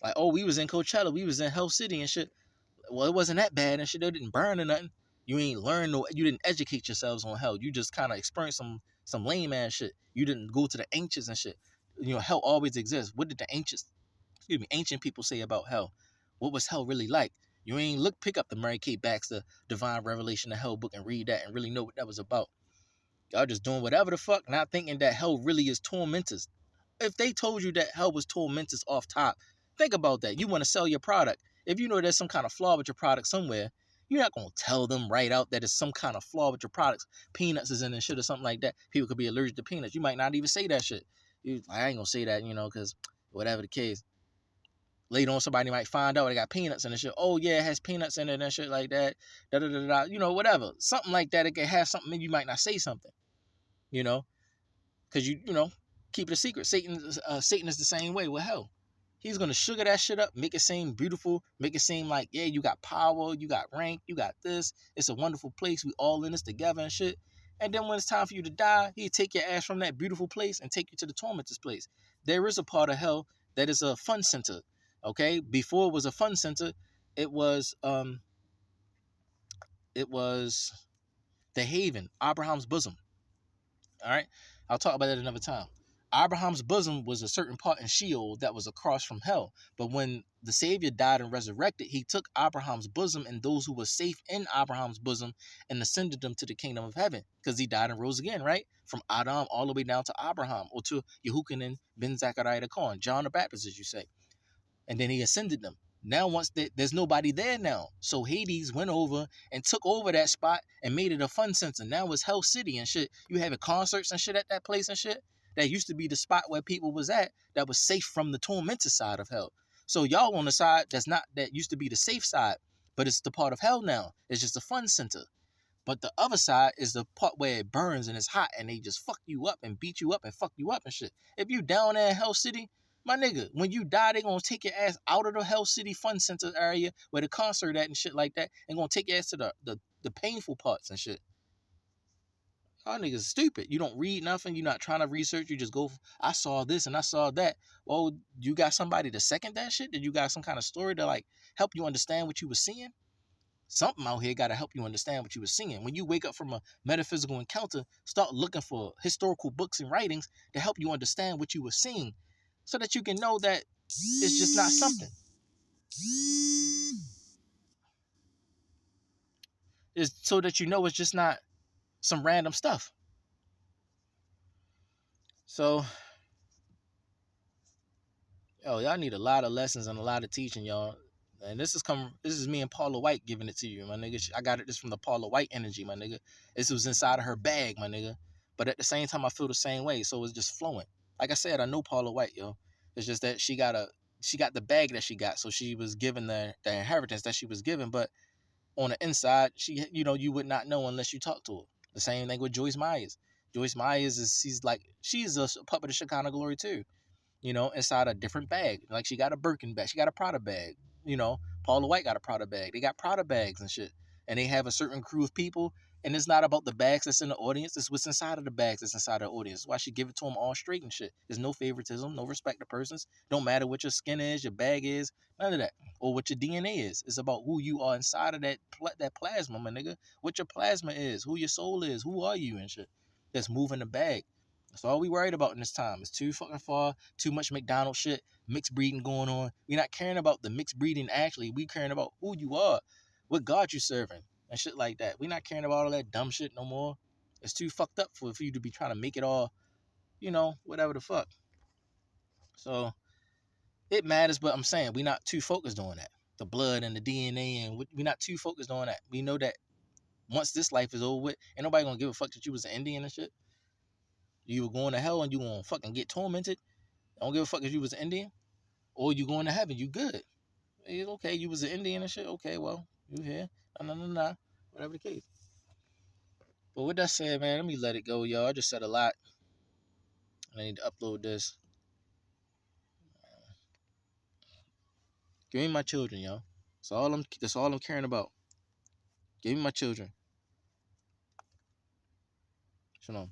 Like, oh, we was in Coachella, we was in Hell City and shit. Well, it wasn't that bad and shit. They didn't burn or nothing. You ain't learn no. You didn't educate yourselves on hell. You just kind of experienced some lame ass shit. You didn't go to the ancients and shit. You know, hell always exists. What did the ancient people say about hell? What was hell really like? You ain't pick up the Mary Kay Baxter Divine Revelation of Hell book and read that and really know what that was about. Y'all just doing whatever the fuck, not thinking that hell really is tormentors. If they told you that hell was tormentors off top, think about that. You want to sell your product. If you know there's some kind of flaw with your product somewhere, you're not going to tell them right out that it's some kind of flaw with your products. Peanuts is in and shit or something like that. People could be allergic to peanuts. You might not even say that shit. I ain't going to say that, because whatever the case. Later on, somebody might find out they got peanuts in the shit. Oh, yeah, it has peanuts in it and shit like that. Da-da-da-da. Whatever. Something like that. It could have something and you might not say something. Because keep it a secret. Satan is the same way with hell. He's gonna sugar that shit up, make it seem beautiful, make it seem like, yeah, you got power, you got rank, you got this. It's a wonderful place. We all in this together and shit. And then when it's time for you to die, he'll take your ass from that beautiful place and take you to the tormentors place. There is a part of hell that is a fun center. Okay, before it was a fun center, it was the haven, Abraham's bosom. All right, I'll talk about that another time. Abraham's bosom was a certain part in Sheol that was across from hell. But when the Savior died and resurrected, he took Abraham's bosom and those who were safe in Abraham's bosom and ascended them to the kingdom of heaven because he died and rose again, right? From Adam all the way down to Abraham or to Yehukanan ben Zachariah the Kohen, John the Baptist, as you say. And then he ascended them. Now, once there's nobody there now. So Hades went over and took over that spot and made it a fun center. Now it's Hell City and shit. You having concerts and shit at that place and shit. That used to be the spot where people was at that was safe from the tormented side of hell. So y'all on the side that used to be the safe side, but it's the part of hell now. It's just a fun center. But the other side is the part where it burns and it's hot and they just fuck you up and beat you up and fuck you up and shit. If you down there in Hell City, my nigga, when you die, they gonna take your ass out of the Hell City Fun Center area where the concert at and shit like that and gonna take your ass to the painful parts and shit. Y'all niggas stupid. You don't read nothing. You're not trying to research. You just go, I saw this and I saw that. Well, you got somebody to second that shit? Did you got some kind of story to like help you understand what you were seeing? Something out here got to help you understand what you were seeing. When you wake up from a metaphysical encounter, start looking for historical books and writings to help you understand what you were seeing so that you can know that it's just not something. It's so that you know it's just not some random stuff. So, y'all need a lot of lessons and a lot of teaching, y'all. And this is me and Paula White giving it to you, my nigga. I got it just from the Paula White energy, my nigga. This was inside of her bag, my nigga. But at the same time, I feel the same way, so it's just flowing. Like I said, I know Paula White, yo. It's just that she got the bag that she got, so she was given the inheritance that she was given. But on the inside, you would not know unless you talk to her. The same thing with Joyce Myers. Joyce Myers she's a puppet of Shekinah glory too. Inside a different bag. Like she got a Birkin bag, she got a Prada bag. Paula White got a Prada bag. They got Prada bags and shit. And they have a certain crew of people. And it's not about the bags that's in the audience. It's what's inside of the bags that's inside the audience. That's why she give it to them all straight and shit. There's no favoritism, no respect to persons. Don't matter what your skin is, your bag is, none of that. Or what your DNA is. It's about who you are inside of that plasma, my nigga. What your plasma is, who your soul is, who are you and shit. That's moving the bag. That's all we worried about in this time. It's too fucking far, too much McDonald's shit, mixed breeding going on. We're not caring about the mixed breeding actually. We caring about who you are, what God you serving, and shit like that. We're not caring about all that dumb shit no more. It's too fucked up for you to be trying to make it all, whatever the fuck. So it matters, but I'm saying we're not too focused on that. The blood and the DNA, and we're not too focused on that. We know that once this life is over with, ain't nobody gonna give a fuck that you was an Indian and shit. You were going to hell and you gonna fucking get tormented. I don't give a fuck if you was an Indian or you going to heaven. You good. It's okay. You was an Indian and shit. Okay, well, you here. Nah. Whatever the case. But with that said, man, let me let it go, y'all. I just said a lot. I need to upload this. Give me my children, y'all. That's all I'm caring about. Give me my children. Shalom.